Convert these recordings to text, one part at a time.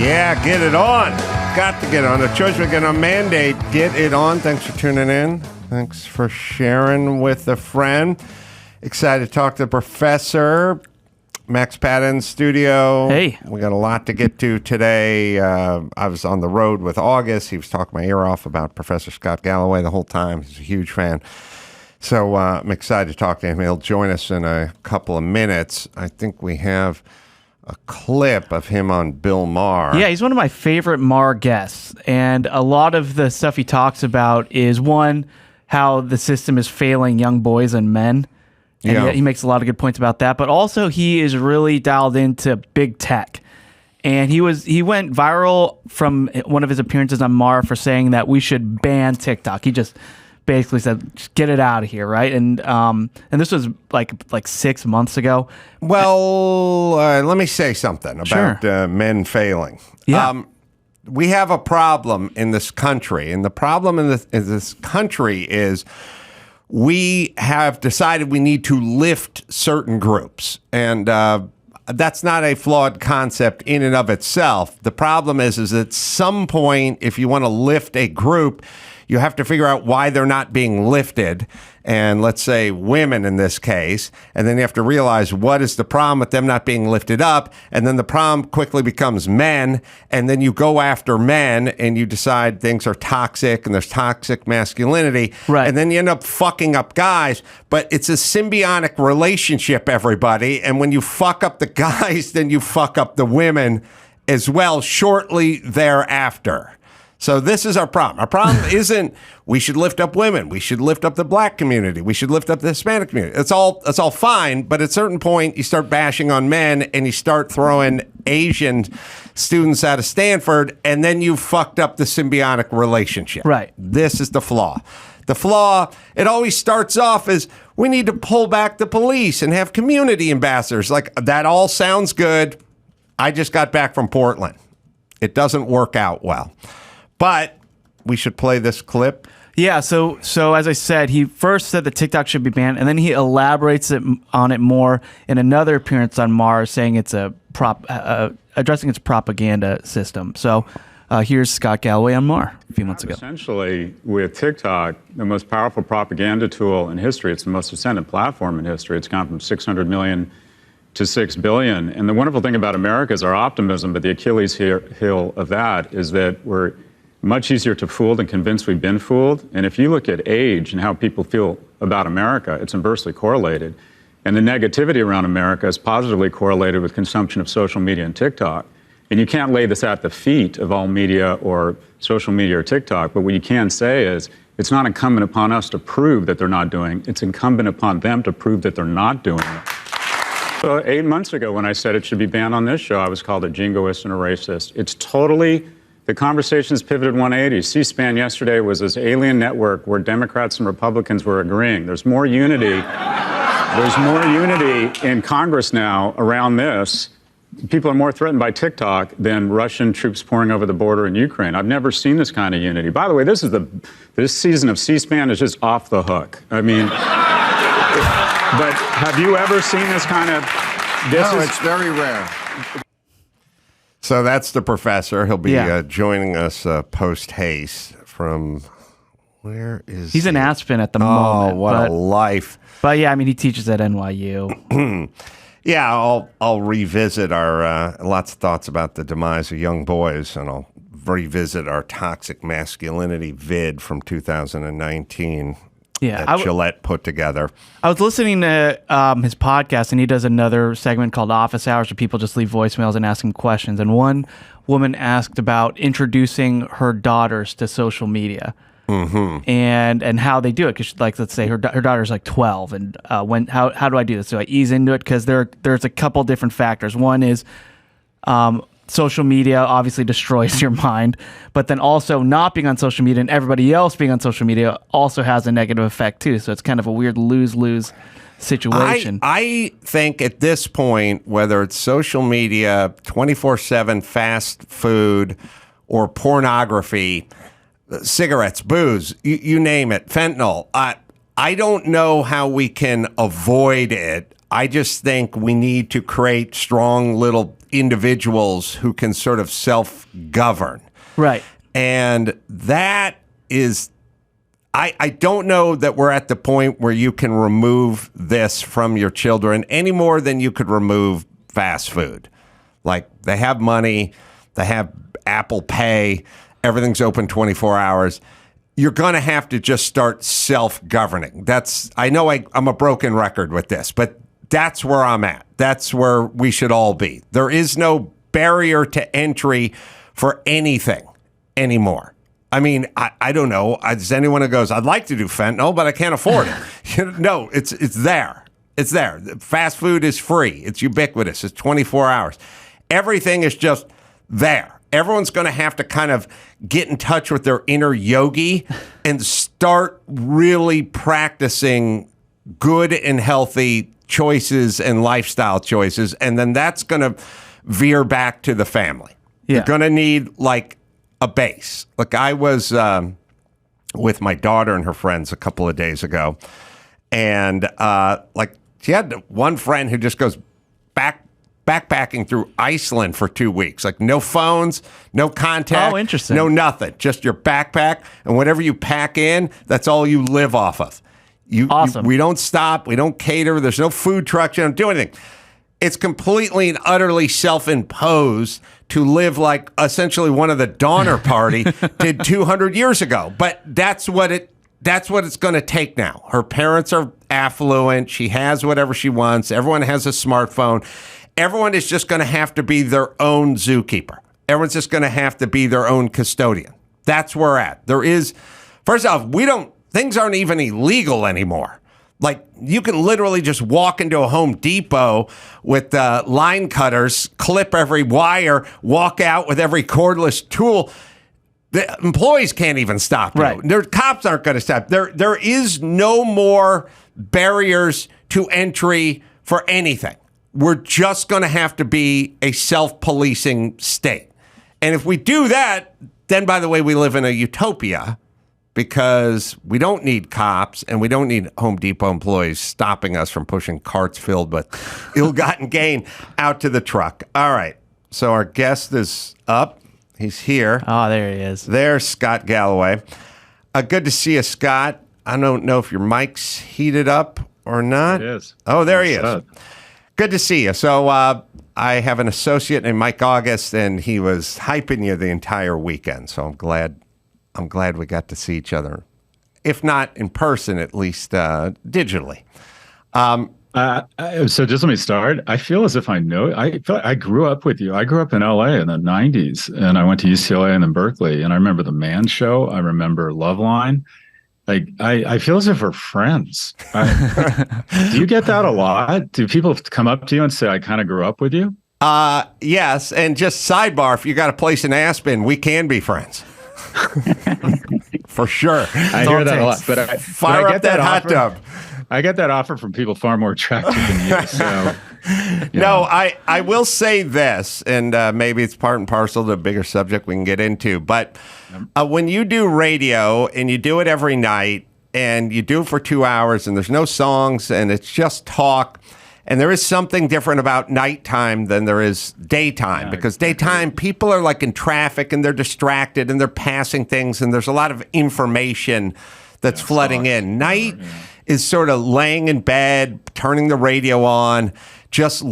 Yeah, get it on. Got to get on. The choice we're going to mandate. Get it on. Thanks for tuning in. Thanks for sharing with a friend. Excited to talk to the professor. Max Patton studio. Hey. We got a lot to get to today. I was on the road with August. He was talking my ear off about Professor Scott Galloway the whole time. He's a huge fan. So I'm excited to talk to him. He'll join us in a couple of minutes. I think we have a clip of him on Bill Maher. Yeah, he's one of my favorite Maher guests. And a lot of the stuff he talks about is, one, how the system is failing young boys and men. And he makes a lot of good points about that. But also he is really dialed into big tech. And he went viral from one of his appearances on Maher for saying that we should ban TikTok. He just basically said, just get it out of here, right? And this was like 6 months ago. Well, let me say something about men failing. Yeah. We have a problem in this country, and the problem in this country is we have decided we need to lift certain groups, and that's not a flawed concept in and of itself. The problem is at some point, if you want to lift a group, you have to figure out why they're not being lifted, and let's say women in this case, and then you have to realize what is the problem with them not being lifted up, and then the problem quickly becomes men, and then you go after men, and you decide things are toxic, and there's toxic masculinity, right. And then you end up fucking up guys, but it's a symbiotic relationship, everybody, and when you fuck up the guys, then you fuck up the women as well shortly thereafter. So this is our problem. Our problem isn't we should lift up women. We should lift up the black community. We should lift up the Hispanic community. It's all fine, but at a certain point, you start bashing on men and you start throwing Asian students out of Stanford, and then you fucked up the symbiotic relationship. Right. This is the flaw. The flaw, it always starts off as we need to pull back the police and have community ambassadors. Like, that all sounds good. I just got back from Portland. It doesn't work out well. But we should play this clip. Yeah, so as I said, he first said that TikTok should be banned, and then he elaborates on it more in another appearance on Maher, saying it's addressing its propaganda system. So here's Scott Galloway on Maher a few months ago. Essentially, with TikTok, the most powerful propaganda tool in history, it's the most ascendant platform in history. It's gone from 600 million to 6 billion. And the wonderful thing about America is our optimism, but the Achilles heel of that is that we're much easier to fool than convince we've been fooled. And if you look at age and how people feel about America, it's inversely correlated. And the negativity around America is positively correlated with consumption of social media and TikTok. And you can't lay this at the feet of all media or social media or TikTok, but what you can say is it's not incumbent upon us to prove that they're not doing it. It's incumbent upon them to prove that they're not doing it. So 8 months ago when I said it should be banned on this show, I was called a jingoist and a racist. It's totally... The conversation's pivoted 180. C-SPAN yesterday was this alien network where Democrats and Republicans were agreeing. There's more unity. There's more unity in Congress now around this. People are more threatened by TikTok than Russian troops pouring over the border in Ukraine. I've never seen this kind of unity. By the way, this season of C-SPAN is just off the hook. I mean, but have you ever seen this kind of... It's very rare. So that's the professor. He'll be joining us post-haste from, where is He's in Aspen at the moment. Oh, what a life. But yeah, I mean, he teaches at NYU. Yeah, I'll revisit our, lots of thoughts about the demise of young boys, and I'll revisit our toxic masculinity vid from 2019. Yeah, that Gillette put together. I was listening to his podcast, and he does another segment called Office Hours where people just leave voicemails and ask him questions. And one woman asked about introducing her daughters to social media and how they do it. Because, like, let's say her daughter's like 12, and how do I do this? Do I ease into it? Because there's a couple different factors. One is social media obviously destroys your mind, but then also not being on social media and everybody else being on social media also has a negative effect too. So it's kind of a weird lose-lose situation. I think at this point, whether it's social media, 24/7 fast food, or pornography, cigarettes, booze, you name it, fentanyl, I don't know how we can avoid it. I just think we need to create strong little individuals who can sort of self-govern. Right. And that is, I don't know that we're at the point where you can remove this from your children any more than you could remove fast food. Like, they have money, they have Apple Pay, everything's open 24 hours. You're going to have to just start self-governing. I know I'm a broken record with this, but that's where I'm at. That's where we should all be. There is no barrier to entry for anything anymore. I mean, I don't know. Is anyone who goes, I'd like to do fentanyl, but I can't afford it? No, it's there. It's there. Fast food is free. It's ubiquitous. It's 24 hours. Everything is just there. Everyone's going to have to kind of get in touch with their inner yogi and start really practicing good and healthy choices and lifestyle choices. And then that's going to veer back to the family. Yeah. You're going to need like a base. Like, I was with my daughter and her friends a couple of days ago. And like, she had one friend who just goes backpacking through Iceland for 2 weeks. Like, no phones, no contact. Oh, interesting. No nothing. Just your backpack. And whatever you pack in, that's all you live off of. Awesome. We don't stop. We don't cater. There's no food trucks. You don't do anything. It's completely and utterly self-imposed to live like essentially one of the Donner Party did 200 years ago. But that's what it's going to take now. Her parents are affluent. She has whatever she wants. Everyone has a smartphone. Everyone is just going to have to be their own zookeeper. Everyone's just going to have to be their own custodian. That's where we're at. First off, things aren't even illegal anymore. Like, you can literally just walk into a Home Depot with line cutters, clip every wire, walk out with every cordless tool. The employees can't even stop you. Right. Their cops aren't going to stop. There is no more barriers to entry for anything. We're just going to have to be a self-policing state. And if we do that, then, by the way, we live in a utopia, because we don't need cops and we don't need Home Depot employees stopping us from pushing carts filled with ill-gotten gain out to the truck. All right. So our guest is up. He's here. Oh, there he is. There's Scott Galloway. Good to see you, Scott. I don't know if your mic's heated up or not. It is. Oh, there he is. Up? Good to see you. So I have an associate named Mike August, and he was hyping you the entire weekend. So I'm glad we got to see each other, if not in person, at least digitally. So just let me start. I feel as if I know. I grew up with you. I grew up in LA in the 90s, and I went to UCLA and then Berkeley. And I remember The Man Show. I remember Loveline. Like, I feel as if we're friends. Do you get that a lot? Do people come up to you and say, I kind of grew up with you? Yes. And just sidebar, if you got a place in Aspen, we can be friends. For sure. I hear that a lot. But fire up that hot tub. I get that offer from people far more attractive than you. So, No, I will say this, and maybe it's part and parcel to a bigger subject we can get into, but when you do radio and you do it every night and you do it for 2 hours and there's no songs and it's just talk, and there is something different about nighttime than there is daytime, because daytime people are like in traffic and they're distracted and they're passing things and there's a lot of information that's flooding in. Night is sort of laying in bed, turning the radio on, just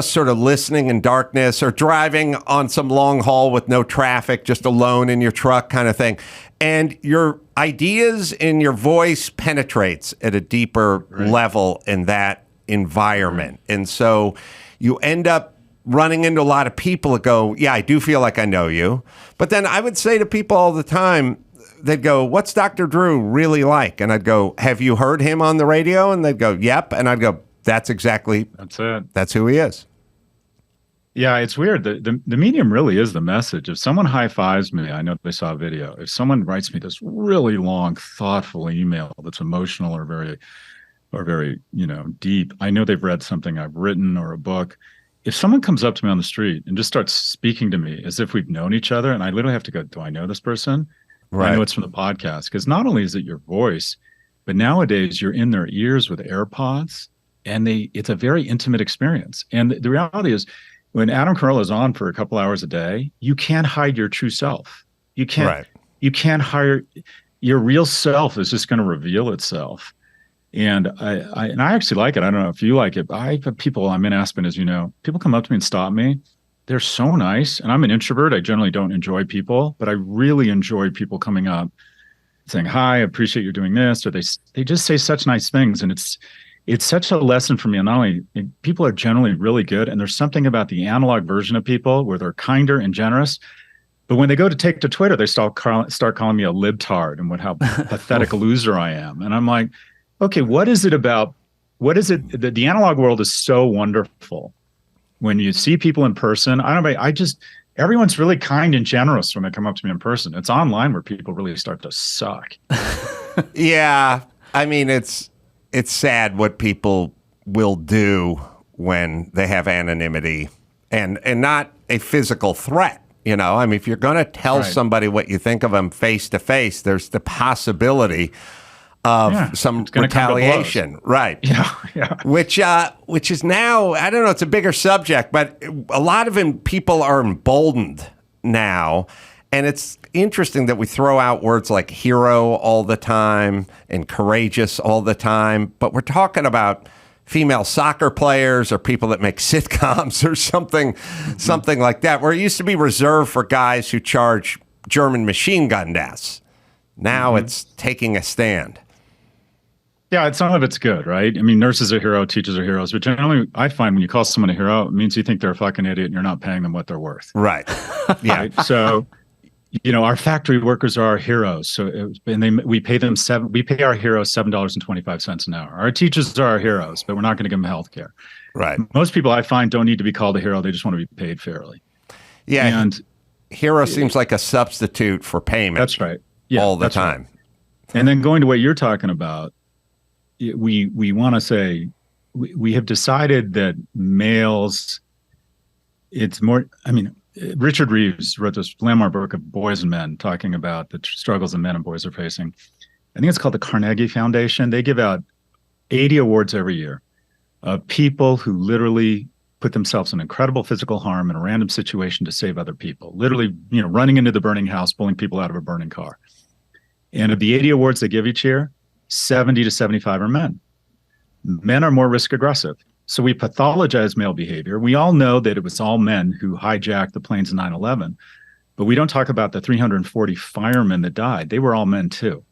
sort of listening in darkness, or driving on some long haul with no traffic, just alone in your truck kind of thing. And your ideas and your voice penetrates at a deeper level in that environment. And so you end up running into a lot of people that go, yeah, I do feel like I know you. But then I would say to people all the time, they'd go, what's Dr. Drew really like? And I'd go, have you heard him on the radio? And they'd go, yep. And I'd go, that's it. That's who he is. Yeah, it's weird. The medium really is the message. If someone high-fives me, I know they saw a video. If someone writes me this really long, thoughtful email that's emotional or very, deep, I know they've read something I've written or a book. If someone comes up to me on the street and just starts speaking to me as if we've known each other, and I literally have to go, do I know this person? Right. I know it's from the podcast, because not only is it your voice, but nowadays you're in their ears with AirPods, and it's a very intimate experience. And the reality is, when Adam Carolla is on for a couple hours a day, you can't hide your true self. You can't. Right. You can't hire your real self is just going to reveal itself. And I actually like it. I don't know if you like it, but I have people, I'm in Aspen, as you know, people come up to me and stop me. They're so nice. And I'm an introvert. I generally don't enjoy people, but I really enjoy people coming up saying, hi, I appreciate you doing this. Or they just say such nice things. And it's such a lesson for me. And not only people are generally really good. And there's something about the analog version of people where they're kinder and generous. But when they go to take to Twitter, they start calling me a libtard and how pathetic a loser I am. And I'm like, okay, what is it about? What is it? The analog world is so wonderful. When you see people in person, everyone's really kind and generous when they come up to me in person. It's online where people really start to suck. Yeah. I mean, it's sad what people will do when they have anonymity and not a physical threat. You know, I mean, if you're going to tell somebody what you think of them face to face, there's the possibility of some retaliation. Right. Yeah. Which is now, I don't know, it's a bigger subject, but a lot of people are emboldened now. And it's interesting that we throw out words like hero all the time and courageous all the time, but we're talking about female soccer players or people that make sitcoms or something like that, where it used to be reserved for guys who charge German machine gun deaths. Now it's taking a stand. Yeah, some of it's good, right? I mean, nurses are heroes, teachers are heroes, but generally I find when you call someone a hero, it means you think they're a fucking idiot and you're not paying them what they're worth. Right. Yeah. Right? So, our factory workers are our heroes. So, we pay our heroes $7.25 an hour. Our teachers are our heroes, but we're not going to give them health care. Right. Most people I find don't need to be called a hero. They just want to be paid fairly. Yeah. And hero seems like a substitute for payment. That's right. Yeah, all the time. Right. And then going to what you're talking about, we want to say we have decided that males, it's more, Richard Reeves wrote this landmark book of Boys and Men, talking about the struggles that men and boys are facing. I think it's called the Carnegie Foundation. They give out 80 awards every year of people who literally put themselves in incredible physical harm in a random situation to save other people. Literally, running into the burning house, pulling people out of a burning car. And of the 80 awards they give each year, 70 to 75 are men. Men are more risk aggressive. So we pathologize male behavior. We all know that it was all men who hijacked the planes in 9/11, but we don't talk about the 340 firemen that died. They were all men too.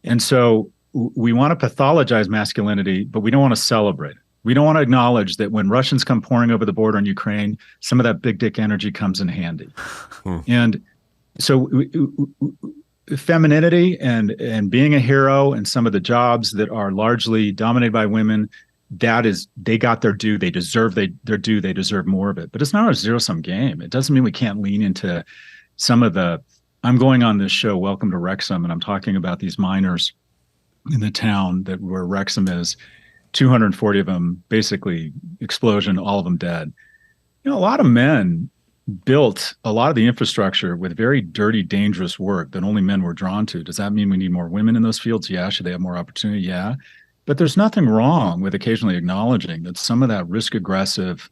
And so we want to pathologize masculinity, but we don't want to celebrate it. We don't want to acknowledge that when Russians come pouring over the border in Ukraine, some of that big dick energy comes in handy. And so femininity and being a hero and some of the jobs that are largely dominated by women, they got their due. They deserve their due. They deserve more of it. But it's not a zero-sum game. It doesn't mean we can't lean into some of I'm going on this show, Welcome to Wrexham, and I'm talking about these miners in the town where Wrexham is, 240 of them, basically explosion, all of them dead. A lot of men built a lot of the infrastructure with very dirty, dangerous work that only men were drawn to. Does that mean we need more women in those fields? Yeah. Should they have more opportunity? Yeah. But there's nothing wrong with occasionally acknowledging that some of that risk-aggressive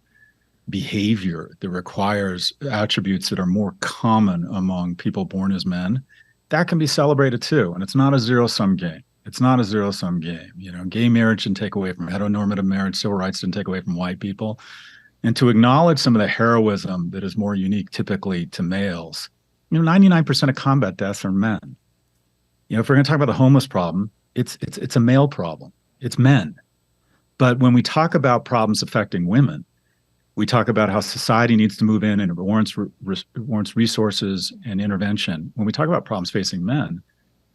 behavior that requires attributes that are more common among people born as men, that can be celebrated too. And it's not a zero-sum game. It's not a zero-sum game. Gay marriage didn't take away from heteronormative marriage. Civil rights didn't take away from white people. And to acknowledge some of the heroism that is more unique typically to males, 99% of combat deaths are men. If we're going to talk about the homeless problem, it's a male problem. It's men. But when we talk about problems affecting women, we talk about how society needs to move in and it warrants resources and intervention. When we talk about problems facing men,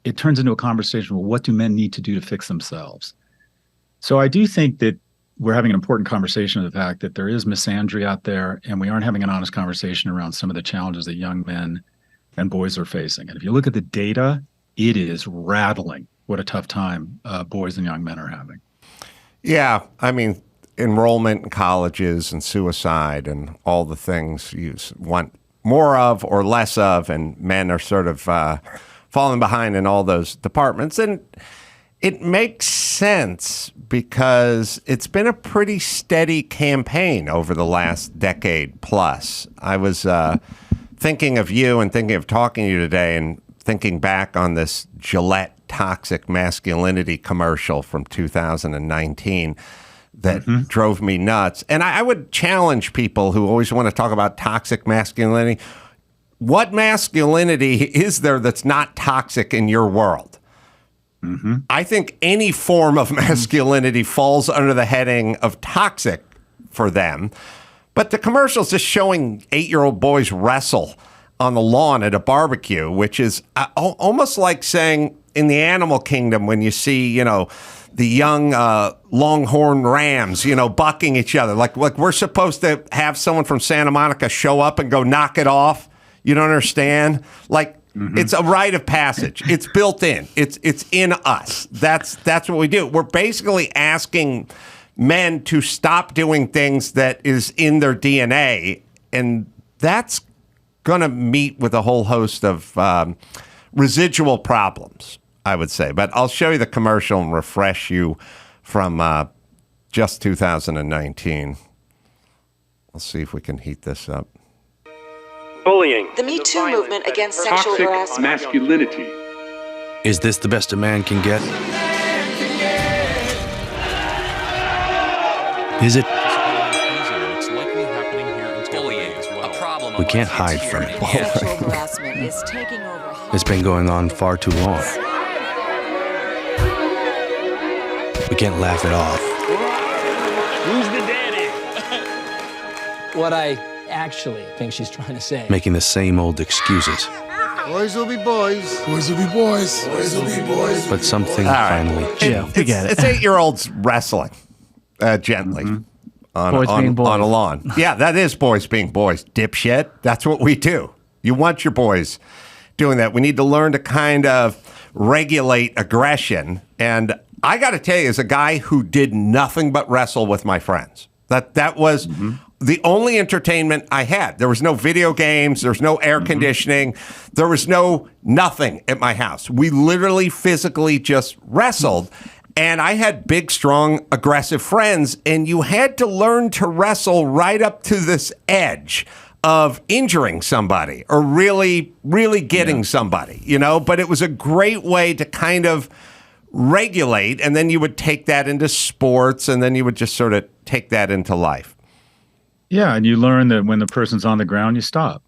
it turns into a conversation, well, what do men need to do to fix themselves? So I do think that we're having an important conversation of the fact that there is misandry out there, and we aren't having an honest conversation around some of the challenges that young men and boys are facing. And if you look at the data, it is rattling what a tough time boys and young men are having. Yeah. Enrollment in colleges and suicide and all the things you want more of or less of, and men are sort of falling behind in all those departments. And It makes sense because it's been a pretty steady campaign over the last decade plus. I was thinking of you and thinking of talking to you today and thinking back on this Gillette toxic masculinity commercial from 2019 that drove me nuts. And I would challenge people who always want to talk about toxic masculinity. What masculinity is there that's not toxic in your world? I think any form of masculinity falls under the heading of toxic for them. But the commercial's just showing 8-year-old boys wrestle on the lawn at a barbecue, which is almost like saying in the animal kingdom when you see, the young longhorn rams, bucking each other. Like we're supposed to have someone from Santa Monica show up and go knock it off. You don't understand? It's a rite of passage. It's built in. It's in us. That's what we do. We're basically asking men to stop doing things that is in their DNA, and that's going to meet with a whole host of residual problems, I would say. But I'll show you the commercial and refresh you from just 2019. Let's see if we can heat this up. Bullying. The Me Too movement against sexual harassment. Masculinity. Is this the best a man can get? Is it? We can't hide from it. Sexual harassment is taking over. It's been going on far too long. We can't laugh it off. Who's the daddy? What I actually think she's trying to say. Making the same old excuses. Boys will be boys. Boys will be boys. Boys will be boys. But something right. finally changed. We get it. It's 8-year-olds wrestling gently Boys being boys. on a lawn. Yeah, that is boys being boys, dipshit. That's what we do. You want your boys doing that. We need to learn to kind of regulate aggression. And I got to tell you, as a guy who did nothing but wrestle with my friends, that was the only entertainment I had. There was no video games. There was no air conditioning. There was no nothing at my house. We literally physically just wrestled. And I had big, strong, aggressive friends. And you had to learn to wrestle right up to this edge of injuring somebody or really, really getting somebody, But it was a great way to kind of regulate. And then you would take that into sports. And then you would just sort of take that into life. Yeah, and you learn that when the person's on the ground, you stop.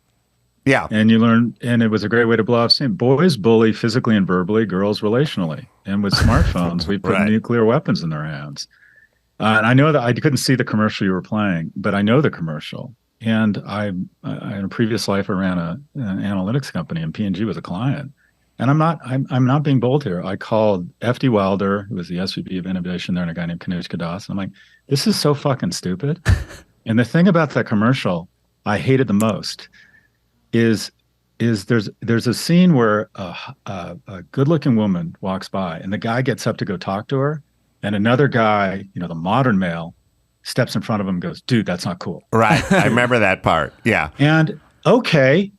Yeah. And you learn, and it was a great way to blow off steam. Boys bully physically and verbally, girls relationally. And with smartphones, we put nuclear weapons in their hands. And I know that I couldn't see the commercial you were playing, but I know the commercial. And I in a previous life, I ran an analytics company, and P&G was a client. And I'm not being bold here. I called F.D. Wilder, who was the SVP of innovation there, and a guy named Kanuj Kadas. I'm like, this is so fucking stupid. And the thing about that commercial I hated the most is there's a scene where a good-looking woman walks by, and the guy gets up to go talk to her, and another guy, the modern male, steps in front of him and goes, "Dude, that's not cool." Right. I remember that part. Yeah. And okay,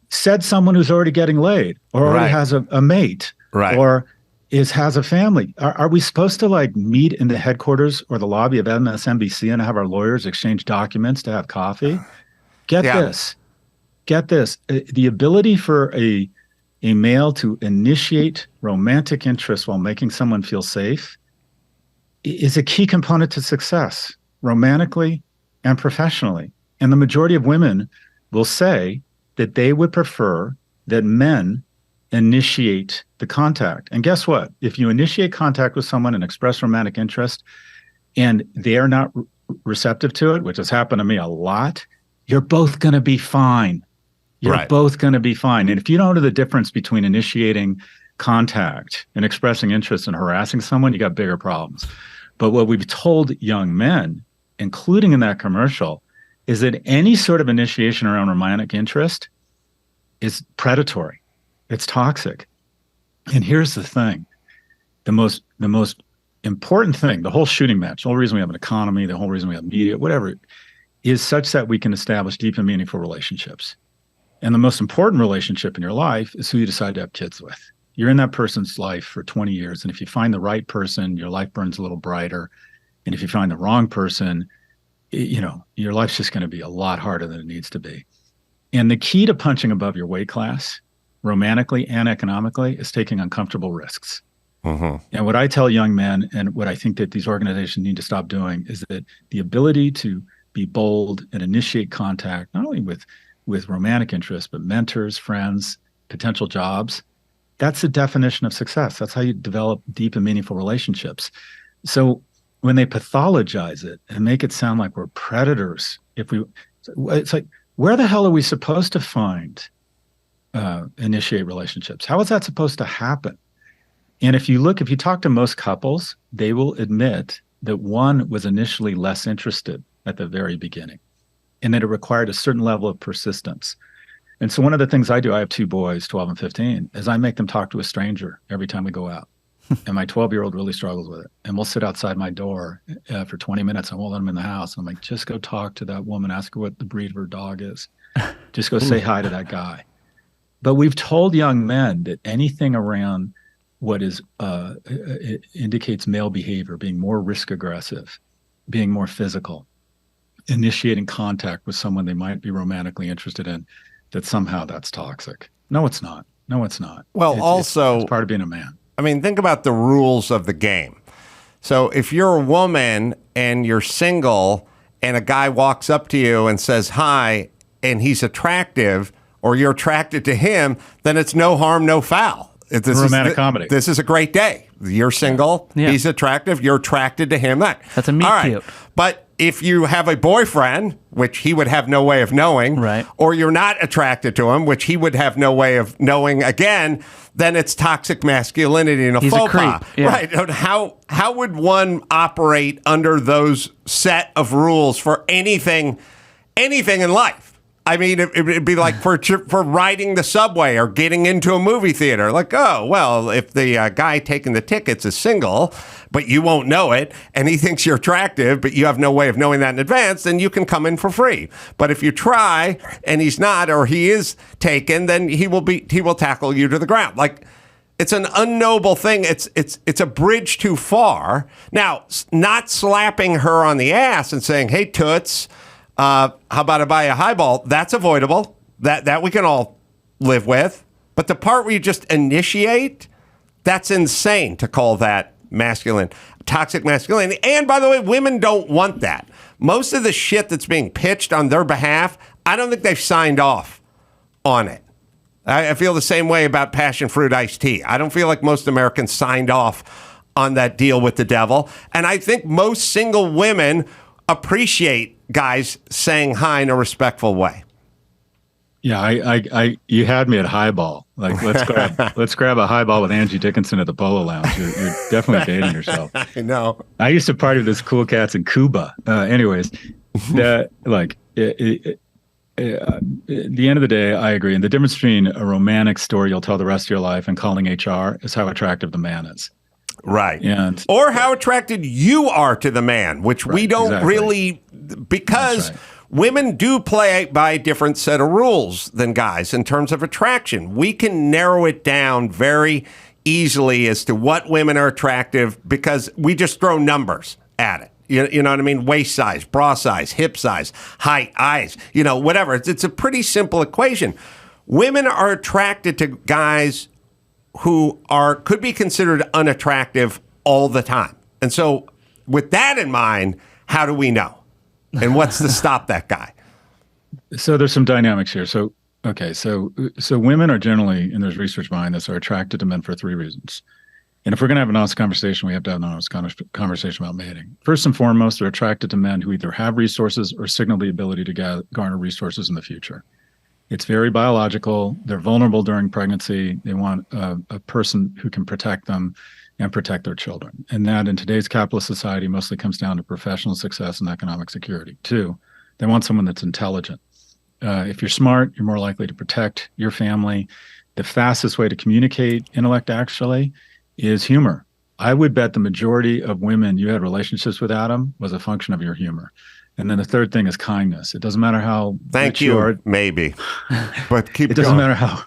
said someone who's already getting laid or already has a mate, or has a family. Are we supposed to meet in the headquarters or the lobby of MSNBC and have our lawyers exchange documents to have coffee? Get this. The ability for a male to initiate romantic interest while making someone feel safe is a key component to success, romantically and professionally. And the majority of women will say that they would prefer that men initiate the contact. And guess what? If you initiate contact with someone and express romantic interest and they are not receptive to it, which has happened to me a lot, you're both going to be fine. You're both going to be fine. And if you don't know the difference between initiating contact and expressing interest and harassing someone, you got bigger problems. But what we've told young men, including in that commercial, is that any sort of initiation around romantic interest is predatory. It's toxic. And here's the thing. The most important thing, the whole shooting match, the whole reason we have an economy, the whole reason we have media, whatever, is such that we can establish deep and meaningful relationships. And the most important relationship in your life is who you decide to have kids with. You're in that person's life for 20 years. And if you find the right person, your life burns a little brighter. And if you find the wrong person, your life's just going to be a lot harder than it needs to be. And the key to punching above your weight class, romantically and economically, is taking uncomfortable risks. Mm-hmm. And what I tell young men, and what I think that these organizations need to stop doing, is that the ability to be bold and initiate contact, not only with romantic interests, but mentors, friends, potential jobs, that's the definition of success. That's how you develop deep and meaningful relationships. So when they pathologize it and make it sound like we're predators, it's like, where the hell are we supposed to initiate relationships? How is that supposed to happen? And if you talk to most couples, they will admit that one was initially less interested at the very beginning, and that it required a certain level of persistence. And so one of the things I do, I have 2 boys, 12 and 15, is I make them talk to a stranger every time we go out. And my 12-year-old really struggles with it. And we'll sit outside my door for 20 minutes. I won't let them in the house. And I'm like, just go talk to that woman. Ask her what the breed of her dog is. Just go say hi to that guy. But we've told young men that anything around what it indicates male behavior, being more risk aggressive, being more physical, initiating contact with someone they might be romantically interested in, that somehow that's toxic. No, it's not. No, it's not. Well, it's part of being a man. I mean, think about the rules of the game. So if you're a woman and you're single and a guy walks up to you and says hi and he's attractive, or you're attracted to him, then it's no harm, no foul. Romantic comedy. This is a great day. You're single. Yeah. He's attractive. You're attracted to him. That's a meet cute. But if you have a boyfriend, which he would have no way of knowing, right, or you're not attracted to him, which he would have no way of knowing again, then it's toxic masculinity and a faux pas. Yeah. Right. How would one operate under those set of rules for anything in life? I mean, it'd be like for riding the subway or getting into a movie theater. Like, oh, well, if the guy taking the tickets is single, but you won't know it, and he thinks you're attractive, but you have no way of knowing that in advance, then you can come in for free. But if you try and he's not, or he is taken, then he will tackle you to the ground. Like, it's an unknoble thing. It's a bridge too far. Now, not slapping her on the ass and saying, "Hey, toots, how about I buy a highball?" That's avoidable. That we can all live with. But the part where you just initiate, that's insane to call that toxic masculinity. And by the way, women don't want that. Most of the shit that's being pitched on their behalf, I don't think they've signed off on it. I feel the same way about passion fruit iced tea. I don't feel like most Americans signed off on that deal with the devil. And I think most single women appreciate guys saying hi in a respectful way. Yeah, you had me at highball. Like, let's grab a highball with Angie Dickinson at the Polo Lounge. You're definitely dating yourself. I know. I used to party with these cool cats in Cuba. Anyways, at the end of the day, I agree. And the difference between a romantic story you'll tell the rest of your life and calling HR is how attractive the man is. Right. Or how attracted you are to the man, which we don't really, because women do play by a different set of rules than guys in terms of attraction. We can narrow it down very easily as to what women are attractive because we just throw numbers at it. You know what I mean? Waist size, bra size, hip size, height, eyes, whatever. It's a pretty simple equation. Women are attracted to guys who could be considered unattractive all the time. And so with that in mind, how do we know? And what's to stop that guy? So there's some dynamics here. So women are generally, and there's research behind this, are attracted to men for 3 reasons. And if we're going to have an honest conversation, we have to have an honest conversation about mating. First and foremost, they're attracted to men who either have resources or signal the ability to garner resources in the future. It's very biological. They're vulnerable during pregnancy. They want a person who can protect them and protect their children. And that in today's capitalist society mostly comes down to professional success and economic security. 2, they want someone that's intelligent. If you're smart, you're more likely to protect your family. The fastest way to communicate intellect actually is humor. I would bet the majority of women you had relationships with, Adam, was a function of your humor. And then the third thing is kindness. It doesn't matter how Thank you are, maybe, but keep. It doesn't going. matter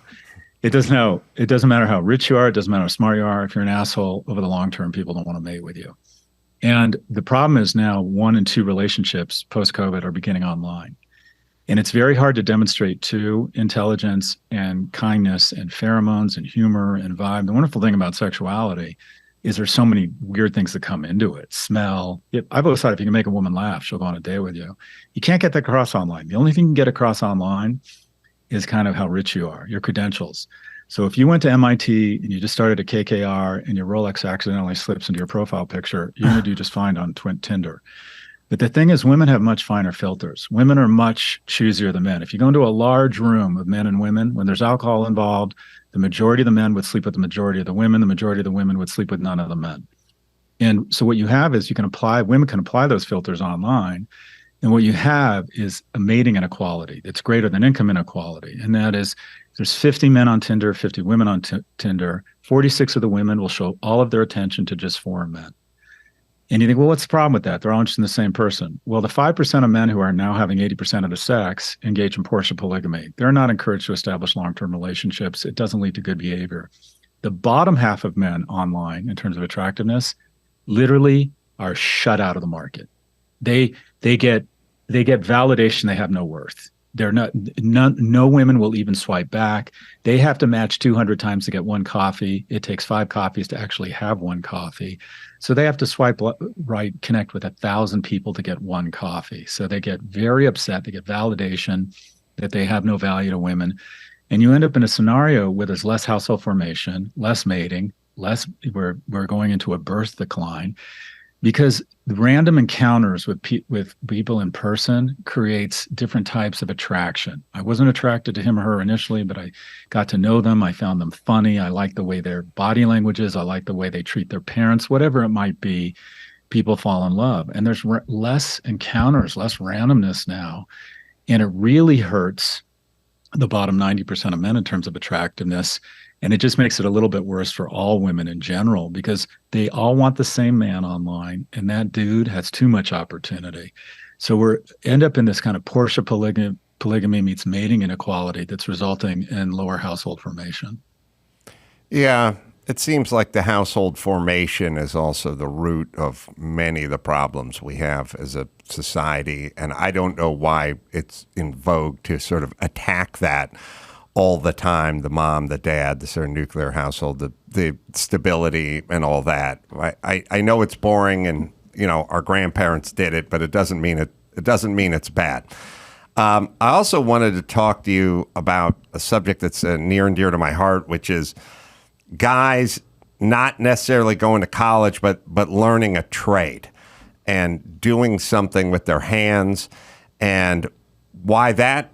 It doesn't matter how rich you are. It doesn't matter how smart you are. If you're an asshole over the long term, people don't want to mate with you. And the problem is now 1 and 2 relationships post-COVID are beginning online. And it's very hard to demonstrate to intelligence and kindness and pheromones and humor and vibe. The wonderful thing about sexuality is there's so many weird things that come into it. Smell. I've always thought if you can make a woman laugh, she'll go on a date with you. You can't get that across online. The only thing you can get across online is kind of how rich you are, your credentials. So if you went to MIT and you just started a KKR and your Rolex accidentally slips into your profile picture, you're going to do just fine on Tinder. But the thing is, women have much finer filters. Women are much choosier than men. If you go into a large room of men and women, when there's alcohol involved, the majority of the men would sleep with the majority of the women. The majority of the women would sleep with none of the men. And so what you have is women can apply those filters online. And what you have is a mating inequality that's greater than income inequality. And that is, there's 50 men on Tinder, 50 women on Tinder. 46 of the women will show all of their attention to just 4 men. And you think, well, what's the problem with that? They're all interested in the same person. Well, the 5% of men who are now having 80% of the sex engage in partial polygamy. They're not encouraged to establish long-term relationships. It doesn't lead to good behavior. The bottom half of men online, in terms of attractiveness, literally are shut out of the market. They get validation. They have no worth. No women will even swipe back. They have to match 200 times to get 1 coffee. It takes 5 coffees to actually have 1 coffee. So they have to swipe right, connect with 1,000 people to get 1 coffee. So they get very upset. They get validation that they have no value to women. And you end up in a scenario where there's less household formation, less mating, we're going into a birth decline, because the random encounters with people in person creates different types of attraction. I wasn't attracted to him or her initially, but I got to know them. I found them funny. I like the way their body language is. I like the way they treat their parents, whatever it might be. People fall in love. And there's less encounters, less randomness now. And it really hurts the bottom 90% of men in terms of attractiveness. And it just makes it a little bit worse for all women in general, because they all want the same man online, and that dude has too much opportunity. So we end up in this kind of Porsche polygamy meets mating inequality that's resulting in lower household formation. Yeah, it seems like the household formation is also the root of many of the problems we have as a society, and I don't know why it's in vogue to sort of attack that all the time, the mom, the dad, the sort of nuclear household, the stability and all that. I know it's boring, and our grandparents did it, but it doesn't mean it's bad. I also wanted to talk to you about a subject that's near and dear to my heart, which is guys not necessarily going to college, but learning a trade and doing something with their hands, and why that.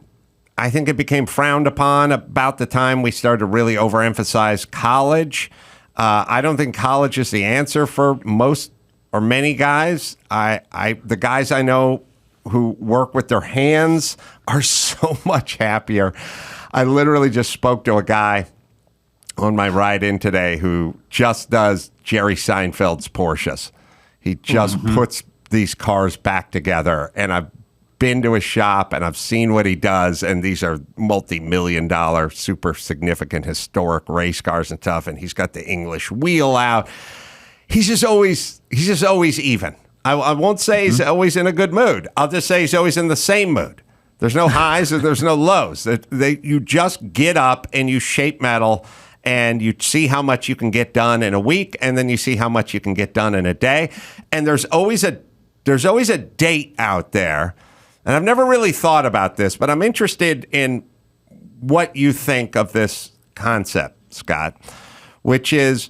I think it became frowned upon about the time we started to really overemphasize college. I don't think college is the answer for most or many guys. The guys I know who work with their hands are so much happier. I literally just spoke to a guy on my ride in today who just does Jerry Seinfeld's Porsches. He just puts these cars back together, and I've been to his shop and I've seen what he does, and these are multi-million-dollar, super significant historic race cars and stuff, and he's got the English wheel out. He's just always even. I won't say he's always in a good mood. I'll just say he's always in the same mood. There's no highs or there's no lows. You just get up and you shape metal, and you see how much you can get done in a week, and then you see how much you can get done in a day. And there's always a date out there. And I've never really thought about this, but I'm interested in what you think of this concept, Scott, which is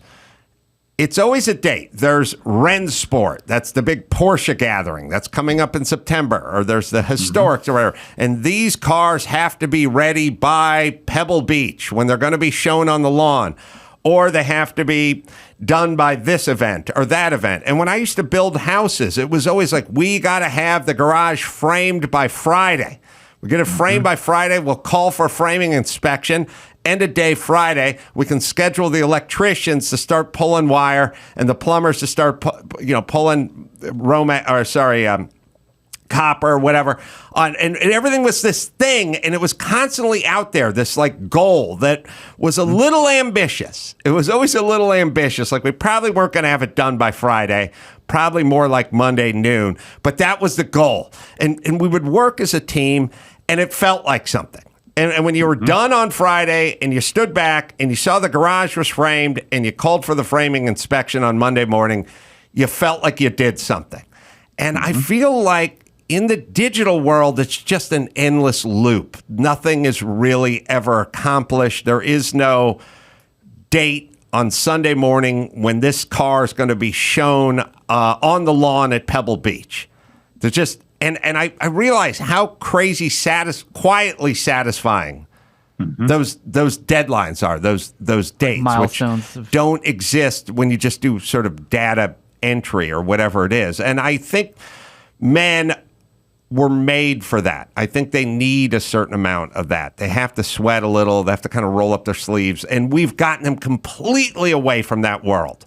it's always a date. There's Rennsport. That's the big Porsche gathering that's coming up in September, or there's the Historics or whatever. And these cars have to be ready by Pebble Beach when they're going to be shown on the lawn, or they have to be done by this event or that event. And when I used to build houses, it was always like, we got to have the garage framed by Friday. We get it framed by Friday. We'll call for a framing inspection. End of day Friday. We can schedule the electricians to start pulling wire and the plumbers to start, pulling copper, whatever, and everything was this thing, and it was constantly out there, this like goal that was a little ambitious. It was always a little ambitious. Like we probably weren't going to have it done by Friday, probably more like Monday noon, but that was the goal. And we would work as a team, and it felt like something. And when you were done on Friday and you stood back and you saw the garage was framed and you called for the framing inspection on Monday morning, you felt like you did something. And I feel like in the digital world, it's just an endless loop. Nothing is really ever accomplished. There is no date on Sunday morning when this car is going to be shown on the lawn at Pebble Beach. There's just... And I realize how crazy, quietly satisfying those deadlines are, those dates, milestones which don't exist when you just do sort of data entry or whatever it is. And I think men were made for that. I think they need a certain amount of that. They have to sweat a little. They have to kind of roll up their sleeves. And we've gotten them completely away from that world.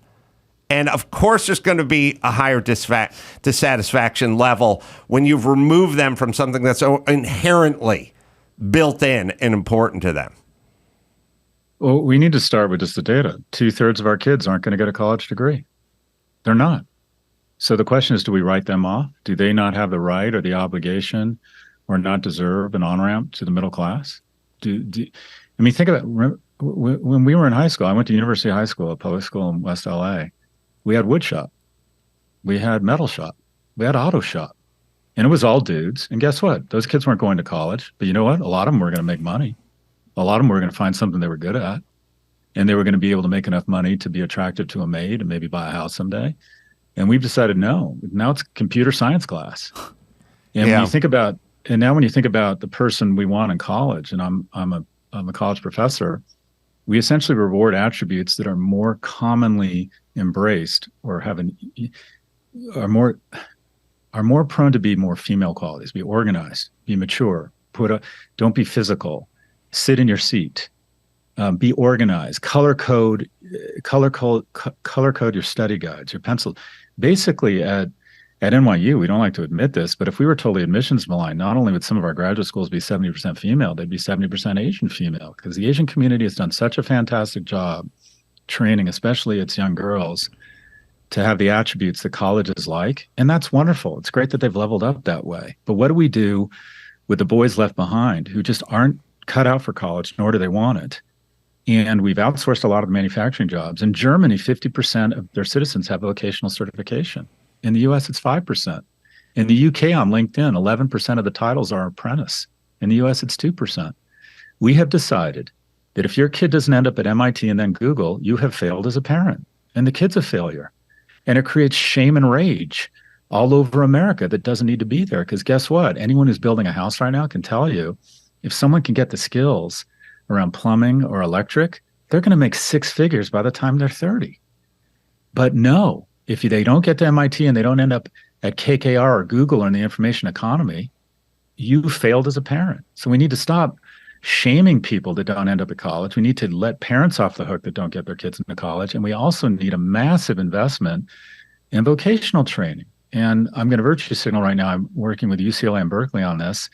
And of course, there's going to be a higher dissatisfaction level when you've removed them from something that's inherently built in and important to them. Well, we need to start with just the data. 2/3 of our kids aren't going to get a college degree. They're not. So the question is, do we write them off? Do they not have the right or the obligation or not deserve an on-ramp to the middle class? I mean, think about it. When we were in high school, I went to University High School, a public school in West LA. We had wood shop, we had metal shop, we had auto shop, and it was all dudes. And guess what? Those kids weren't going to college, but you know what? A lot of them were going to make money. A lot of them were going to find something they were good at, and they were going to be able to make enough money to be attractive to a maid and maybe buy a house someday. And we've decided no. Now it's computer science class. And when you think about, and now when you think about the person we want in college, and I'm a college professor, we essentially reward attributes that are more commonly embraced or are more prone to be more female qualities. Be organized, be mature, don't be physical, sit in your seat, be organized, color code your study guides, your pencil. Basically at NYU, we don't like to admit this, but if we were totally admissions maligned, not only would some of our graduate schools be 70% female, they'd be 70% Asian female, because the Asian community has done such a fantastic job training, especially its young girls, to have the attributes that colleges like. And that's wonderful. It's great that they've leveled up that way. But what do we do with the boys left behind who just aren't cut out for college, nor do they want it? And we've outsourced a lot of the manufacturing jobs. In Germany, 50% of their citizens have vocational certification. In the US, it's 5%. In the UK, on LinkedIn, 11% of the titles are apprentice. In the US, it's 2%. We have decided that if your kid doesn't end up at MIT and then Google, you have failed as a parent, and the kid's a failure. And it creates shame and rage all over America that doesn't need to be there. Because guess what? Anyone who's building a house right now can tell you, if someone can get the skills around plumbing or electric, they're going to make 6 figures by the time they're 30. But no, if they don't get to MIT and they don't end up at KKR or Google or in the information economy, you failed as a parent. So we need to stop shaming people that don't end up at college. We need to let parents off the hook that don't get their kids into college. And we also need a massive investment in vocational training. And I'm going to virtue signal right now. I'm working with UCLA and Berkeley on this.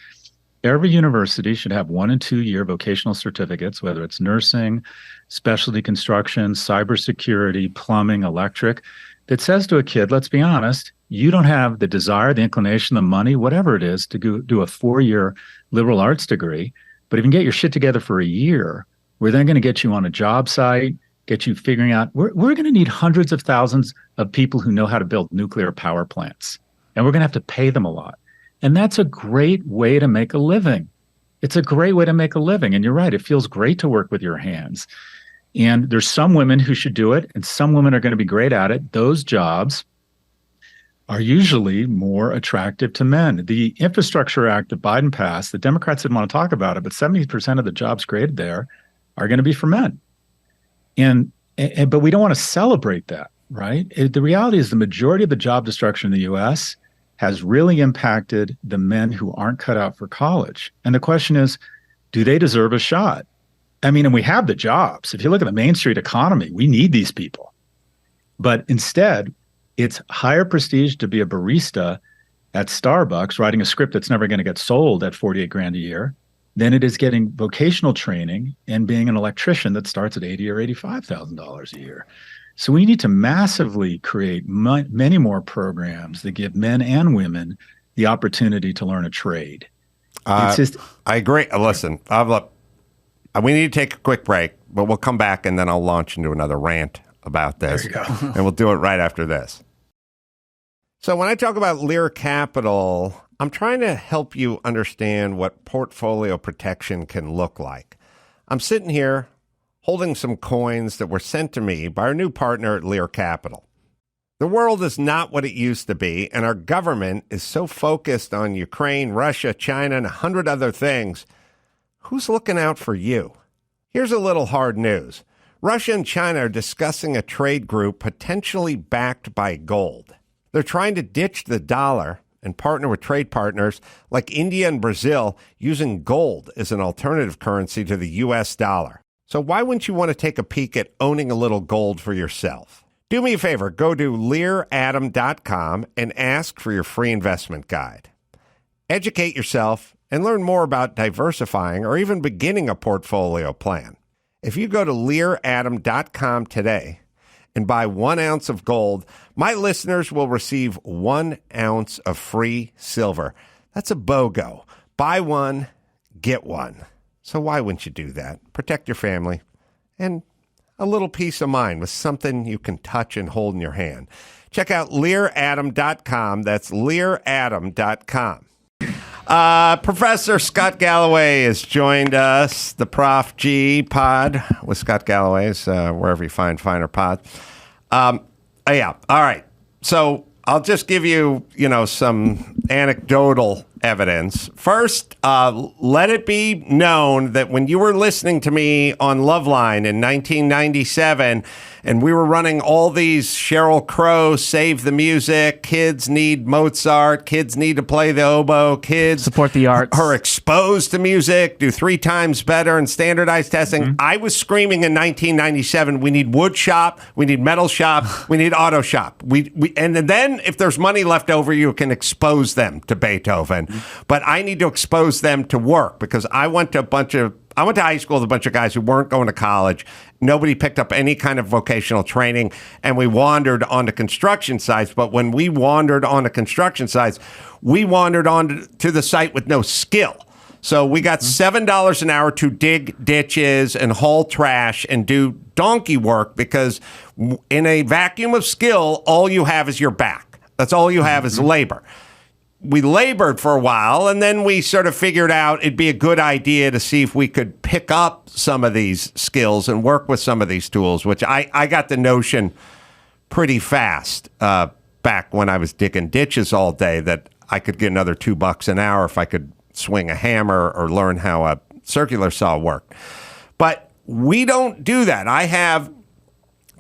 Every university should have 1- and 2-year vocational certificates, whether it's nursing, specialty construction, cybersecurity, plumbing, electric, that says to a kid, let's be honest, you don't have the desire, the inclination, the money, whatever it is, to do a 4-year liberal arts degree. But if you can get your shit together for a year, we're then going to get you on a job site, get you figuring out, we're going to need hundreds of thousands of people who know how to build nuclear power plants. And we're going to have to pay them a lot. And that's a great way to make a living. It's a great way to make a living. And you're right, it feels great to work with your hands. And there's some women who should do it, and some women are going to be great at it. Those jobs are usually more attractive to men. The Infrastructure Act that Biden passed, the Democrats didn't want to talk about it, but 70% of the jobs created there are going to be for men. But we don't want to celebrate that, right? The reality is the majority of the job destruction in the U.S. has really impacted the men who aren't cut out for college. And the question is, do they deserve a shot? I mean, and we have the jobs. If you look at the Main Street economy, we need these people. But instead, it's higher prestige to be a barista at Starbucks writing a script that's never going to get sold at 48 grand a year than it is getting vocational training and being an electrician that starts at $80,000 or $85,000 a year. So we need to massively create many more programs that give men and women the opportunity to learn a trade. I agree. Listen, we need to take a quick break, but we'll come back and then I'll launch into another rant about this. There you go. And we'll do it right after this. So when I talk about Lear Capital, I'm trying to help you understand what portfolio protection can look like. I'm sitting here holding some coins that were sent to me by our new partner at Lear Capital. The world is not what it used to be, and our government is so focused on Ukraine, Russia, China, and 100 other things. Who's looking out for you? Here's a little hard news. Russia and China are discussing a trade group potentially backed by gold. They're trying to ditch the dollar and partner with trade partners like India and Brazil using gold as an alternative currency to the U.S. dollar. So why wouldn't you want to take a peek at owning a little gold for yourself? Do me a favor, go to learadam.com and ask for your free investment guide. Educate yourself and learn more about diversifying or even beginning a portfolio plan. If you go to learadam.com today and buy 1 ounce of gold, my listeners will receive 1 ounce of free silver. That's a BOGO. Buy one, get one. So why wouldn't you do that? Protect your family and a little peace of mind with something you can touch and hold in your hand. Check out learadam.com. That's learadam.com. Professor Scott Galloway has joined us, the Prof G Pod with Scott Galloway's, wherever you find finer pods. Yeah. All right. So I'll just give you, some anecdotal evidence. First, let it be known that when you were listening to me on Loveline in 1997, and we were running all these Sheryl Crow, Save the Music, kids need Mozart, kids need to play the oboe, kids support the arts, are exposed to music, do 3 times better in standardized testing. Mm-hmm. I was screaming in 1997, we need wood shop, we need metal shop, we need auto shop. And then if there's money left over, you can expose them to Beethoven. Mm-hmm. But I need to expose them to work because I went to high school with a bunch of guys who weren't going to college. Nobody picked up any kind of vocational training, and we wandered onto construction sites. But when we wandered onto construction sites, we wandered onto the site with no skill. So we got $7 an hour to dig ditches and haul trash and do donkey work because in a vacuum of skill, all you have is your back. That's all you have is labor. We labored for a while, and then we sort of figured out it'd be a good idea to see if we could pick up some of these skills and work with some of these tools, which I got the notion pretty fast back when I was digging ditches all day that I could get another $2 an hour if I could swing a hammer or learn how a circular saw worked. But we don't do that. I have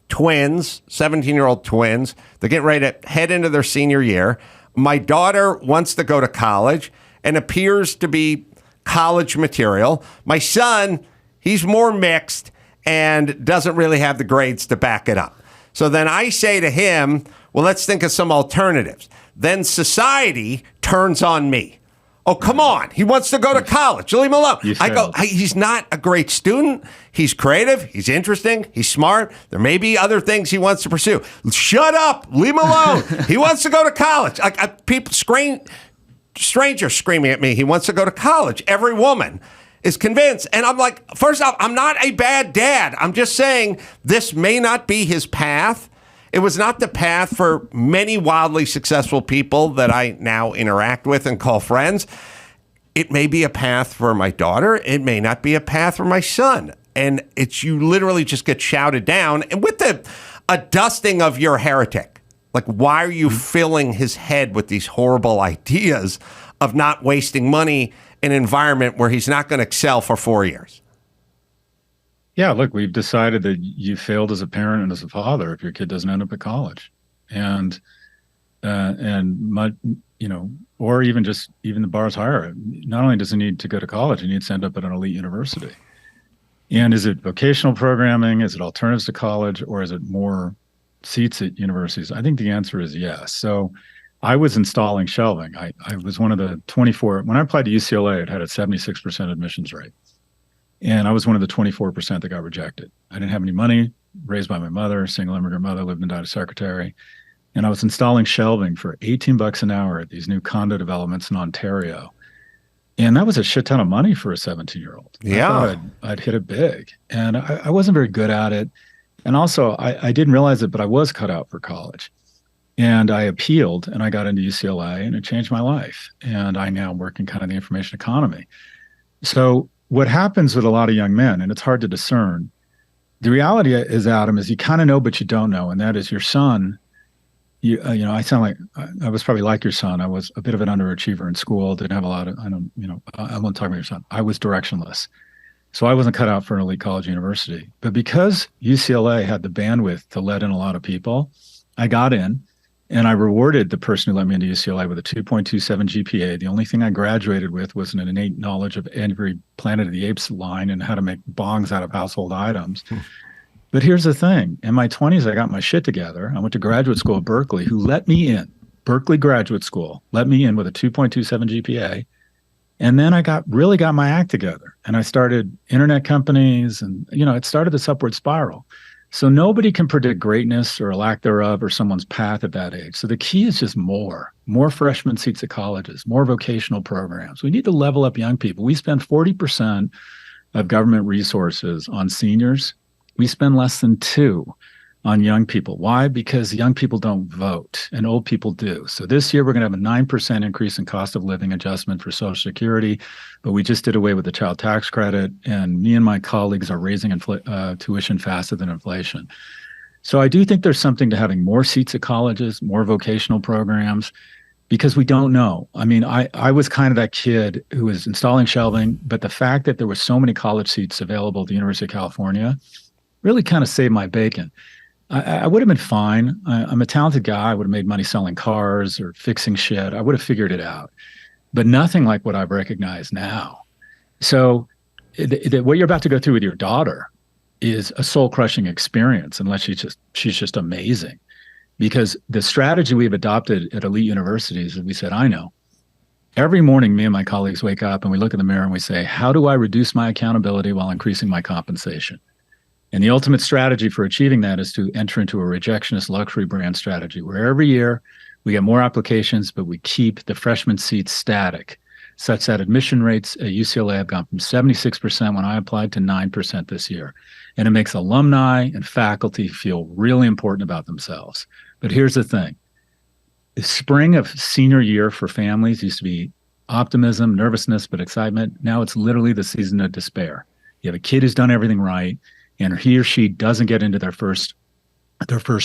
twins, 17-year-old twins. They're getting ready to head into their senior year. My daughter wants to go to college and appears to be college material. My son, he's more mixed and doesn't really have the grades to back it up. So then I say to him, well, let's think of some alternatives. Then society turns on me. Oh, come on. He wants to go to college. Leave him alone. I go, he's not a great student. He's creative. He's interesting. He's smart. There may be other things he wants to pursue. Shut up. Leave him alone. He wants to go to college. Strangers screaming at me. He wants to go to college. Every woman is convinced. And I'm like, first off, I'm not a bad dad. I'm just saying this may not be his path. It was not the path for many wildly successful people that I now interact with and call friends. It may be a path for my daughter. It may not be a path for my son. And you literally just get shouted down. And with a dusting of your heretic. Like, why are you filling his head with these horrible ideas of not wasting money in an environment where he's not going to excel for 4 years? Yeah, look, we've decided that you failed as a parent and as a father if your kid doesn't end up at college, or even the bar's higher. Not only does he need to go to college, he needs to end up at an elite university. And is it vocational programming? Is it alternatives to college, or is it more seats at universities? I think the answer is yes. So I was installing shelving. I was one of the 24. When I applied to UCLA, it had a 76% admissions rate. And I was one of the 24% that got rejected. I didn't have any money, raised by my mother, single immigrant mother, lived and died a secretary. And I was installing shelving for $18 an hour at these new condo developments in Ontario. And that was a shit ton of money for a 17-year-old. Yeah. I thought I'd hit it big. And I wasn't very good at it. And also, I didn't realize it, but I was cut out for college. And I appealed, and I got into UCLA, and it changed my life. And I now work in kind of the information economy. So what happens with a lot of young men, and it's hard to discern, the reality is, Adam, is you kind of know, but you don't know. And that is your son. You know, I sound like I was probably like your son. I was a bit of an underachiever in school. Didn't have a lot of, I won't talk about your son. I was directionless. So I wasn't cut out for an elite college university. But because UCLA had the bandwidth to let in a lot of people, I got in, and I rewarded the person who let me into UCLA with a 2.27 GPA. The only thing I graduated with was an innate knowledge of every Planet of the Apes line and how to make bongs out of household items. But here's the thing. In my 20s, I got my shit together. I went to graduate school at Berkeley, who let me in. Berkeley Graduate School let me in with a 2.27 GPA. And then I really got my act together. And I started internet companies, and, it started this upward spiral. So nobody can predict greatness or a lack thereof or someone's path at that age. So the key is just more freshman seats at colleges, more vocational programs. We need to level up young people. We spend 40% of government resources on seniors. We spend less than 2 on young people. Why? Because young people don't vote and old people do. So this year we're going to have a 9% increase in cost of living adjustment for Social Security, but we just did away with the child tax credit, and me and my colleagues are raising tuition faster than inflation. So I do think there's something to having more seats at colleges, more vocational programs, because we don't know. I mean, I was kind of that kid who was installing shelving, but the fact that there were so many college seats available at the University of California really kind of saved my bacon. I would have been fine. I'm a talented guy. I would have made money selling cars or fixing shit. I would have figured it out, but nothing like what I've recognized now. So what you're about to go through with your daughter is a soul-crushing experience, unless she's just amazing. Because the strategy we've adopted at elite universities is we said, I know. Every morning, me and my colleagues wake up and we look in the mirror and we say, how do I reduce my accountability while increasing my compensation? And the ultimate strategy for achieving that is to enter into a rejectionist luxury brand strategy, where every year we get more applications, but we keep the freshman seats static, such that admission rates at UCLA have gone from 76% when I applied to 9% this year. And it makes alumni and faculty feel really important about themselves. But here's the thing. The spring of senior year for families used to be optimism, nervousness, but excitement. Now it's literally the season of despair. You have a kid who's done everything right, and he or she doesn't get into their first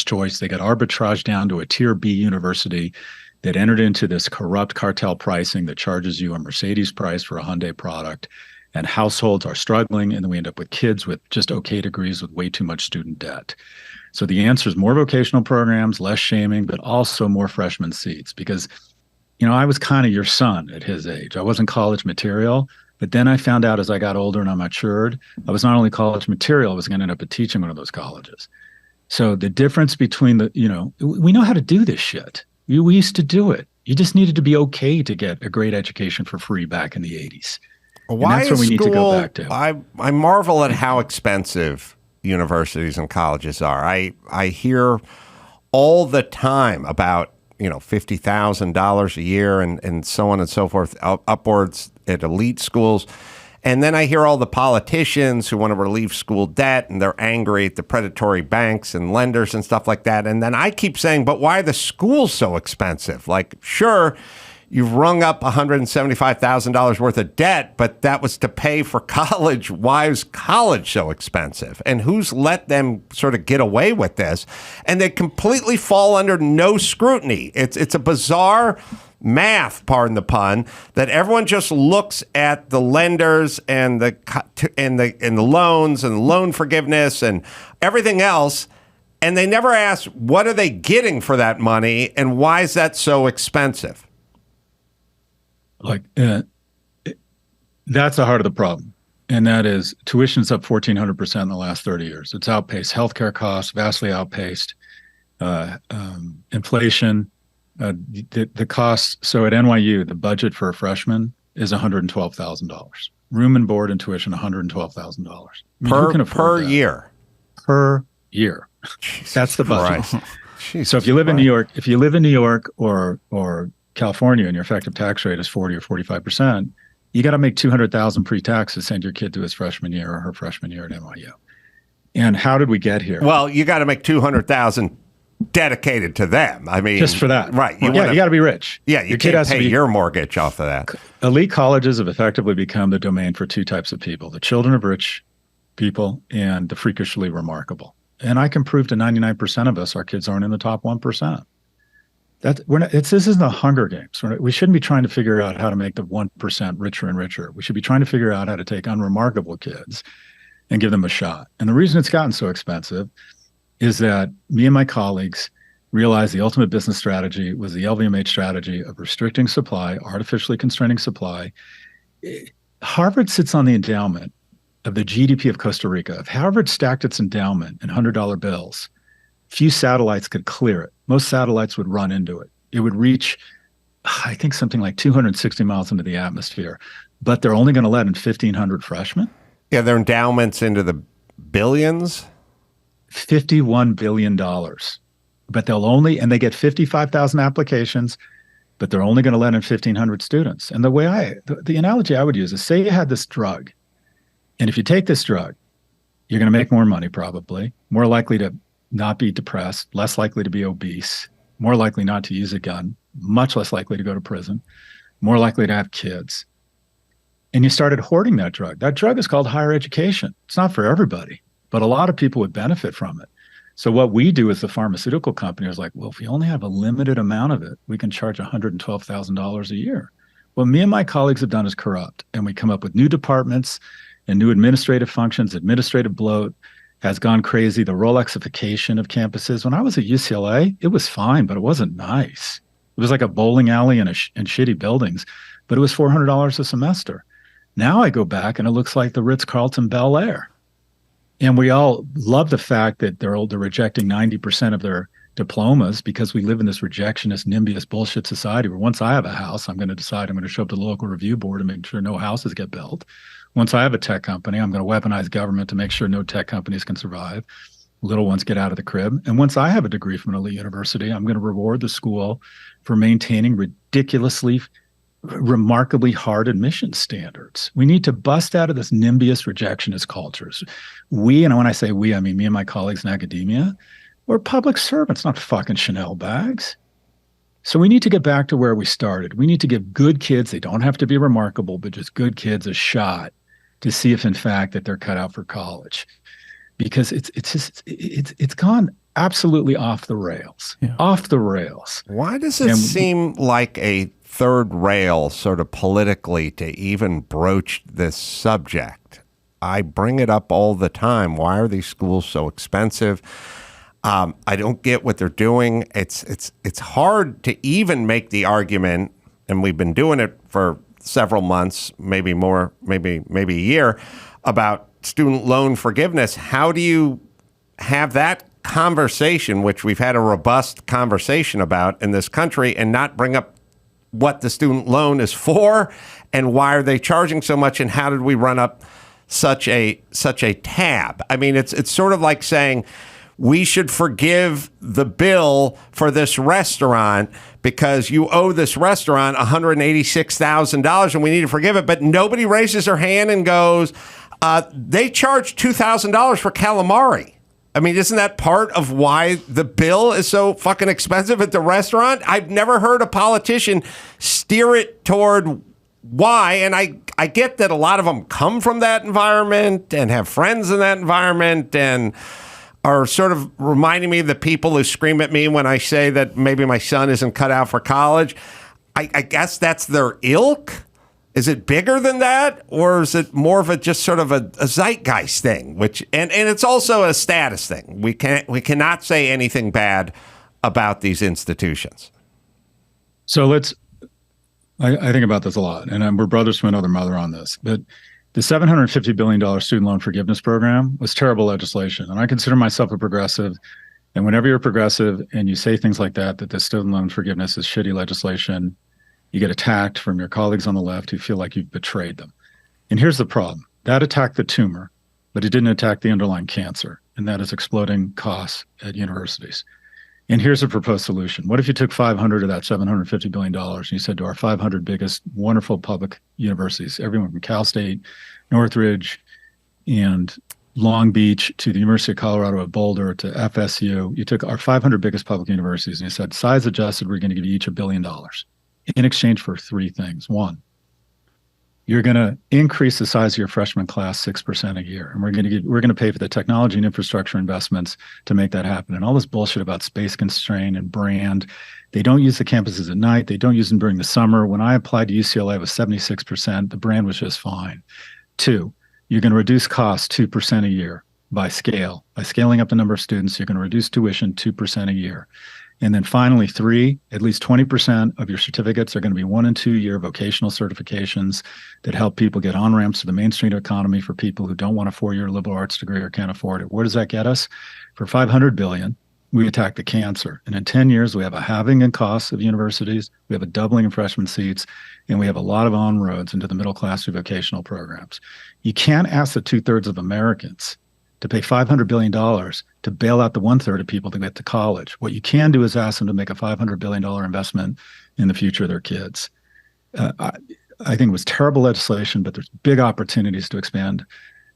choice. They get arbitraged down to a tier B university that entered into this corrupt cartel pricing that charges you a Mercedes price for a Hyundai product, and households are struggling, and then we end up with kids with just okay degrees with way too much student debt. So the answer is more vocational programs, less shaming, but also more freshman seats, because, I was kind of your son at his age. I wasn't college material. But then I found out as I got older and I matured, I was not only college material, I was going to end up teaching one of those colleges. So the difference between we know how to do this shit. We used to do it. You just needed to be okay to get a great education for free back in the 80s. Why that's where we need to go back to. I marvel at how expensive universities and colleges are. I hear all the time about, $50,000 a year and so on and so forth, upwards at elite schools. And then I hear all the politicians who want to relieve school debt, and they're angry at the predatory banks and lenders and stuff like that. And then I keep saying, but why are the schools so expensive? Like, sure, you've rung up $175,000 worth of debt, but that was to pay for college. Why is college so expensive? And who's let them sort of get away with this? And they completely fall under no scrutiny. It's a bizarre math, pardon the pun, that everyone just looks at the lenders and the loans and loan forgiveness and everything else, and they never ask, what are they getting for that money, and why is that so expensive? That's the heart of the problem. And that is tuition's up 1,400% in the last 30 years. It's outpaced healthcare costs, vastly outpaced inflation. The cost, so at NYU, the budget for a freshman is $112,000. Room and board and tuition, $112,000. Per year. Per year. That's the budget. Jesus so if you live in New York, or California, and your effective tax rate is 40 or 45%, you got to make $200,000 pre-tax to send your kid to his freshman year or her freshman year at NYU. And how did we get here? Well, you got to make $200,000 dedicated to them. I mean, just for that, right? You got to be rich. Yeah, you can't pay your mortgage off of that. Elite colleges have effectively become the domain for two types of people: the children of rich people and the freakishly remarkable. And I can prove to 99% of us, our kids aren't in the top 1%. This isn't the Hunger Games. We shouldn't be trying to figure out how to make the 1% richer and richer. We should be trying to figure out how to take unremarkable kids and give them a shot. And the reason it's gotten so expensive is that me and my colleagues realized the ultimate business strategy was the LVMH strategy of restricting supply, artificially constraining supply. Harvard sits on the endowment of the GDP of Costa Rica. If Harvard stacked its endowment in $100 bills, few satellites could clear it. Most satellites would run into it. It would reach, I think, something like 260 miles into the atmosphere, but they're only going to let in 1,500 freshmen. Yeah, their endowments into the billions. $51 billion. But they get 55,000 applications, but they're only going to let in 1,500 students. And the analogy I would use is, say you had this drug, and if you take this drug, you're going to make more money probably, more likely to not be depressed, less likely to be obese, more likely not to use a gun, much less likely to go to prison, more likely to have kids. And you started hoarding that drug. That drug is called higher education. It's not for everybody, but a lot of people would benefit from it. So what we do as the pharmaceutical company is like, well, if we only have a limited amount of it, we can charge $112,000 a year. What me and my colleagues have done is corrupt, and we come up with new departments and new administrative functions. Administrative bloat has gone crazy. The Rolexification of campuses. When I was at UCLA, it was fine, but it wasn't nice. It was like a bowling alley and shitty buildings, but it was $400 a semester. Now I go back and it looks like the Ritz-Carlton Bel Air. And we all love the fact that they're rejecting 90% of their diplomas because we live in this rejectionist, NIMBYist bullshit society where once I have a house, I'm going to decide I'm going to show up to the local review board and make sure no houses get built. Once I have a tech company, I'm going to weaponize government to make sure no tech companies can survive. Little ones get out of the crib. And once I have a degree from an elite university, I'm going to reward the school for maintaining remarkably hard admission standards. We need to bust out of this NIMBYist rejectionist cultures. And when I say we, I mean me and my colleagues in academia, we're public servants, not fucking Chanel bags. So we need to get back to where we started. We need to give good kids, they don't have to be remarkable, but just good kids a shot to see if in fact that they're cut out for college. Because it's gone absolutely off the rails. Yeah. Off the rails. Why does it seem like a third rail sort of politically to even broach this subject? I bring it up all the time. Why are these schools so expensive? I don't get what they're doing. It's hard to even make the argument, and we've been doing it for several months, maybe more, maybe a year, about student loan forgiveness. How do you have that conversation, which we've had a robust conversation about in this country, and not bring up what the student loan is for and why are they charging so much and how did we run up such a tab? I mean, it's sort of like saying we should forgive the bill for this restaurant because you owe this restaurant $186,000 and we need to forgive it, but nobody raises their hand and goes, they charge $2,000 for calamari. I mean, isn't that part of why the bill is so fucking expensive at the restaurant? I've never heard a politician steer it toward why. And I get that a lot of them come from that environment and have friends in that environment and are sort of reminding me of the people who scream at me when I say that maybe my son isn't cut out for college. I guess that's their ilk. Is it bigger than that, or is it more of a just sort of a zeitgeist thing? Which and it's also a status thing. We cannot say anything bad about these institutions. So I think about this a lot, and we're brothers from another mother on this. But the $750 billion student loan forgiveness program was terrible legislation, and I consider myself a progressive. And whenever you're progressive and you say things like that the student loan forgiveness is shitty legislation, you get attacked from your colleagues on the left who feel like you've betrayed them. And here's the problem. That attacked the tumor, but it didn't attack the underlying cancer, and that is exploding costs at universities. And here's a proposed solution. What if you took 500 of that $750 billion and you said to our 500 biggest wonderful public universities, everyone from Cal State, Northridge, and Long Beach to the University of Colorado at Boulder to FSU, you took our 500 biggest public universities and you said, size adjusted, we're going to give you each $1 billion in exchange for three things. One, you're going to increase the size of your freshman class 6% a year, and we're going to pay for the technology and infrastructure investments to make that happen. And all this bullshit about space constraint and brand, they don't use the campuses at night. They don't use them during the summer. When I applied to UCLA, it was 76%. The brand was just fine. Two, you're going to reduce costs 2% a year by scale. By scaling up the number of students, you're going to reduce tuition 2% a year. And then finally, three, at least 20% of your certificates are going to be 1 and 2 year vocational certifications that help people get on-ramps to the mainstream economy for people who don't want a 4-year liberal arts degree or can't afford it. Where does that get us? For $500 billion, we attack the cancer. And in 10 years, we have a halving in costs of universities, we have a doubling in freshman seats, and we have a lot of on-roads into the middle class through vocational programs. You can't ask the 2/3 of Americans to pay $500 billion to bail out the 1/3 of people to get to college. What you can do is ask them to make a $500 billion investment in the future of their kids. I think it was terrible legislation, but there's big opportunities to expand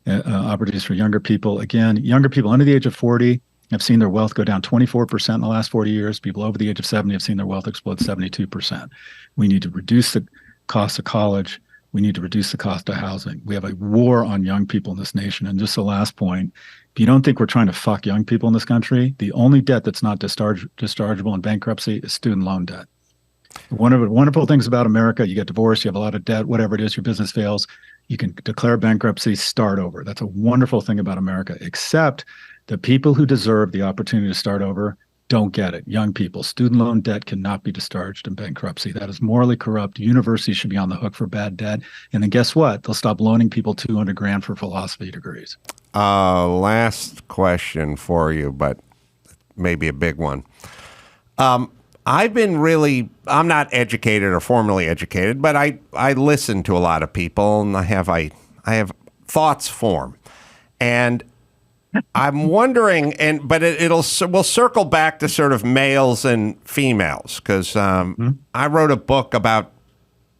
opportunities for younger people. Again, younger people under the age of 40 have seen their wealth go down 24% in the last 40 years. People over the age of 70 have seen their wealth explode 72%. We need to reduce the cost of college. We need to reduce the cost of housing. We have a war on young people in this nation. And just the last point, if you don't think we're trying to fuck young people in this country, the only debt that's not dischargeable in bankruptcy is student loan debt. One of the wonderful things about America, you get divorced, you have a lot of debt, whatever it is, your business fails, you can declare bankruptcy, start over. That's a wonderful thing about America, except the people who deserve the opportunity to start over don't get it. Young people, student loan debt cannot be discharged in bankruptcy. That is morally corrupt. Universities should be on the hook for bad debt. And then guess what? They'll stop loaning people $200,000 for philosophy degrees. Last question for you, but maybe a big one. I'm not educated or formally educated, but I listen to a lot of people, and I have thoughts form. And I'm wondering, we'll circle back to sort of males and females, because I wrote a book about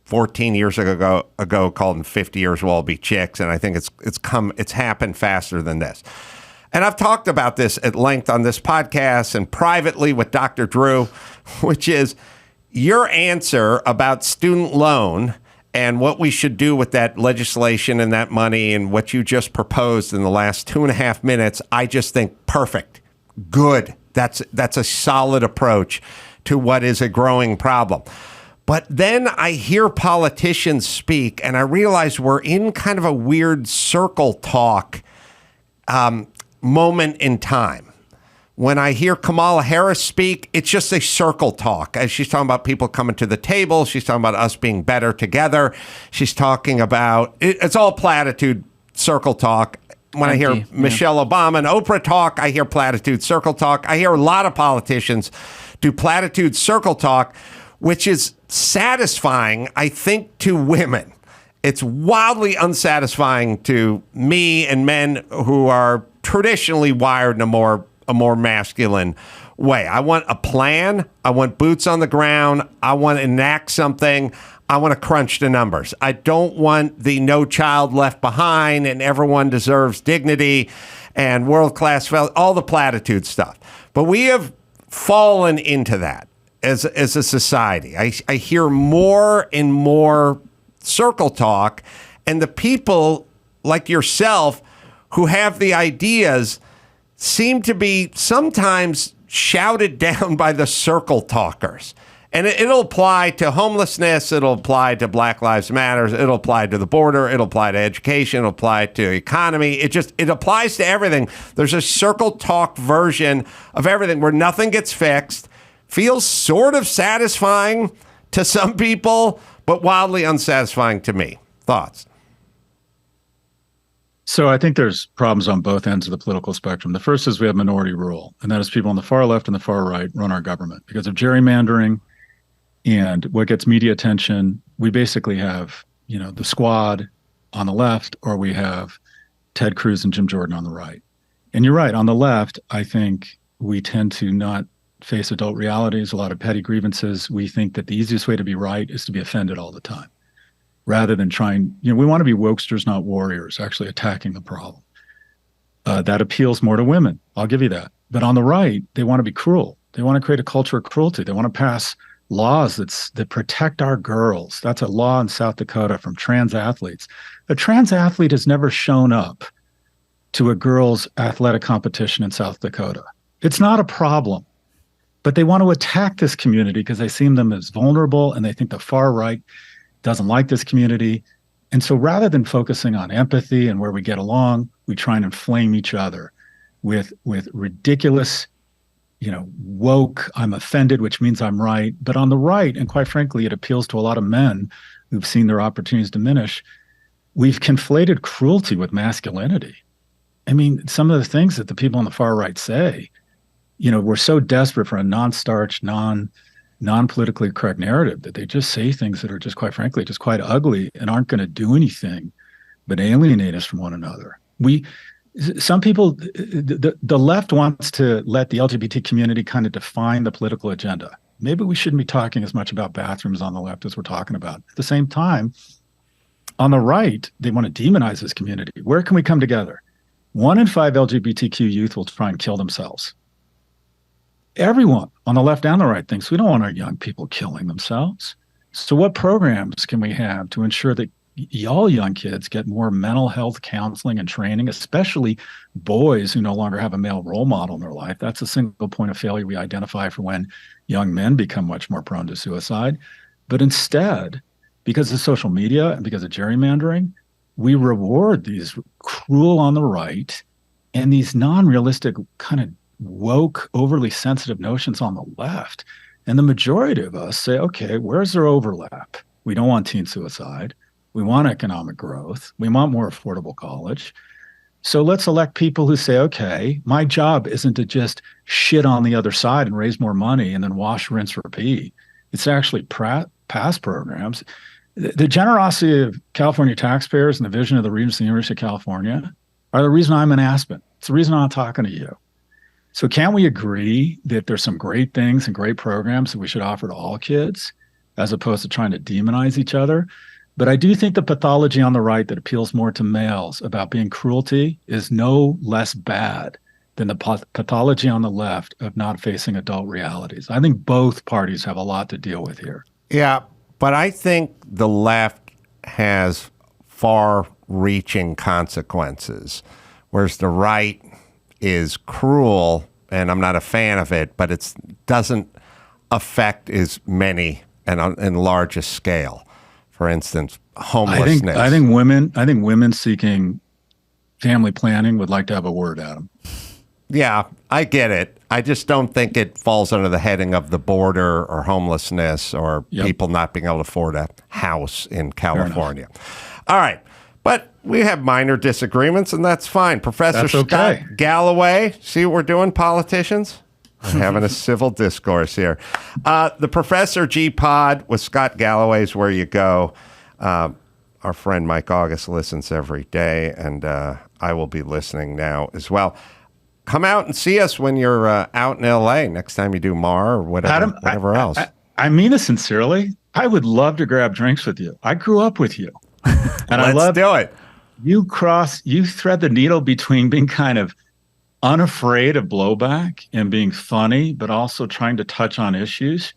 14 years ago called "In 50 Years We'll All Be Chicks," and I think it's happened faster than this. And I've talked about this at length on this podcast and privately with Dr. Drew, which is your answer about student loan and what we should do with that legislation and that money and what you just proposed in the last 2.5 minutes. I just think perfect. Good. That's a solid approach to what is a growing problem. But then I hear politicians speak and I realize we're in kind of a weird circle talk moment in time. When I hear Kamala Harris speak, it's just a circle talk. As she's talking about people coming to the table, she's talking about us being better together. She's talking about, it's all platitude circle talk. When I hear Michelle Obama and Oprah talk, I hear platitude circle talk. I hear a lot of politicians do platitude circle talk, which is satisfying, I think, to women. It's wildly unsatisfying to me and men who are traditionally wired in a more masculine way. I want a plan. I want boots on the ground. I want to enact something. I want to crunch the numbers. I don't want the no child left behind and everyone deserves dignity and world-class, all the platitude stuff. But we have fallen into that as a society. I hear more and more circle talk, and the people like yourself who have the ideas seem to be sometimes shouted down by the circle talkers. And it'll apply to homelessness. It'll apply to Black Lives Matter. It'll apply to the border. It'll apply to education. It'll apply to economy. It applies to everything. There's a circle talk version of everything where nothing gets fixed. Feels sort of satisfying to some people, but wildly unsatisfying to me. Thoughts? So I think there's problems on both ends of the political spectrum. The first is we have minority rule, and that is people on the far left and the far right run our government. Because of gerrymandering and what gets media attention, we basically have, the squad on the left, or we have Ted Cruz and Jim Jordan on the right. And you're right, on the left, I think we tend to not face adult realities, a lot of petty grievances. We think that the easiest way to be right is to be offended all the time, rather than trying, we want to be wokesters, not warriors, actually attacking the problem. That appeals more to women. I'll give you that. But on the right, they want to be cruel. They want to create a culture of cruelty. They want to pass laws that protect our girls. That's a law in South Dakota from trans athletes. A trans athlete has never shown up to a girls' athletic competition in South Dakota. It's not a problem. But they want to attack this community because they see them as vulnerable, and they think the far right doesn't like this community. And so rather than focusing on empathy and where we get along, we try and inflame each other with ridiculous, woke, I'm offended, which means I'm right. But on the right, and quite frankly, it appeals to a lot of men who've seen their opportunities diminish, we've conflated cruelty with masculinity. I mean, some of the things that the people on the far right say, we're so desperate for a non-starch, non-politically correct narrative that they just say things that are just, quite frankly, just quite ugly and aren't going to do anything but alienate us from one another. Some people, the left wants to let the LGBT community kind of define the political agenda. Maybe we shouldn't be talking as much about bathrooms on the left as we're talking about. At the same time, on the right, they want to demonize this community. Where can we come together? 1 in 5 LGBTQ youth will try and kill themselves. Everyone on the left and the right thinks we don't want our young people killing themselves. So what programs can we have to ensure that all young kids get more mental health counseling and training, especially boys who no longer have a male role model in their life? That's a single point of failure we identify for when young men become much more prone to suicide. But instead, because of social media and because of gerrymandering, we reward these cruel on the right and these non-realistic kind of woke, overly sensitive notions on the left. And the majority of us say, okay, where's their overlap? We don't want teen suicide. We want economic growth. We want more affordable college. So let's elect people who say, okay, my job isn't to just shit on the other side and raise more money and then wash, rinse, repeat. It's actually pass programs. The generosity of California taxpayers and the vision of the Regents of the University of California are the reason I'm in Aspen. It's the reason I'm talking to you. So can't we agree that there's some great things and great programs that we should offer to all kids as opposed to trying to demonize each other? But I do think the pathology on the right that appeals more to males about being cruelty is no less bad than the pathology on the left of not facing adult realities. I think both parties have a lot to deal with here. Yeah, but I think the left has far-reaching consequences, whereas the right is cruel, and I'm not a fan of it, but it doesn't affect as many and in larger scale. For instance, homelessness. I think women seeking family planning would like to have a word at them. Yeah, I get it. I just don't think it falls under the heading of the border or homelessness or people not being able to afford a house in California. All right. But we have minor disagreements, and that's fine. Professor Scott Galloway, see what we're doing, politicians? We're having a civil discourse here. The Professor G Pod with Scott Galloway is where you go. Our friend Mike August listens every day, and I will be listening now as well. Come out and see us when you're out in L.A. next time you do MAR or whatever else. I mean this sincerely. I would love to grab drinks with you. I grew up with you. And Let's do it. You thread the needle between being kind of unafraid of blowback and being funny, but also trying to touch on issues.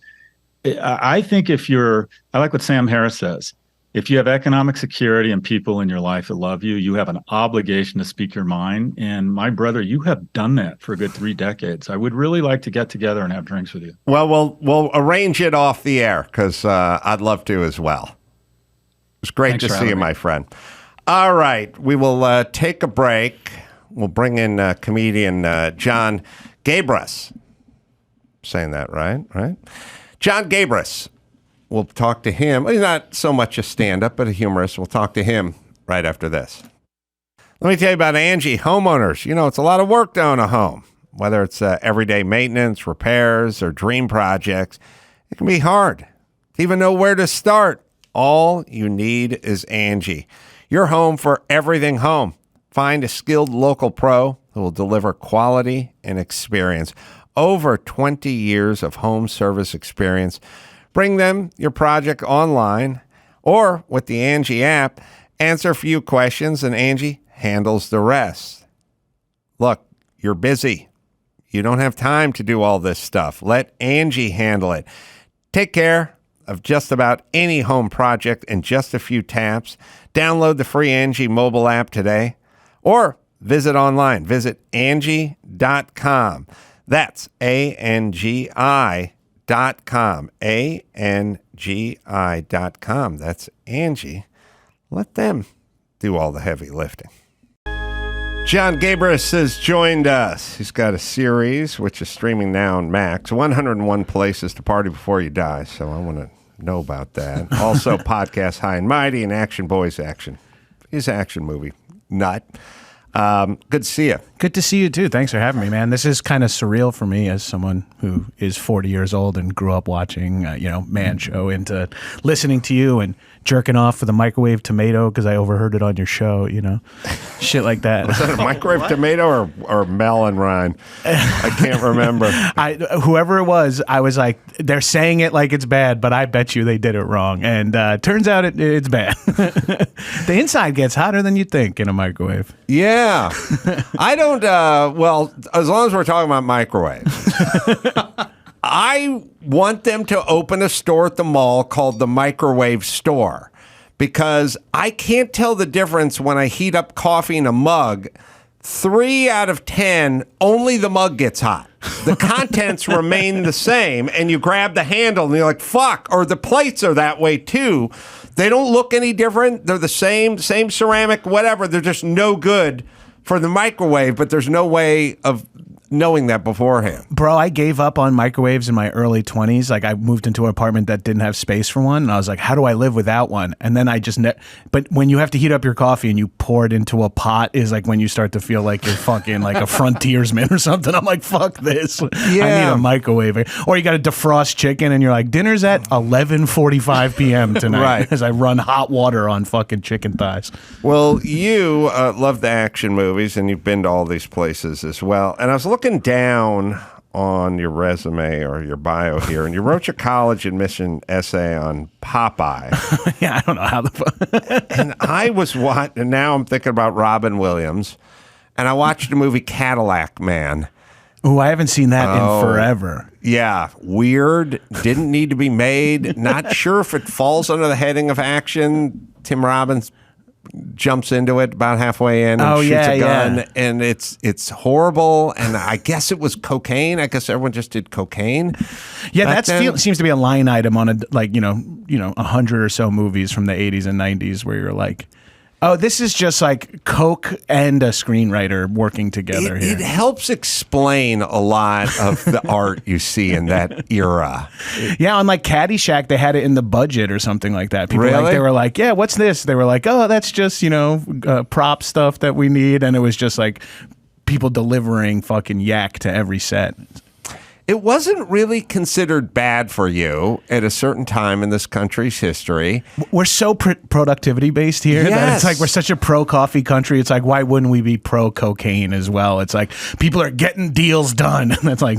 I think I like what Sam Harris says, if you have economic security and people in your life that love you, you have an obligation to speak your mind. And my brother, you have done that for a good 3 decades. I would really like to get together and have drinks with you. Well, we'll arrange it off the air because I'd love to as well. It's great to see you, my friend. All right. We will take a break. We'll bring in comedian Jon Gabrus. Saying that right? Jon Gabrus. We'll talk to him. He's not so much a stand-up, but a humorist. We'll talk to him right after this. Let me tell you about Angie homeowners. You know, it's a lot of work to own a home, whether it's everyday maintenance, repairs, or dream projects. It can be hard to even know where to start. All you need is Angie, your home for everything home. Find a skilled local pro who will deliver quality and experience. Over 20 years of home service experience. Bring them your project online or with the Angie app. Answer a few questions and Angie handles the rest. Look, you're busy. You don't have time to do all this stuff. Let Angie handle it. Take care of just about any home project in just a few taps. Download the free Angie mobile app today or visit online. Visit Angie.com. That's ANGI.com. ANGI.com. That's Angie. Let them do all the heavy lifting. Jon Gabrus has joined us. He's got a series which is streaming now on Max. 101 Places to Party Before You Die. So I want to know about that. Also, podcast High and Mighty and Action Boyz Action. His action movie nut. Good to see you. Good to see you too. Thanks for having me, man. This is kind of surreal for me as someone who is 40 years old and grew up watching, Man Show, into listening to you and jerking off with a microwave tomato because I overheard it on your show, shit like that. Was that a microwave tomato or melon rind? I can't remember. Whoever it was, I was like, they're saying it like it's bad, but I bet you they did it wrong. And turns out it's bad. The inside gets hotter than you think in a microwave. Yeah. I don't, as long as we're talking about microwaves, I want them to open a store at the mall called the Microwave Store because I can't tell the difference when I heat up coffee in a mug. 3 out of 10, only the mug gets hot. The contents remain the same, and you grab the handle, and you're like, fuck, or the plates are that way, too. They don't look any different. They're the same ceramic, whatever. They're just no good for the microwave, but there's no way of knowing that beforehand. Bro, I gave up on microwaves in my early 20s. Like, I moved into an apartment that didn't have space for one, and I was like, how do I live without one? And then I just but when you have to heat up your coffee and you pour it into a pot is like when you start to feel like you're fucking like a frontiersman or something. I'm like, fuck this. Yeah. I need a microwave. Or you got to defrost chicken and you're like, dinner's at 11:45 p.m. tonight. Right. As I run hot water on fucking chicken thighs. Well, you love the action movies and you've been to all these places as well. And I was looking down on your resume or your bio here, and you wrote your college admission essay on Popeye. Yeah, I don't know how the and I was and now I'm thinking about Robin Williams, and I watched the movie Cadillac Man. Oh, I haven't seen that in forever. Yeah, weird. Didn't need to be made. Not sure if it falls under the heading of action. Tim Robbins jumps into it about halfway in and shoots a gun, and it's horrible. And I guess it was cocaine. I guess everyone just did cocaine. Yeah, that seems to be a line item on 100 or so movies from the 80s and 90s where you're like, oh, this is just like coke and a screenwriter working together here. It helps explain a lot of the art you see in that era. Yeah, on like Caddyshack, they had it in the budget or something like that. People really? They were like, yeah, what's this? They were like, oh, that's just, prop stuff that we need. And it was just like people delivering fucking yak to every set. It wasn't really considered bad for you at a certain time in this country's history. We're so productivity based here that it's like we're such a pro-coffee country. It's like, why wouldn't we be pro-cocaine as well? It's like people are getting deals done. That's like,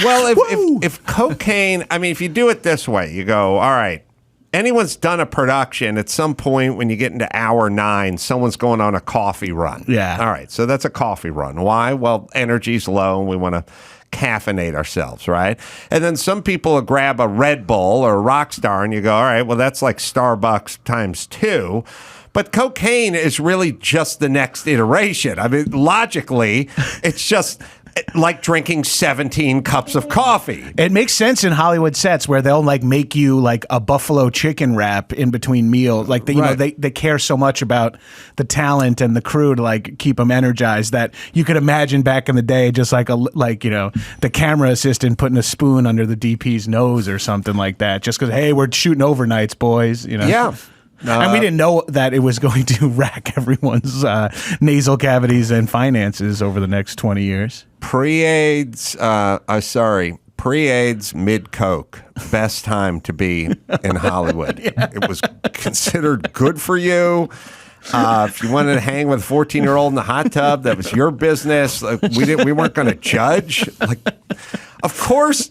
well, if cocaine, I mean, if you do it this way, you go, all right, anyone's done a production at some point when you get into hour 9, someone's going on a coffee run. Yeah. All right, so that's a coffee run. Why? Well, energy's low and we want to caffeinate ourselves, right? And then some people grab a Red Bull or a Rockstar and you go, all right, well, that's like Starbucks times 2. But cocaine is really just the next iteration. I mean, logically, it's just like drinking 17 cups of coffee. It makes sense in Hollywood sets where they'll like make you like a buffalo chicken wrap in between meals. Like they care so much about the talent and the crew to like keep them energized that you could imagine back in the day just like the camera assistant putting a spoon under the DP's nose or something like that. Just because, hey, we're shooting overnights, boys. Yeah. And we didn't know that it was going to rack everyone's nasal cavities and finances over the next 20 years. Pre-AIDS, pre-AIDS, mid-coke, best time to be in Hollywood. It was considered good for you. If you wanted to hang with a 14-year-old in the hot tub, that was your business. Like, we weren't going to judge. Like, of course,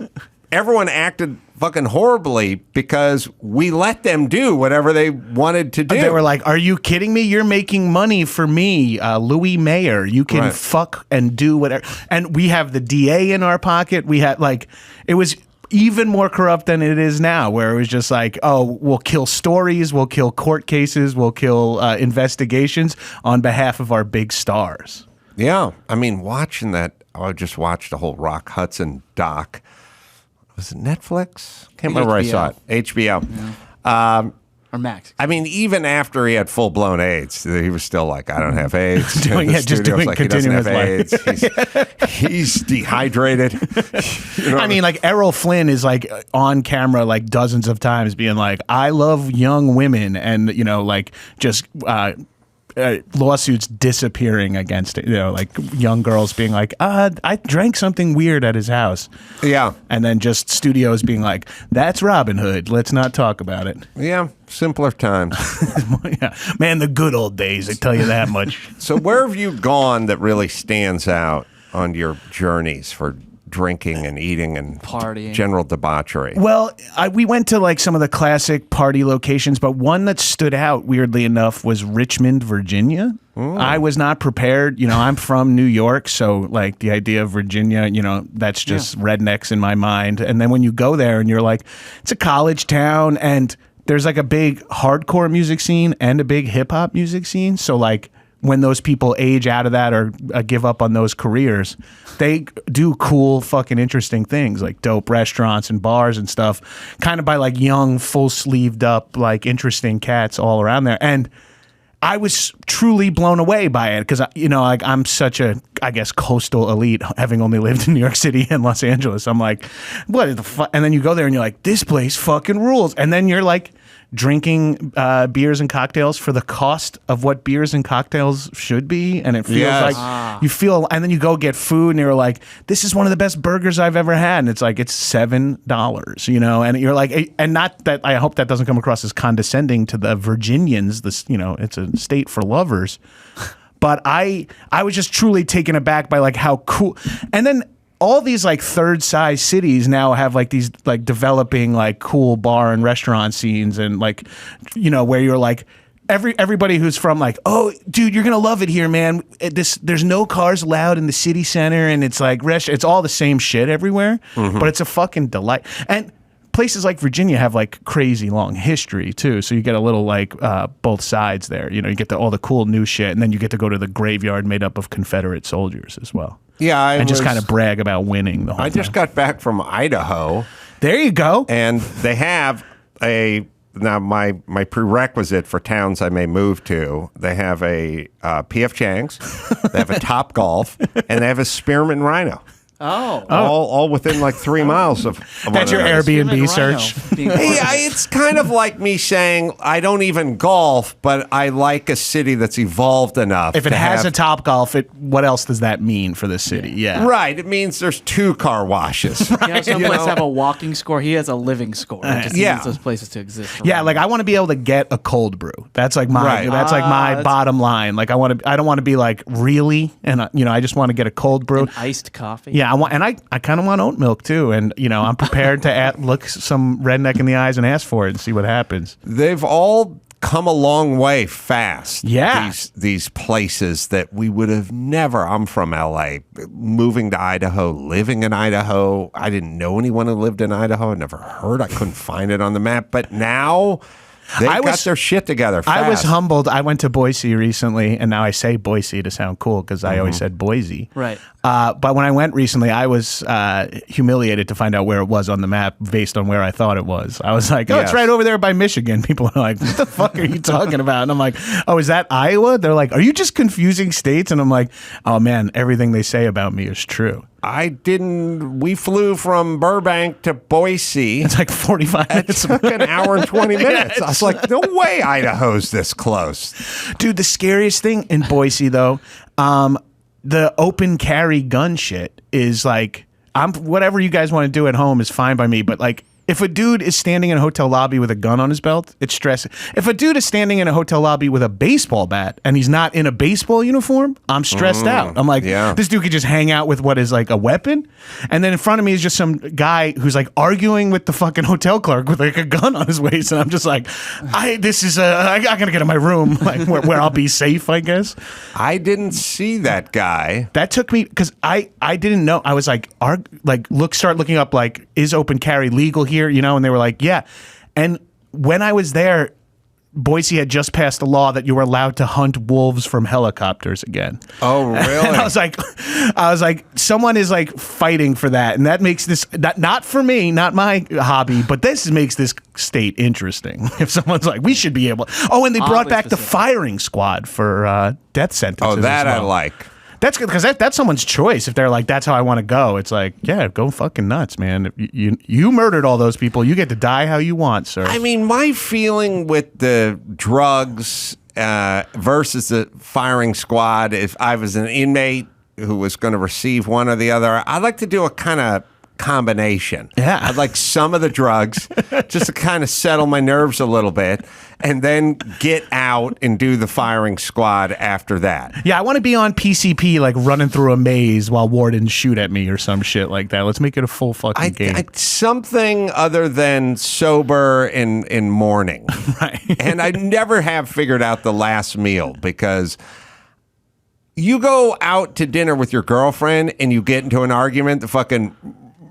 everyone acted fucking horribly because we let them do whatever they wanted to do. They were like, "Are you kidding me? You're making money for me, Louis Mayer. You can fuck and do whatever." And we have the DA in our pocket. We had it was even more corrupt than it is now, where it was just like, oh, we'll kill stories, we'll kill court cases, we'll kill investigations on behalf of our big stars. Yeah. I mean, watching that, I just watched the whole Rock Hudson doc. Was it Netflix? Can't remember where I saw it. HBO. Yeah. Or Max. I mean, even after he had full-blown AIDS, he was still like, I don't have AIDS. Just doing, he doesn't have AIDS. He's dehydrated. I mean, like Errol Flynn is like on camera like dozens of times being like, I love young women, and just lawsuits disappearing against it. Like young girls being like, I drank something weird at his house. Yeah. And then just studios being like, that's Robin Hood. Let's not talk about it. Yeah. Simpler times. Yeah. Man, the good old days, I tell you that much. So where have you gone that really stands out on your journeys for drinking and eating and partying, general debauchery? Well, we went to like some of the classic party locations, but one that stood out weirdly enough was Richmond, Virginia. I was not prepared. I'm from New York, so like the idea of Virginia, that's just rednecks in my mind. And then when you go there and you're like, it's a college town, and there's like a big hardcore music scene and a big hip hop music scene. So like, when those people age out of that or give up on those careers, they do cool, fucking interesting things like dope restaurants and bars and stuff, kind of by like young, full sleeved up, like interesting cats all around there. And I was truly blown away by it because, like I'm such a, I guess, coastal elite, having only lived in New York City and Los Angeles. I'm like, what the fuck? And then you go there and you're like, this place fucking rules. And then you're like, drinking beers and cocktails for the cost of what beers and cocktails should be, and it feels like you feel, and then you go get food and you're like, this is one of the best burgers I've ever had, and it's like, it's $7, and you're like, and not that, I hope that doesn't come across as condescending to the Virginians, this, it's a state for lovers, but I was just truly taken aback by like how cool. And then all these like third size cities now have like these like developing like cool bar and restaurant scenes, and like, where you're like, everybody who's from like, oh dude, you're gonna love it here, man. There's no cars allowed in the city center, and it's like it's all the same shit everywhere, but it's a fucking delight. And places like Virginia have like crazy long history too, so you get a little like both sides there. You get all the cool new shit, and then you get to go to the graveyard made up of Confederate soldiers as well. Yeah, and just kind of brag about winning the whole I just got back from Idaho. There you go. And they have now my prerequisite for towns I may move to, they have a P.F. Chang's, they have a Top Golf, and they have a Spearmint Rhino. All within like 3 miles of that's your Airbnb search. Yeah, it's kind of like me saying I don't even golf, but I like a city that's evolved enough. If it has a Top Golf, what else does that mean for the city? Yeah. Right. It means there's 2 car washes. Right. Some places have a walking score. He has a living score. It just needs those places to exist. Yeah, like I want to be able to get a cold brew. That's like my my bottom line. Like I don't want to be like, really, and I just want to get a cold brew. An iced coffee. Yeah. I kind of want oat milk too, and I'm prepared to look some redneck in the eyes and ask for it and see what happens. They've all come a long way fast. Yeah, these places that we would have never. I'm from LA, moving to Idaho, living in Idaho. I didn't know anyone who lived in Idaho. I never heard. I couldn't find it on the map, but now. They got their shit together fast. I was humbled. I went to Boise recently, and now I say Boise to sound cool because I always said Boise. Right. But when I went recently, I was humiliated to find out where it was on the map based on where I thought it was. I was like, it's right over there by Michigan. People are like, what the fuck are you talking about? And I'm like, oh, is that Iowa? They're like, are you just confusing states? And I'm like, oh man, everything they say about me is true. I didn't. We flew from Burbank to Boise. It's like 45 minutes. It took an hour and 20 minutes. I was like, no way Idaho's this close. Dude, the scariest thing in Boise, though, the open carry gun shit is like, whatever you guys want to do at home is fine by me, but like, if a dude is standing in a hotel lobby with a gun on his belt, it's stressing. If a dude is standing in a hotel lobby with a baseball bat and he's not in a baseball uniform, I'm stressed out. I'm like, this dude could just hang out with what is like a weapon. And then in front of me is just some guy who's like arguing with the fucking hotel clerk with like a gun on his waist. And I'm just like, I gotta get in my room, like where I'll be safe, I guess. I didn't see that guy. That took me, because I didn't know. I was like, start looking up, like, is open carry legal here? You know, and they were like, yeah. And when I was there, Boise had just passed a law that you were allowed to hunt wolves from helicopters again. Oh, really? And I was like, someone is like fighting for that, and that makes this not for me, not my hobby, but this makes this state interesting. If someone's like, we should be able. Oh, and they brought back the firing squad for death sentences. Oh, that as well. I like. That's good, because that's someone's choice. If they're like, that's how I want to go, it's like, yeah, go fucking nuts, man. You murdered all those people. You get to die how you want, sir. I mean, my feeling with the drugs versus the firing squad, if I was an inmate who was going to receive one or the other, I'd like to do a kind of combination. Yeah. I'd like some of the drugs just to kind of settle my nerves a little bit, and then get out and do the firing squad after that. Yeah, I want to be on PCP, like running through a maze while wardens shoot at me or some shit like that. Let's make it a full fucking game. Something other than sober in morning. Right. And I never have figured out the last meal, because you go out to dinner with your girlfriend and you get into an argument, the fucking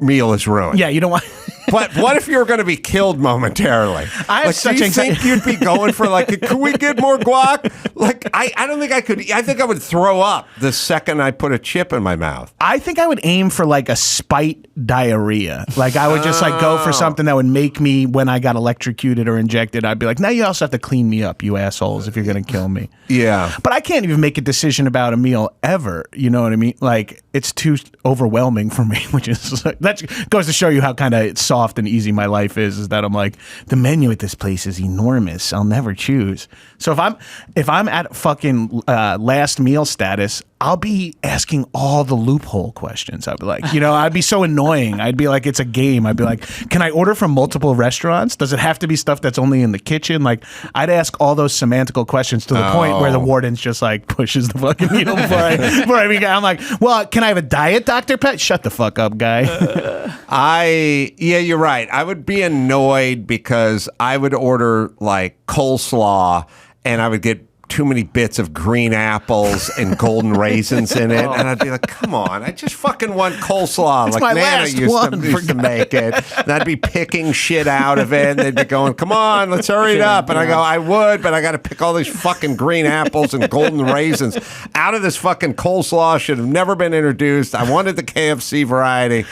meal is ruined. Yeah, you don't want. But what if you're going to be killed momentarily? I have such do you anxiety. think you'd be going for like, could we get more guac? Like, I don't think I could. I think I would throw up the second I put a chip in my mouth. I think I would aim for like a spite diarrhea. Like I would just like go for something that would make me, when I got electrocuted or injected, I'd be like, now you also have to clean me up, you assholes, if you're going to kill me. Yeah. But I can't even make a decision about a meal ever. You know what I mean? Like, it's too overwhelming for me, which is like, that goes to show you how kind of soft and easy my life is that I'm like, the menu at this place is enormous. I'll never choose. So if I'm at fucking last meal status, I'll be asking all the loophole questions. I'd be like, I'd be so annoying. I'd be like, it's a game. I'd be like, can I order from multiple restaurants? Does it have to be stuff that's only in the kitchen? Like, I'd ask all those semantical questions to the point where the warden's just like pushes the fucking needle before I begin. I'm like, well, can I have a diet, Dr. Pet? Shut the fuck up, guy. Yeah, you're right. I would be annoyed because I would order like coleslaw and I would get too many bits of green apples and golden raisins in it, and I'd be like, come on, I just fucking want coleslaw. It's like my Nana last used one, to make it. And I'd be picking shit out of it, and they'd be going, come on, let's hurry it up. And I go, I would, but I got to pick all these fucking green apples and golden raisins out of this fucking coleslaw. Should have never been introduced. I wanted the KFC variety.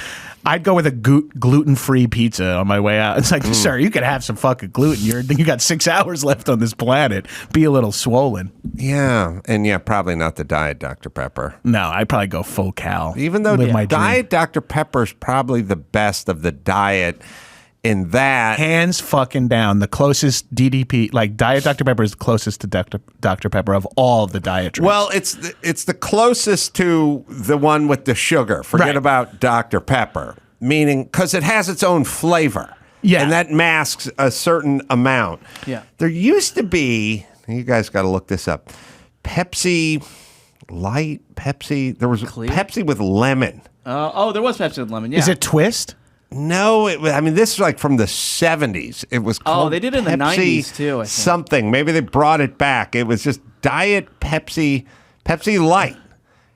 I'd go with a gluten-free pizza on my way out. It's like, sir, you could have some fucking gluten. You got 6 hours left on this planet. Be a little swollen. Yeah, and probably not the Diet Dr. Pepper. No, I'd probably go full cal. Even though Diet Dr. Pepper is probably the best of the diet in that. Hands fucking down. The closest DDP, like Diet Dr. Pepper is the closest to Dr. Pepper of all of the diet drinks. Well, it's the closest to the one with the sugar. Forget about Dr. Pepper, meaning because it has its own flavor. Yeah. And that masks a certain amount. Yeah. There used to be, you guys got to look this up, Pepsi Light, Pepsi. There was Pepsi with lemon. There was Pepsi with lemon, yeah. Is it Twist? No, this is like from the 70s. It was called they did it in the Pepsi 90s too, I think. Something. Maybe they brought it back. It was just Diet Pepsi Light.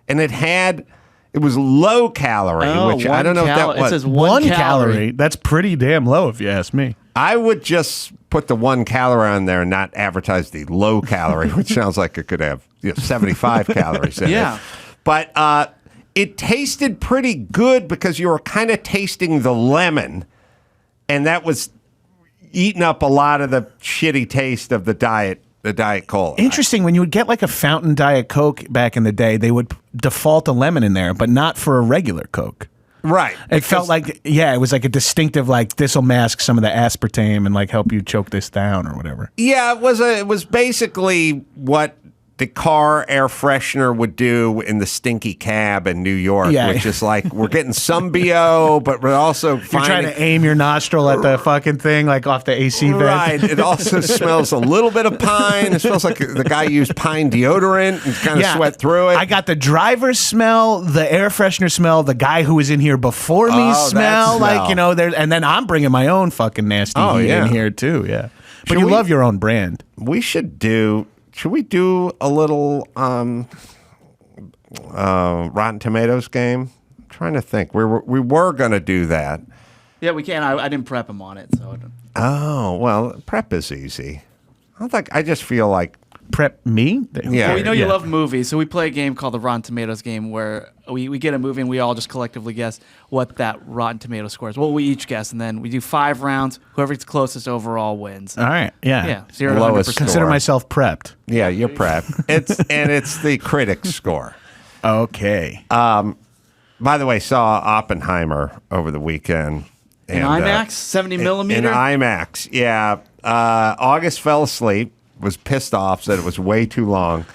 And it was low calorie, which I don't know if that was. It says 1 calorie. That's pretty damn low if you ask me. I would just put the 1 calorie on there and not advertise the low calorie, which sounds like it could have 75 calories in it. But it tasted pretty good because you were kind of tasting the lemon, and that was eating up a lot of the shitty taste of the Diet the Diet Cola. Interesting. When you would get like a fountain Diet Coke back in the day, they would default a lemon in there, but not for a regular Coke. Right. It felt like, yeah, it was like a distinctive, like, this will mask some of the aspartame and like help you choke this down or whatever. Yeah, it was basically what the car air freshener would do in the stinky cab in New York, which is like, we're getting some BO, but we're also You're trying to aim your nostril at the fucking thing, like off the AC vent. Right. It also smells a little bit of pine. It smells like the guy used pine deodorant and kind of sweat through it. I got the driver's smell, the air freshener smell, the guy who was in here before me smell. Like, you know, and then I'm bringing my own fucking nasty heat in here too. Yeah. But you love your own brand. Should we do a little Rotten Tomatoes game? I'm trying to think. We were going to do that. Yeah, we can. I didn't prep him on it, so. Oh, well, prep is easy. I just feel like prep me. Yeah, well, we know you love movies, so we play a game called the Rotten Tomatoes game, where we get a movie and we all just collectively guess what that Rotten Tomatoes score is. Well, we each guess, and then we do 5 rounds. Whoever gets closest overall wins. All right. Yeah. Yeah. 0 to 100%. Consider myself prepped. Yeah, you're prepped. It's the critics score. Okay. By the way, saw Oppenheimer over the weekend. In IMAX, 70 millimeter. In IMAX, yeah. August fell asleep. Was pissed off, said it was way too long.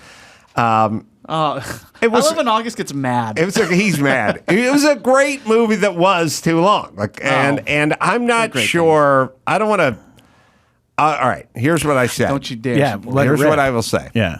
I love when August gets mad. He's mad. It was a great movie that was too long. And I'm not sure. I don't want to. All right, here's what I said. Don't you dare. Yeah, here's what I will say. Yeah.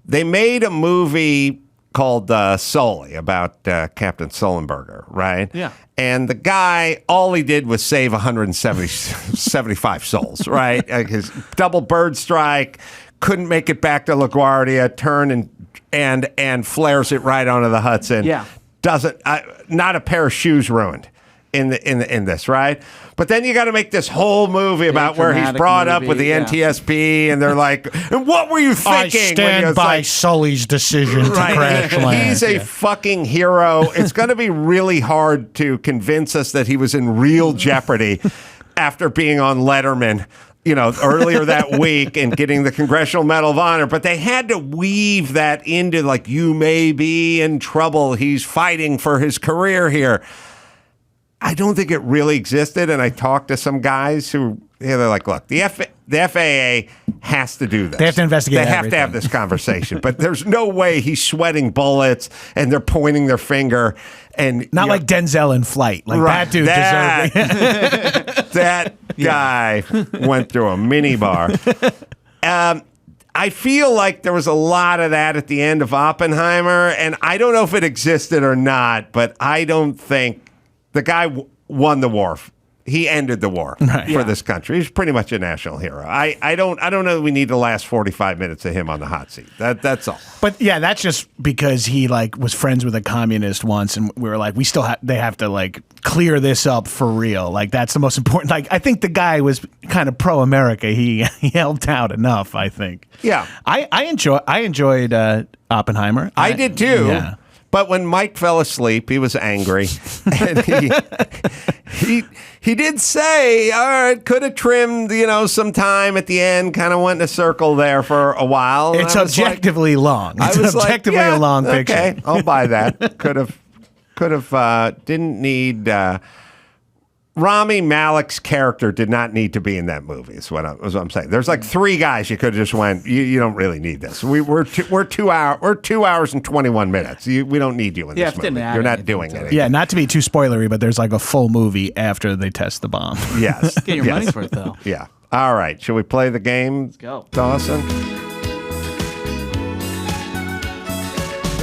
They made a movie called Sully about Captain Sullenberger, right? Yeah. And the guy, all he did was save 175 souls, right? Like his double bird strike, couldn't make it back to LaGuardia, turn and flares it right onto the Hudson. Yeah. Doesn't not a pair of shoes ruined in this, right? But then you got to make this whole movie about where he's brought up with the NTSB, and they're like, and what were you thinking? I stand by Sully's decision to crash land. He's a fucking hero. It's going to be really hard to convince us that he was in real jeopardy after being on Letterman, earlier that week and getting the Congressional Medal of Honor. But they had to weave that into, like, you may be in trouble. He's fighting for his career here. I don't think it really existed, and I talked to some guys who they're like, look, the FAA has to do this. They have to investigate They have to have this conversation. But there's no way he's sweating bullets and they're pointing their finger. And not like Denzel in Flight. Like that dude deserved it. That guy went through a mini bar. I feel like there was a lot of that at the end of Oppenheimer, and I don't know if it existed or not, but I don't think the guy won the war. He ended the war for this country. He's pretty much a national hero. I don't know that we need the last 45 minutes of him on the hot seat. That's all. But yeah, that's just because he was friends with a communist once, and we were like, they have to clear this up for real. Like, that's the most important. Like, I think the guy was kind of pro-America. He helped out enough, I think. Yeah. I enjoyed Oppenheimer. I did too. Yeah. But when Mike fell asleep, he was angry. And he did say, all right, could have trimmed, some time at the end, kind of went in a circle there for a while. It's objectively long. It's objectively a long picture. Okay, I'll buy that. Could have, didn't need, Rami Malek's character did not need to be in that movie, is what I'm saying. There's 3 guys you could have just went, you don't really need this. We're 2 hours and 21 minutes. We don't need you in this movie. You're not doing anything. Yeah, not to be too spoilery, but there's a full movie after they test the bomb. Yes. Get your money's worth, though. Yeah. All right. Should we play the game? Let's go. Dawson?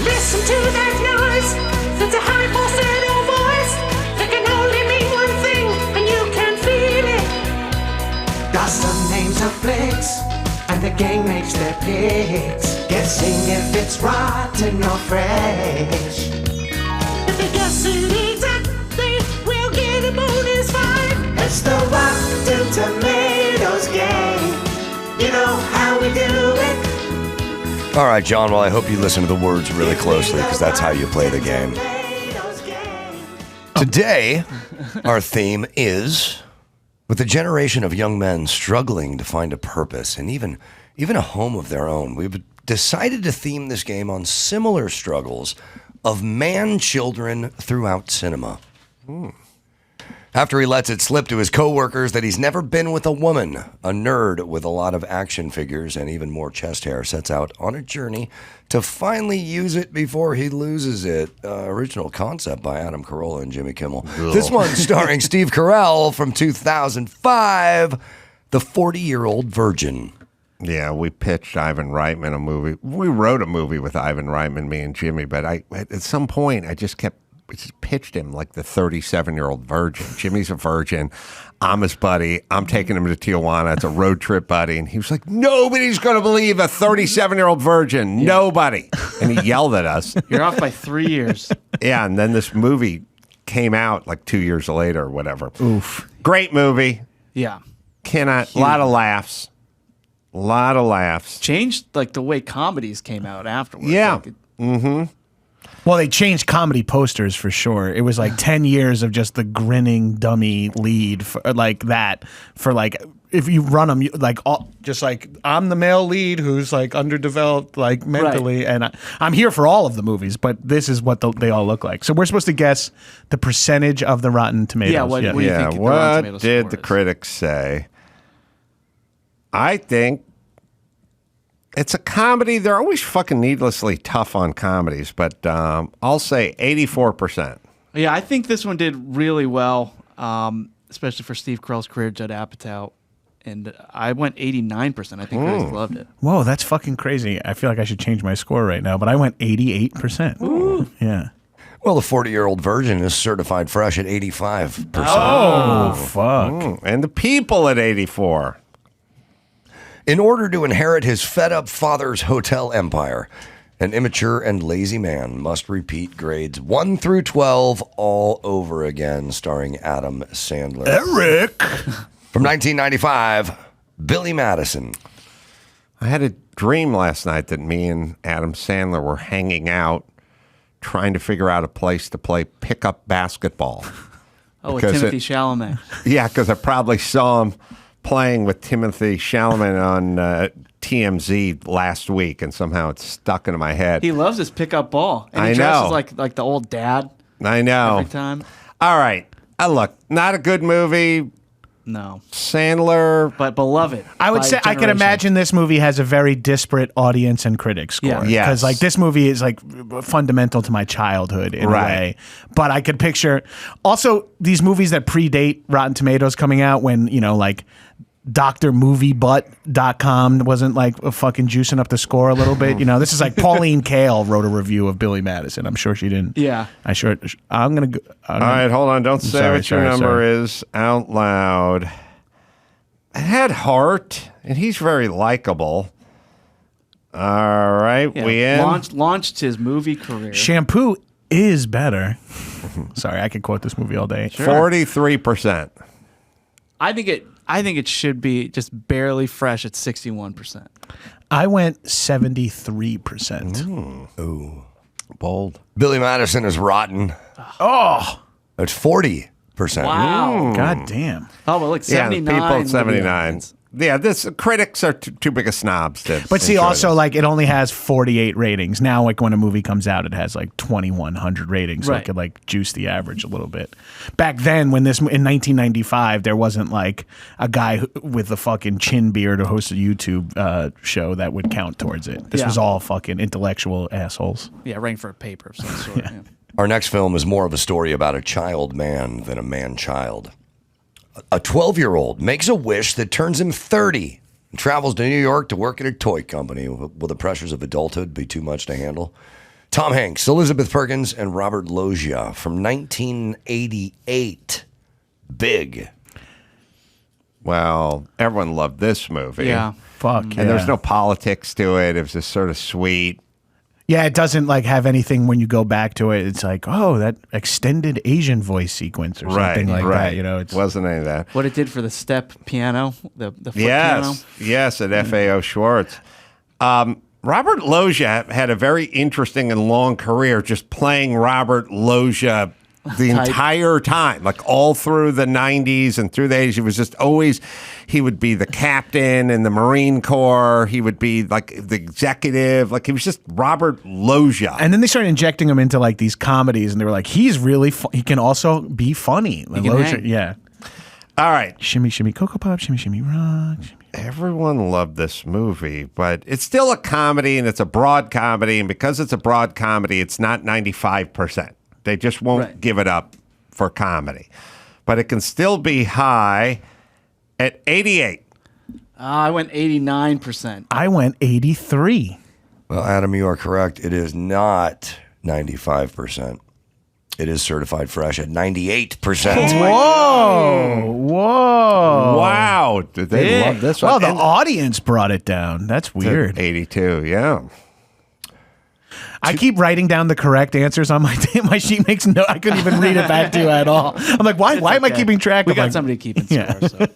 Listen to that noise. It's a high falsetto voice. It can only mean one thing, and you can feel it. Got some names of flicks, and the gang makes their picks, guessing if it's rotten or fresh. If they guess it exactly, we'll get a bonus 5. It's the Rotten Tomatoes game. You know how we do it. All right, John, well, I hope you listen to the words really closely, because that's how you play the game. Today, our theme is With a generation of young men struggling to find a purpose and even a home of their own, we've decided to theme this game on similar struggles of man-children throughout cinema. After he lets it slip to his coworkers that he's never been with a woman, a nerd with a lot of action figures and even more chest hair sets out on a journey to finally use it before he loses it. Original concept by Adam Carolla and Jimmy Kimmel. Ugh. This one starring Steve Carell from 2005, The 40-Year-Old Virgin. Yeah, we pitched Ivan Reitman a movie. We wrote a movie with Ivan Reitman, me and Jimmy, but at some point I just pitched him like the 37-year-old virgin. Jimmy's a virgin. I'm his buddy. I'm taking him to Tijuana. It's a road trip, buddy. And he was like, nobody's going to believe a 37-year-old virgin. Yeah. Nobody. And he yelled at us. You're off by 3 years. Yeah, and then this movie came out like 2 years later or whatever. Oof. Great movie. Yeah. A lot of laughs. A lot of laughs. Changed like the way comedies came out afterwards. Yeah. Like Well, they changed comedy posters for sure. It was like 10 years of just the grinning dummy lead like that for like, if you run them, like just like I'm the male lead who's like underdeveloped like mentally, right. And I'm here for all of the movies, but this is what they all look like. So we're supposed to guess the percentage of the Rotten Tomatoes. Yeah, what do you think the Rotten what Tomatoes did score the is? critics say? I think it's a comedy. They're always fucking needlessly tough on comedies, but I'll say 84%. Yeah, I think this one did really well, especially for Steve Carell's career, Judd Apatow. And I went 89%. I think critics loved it. Whoa, that's fucking crazy. I feel like I should change my score right now, but I went 88%. Ooh. Yeah. Well, the 40-year-old virgin is certified fresh at 85%. Oh, fuck. And the people at 84%. In order to inherit his fed-up father's hotel empire, an immature and lazy man must repeat grades 1 through 12 all over again, starring Adam Sandler. Eric! From 1995, Billy Madison. I had a dream last night that me and Adam Sandler were hanging out, trying to figure out a place to play pickup basketball. Oh, with Timothy Chalamet. Yeah, because I probably saw him playing with Timothy Chalamet on TMZ last week, and somehow it's stuck into my head. He loves his pickup ball. And he I dresses know. like the old dad. I know. Every time. All right. Look, not a good movie. No. Sandler. But beloved. I would by say I can generation. imagine this movie has a very disparate audience and critic score. Yeah. Yes. Because like this movie is like fundamental to my childhood in a way. But I could picture also these movies that predate Rotten Tomatoes coming out when, you know, like drmoviebutt.com wasn't like fucking juicing up the score a little bit. You know, this is like Pauline Kael wrote a review of Billy Madison. I'm sure she didn't. Yeah. I'm going to go. All right, hold on. Don't say what your number is out loud. It had heart, and he's very likable. All right, Yeah. we in. Launched his movie career. Shampoo is better. Sorry, I could quote this movie all day. 43%. I think it should be just barely fresh at 61%. I went 73%. Ooh. Bold. Billy Madison is rotten. Oh. That's 40%. Wow. God damn. Oh, well, look, 79. Yeah, the people at 79. millions. Yeah, critics are too big of snobs to But see, enjoy also, this. like, it only has 48 ratings. Now, like, when a movie comes out, it has, like, 2,100 ratings. So Right. it could, like, juice the average a little bit. Back then, in 1995, there wasn't, like, a guy with a fucking chin beard who hosts a YouTube show that would count towards it. This Yeah. was all fucking intellectual assholes. Yeah, writing for a paper of some sort. Yeah. Our next film is more of a story about a child man than a man-child. A 12-year-old makes a wish that turns him 30 and travels to New York to work at a toy company. Will the pressures of adulthood be too much to handle? Tom Hanks, Elizabeth Perkins, and Robert Loggia from 1988. Big. Well, everyone loved this movie. Yeah. Fuck, And there's no politics to it. It was just sort of sweet. Yeah, it doesn't, like, have anything when you go back to it. It's like, oh, that extended Asian voice sequence or something like that. You know, it wasn't any of that. What it did for the step piano, the foot piano. Yes, at FAO Schwartz. Robert Loggia had a very interesting and long career just playing Robert Loggia the entire time, like all through the 90s and through the 80s. He was just always, he would be the captain in the Marine Corps. He would be like the executive. Like he was just Robert Loggia. And then they started injecting him into like these comedies, and they were like, he's really, he can also be funny. Like, Loggia, yeah. All right. Shimmy, shimmy, Cocoa Pop, shimmy, shimmy, rock. Shimmy. Everyone loved this movie, but it's still a comedy, and it's a broad comedy. And because it's a broad comedy, it's not 95%. They just won't give it up for comedy. But it can still be high at 88. I went 89%. I went 83. Well, Adam, you are correct. It is not 95%. It is certified fresh at 98%. Whoa. Whoa. Wow. Did they love this one? Well, the audience brought it down. That's weird. 82, yeah. I keep writing down the correct answers on my sheet. Makes no. I couldn't even read it back to you at all. I'm like, why am I keeping track? We of got like, somebody keeping score. So.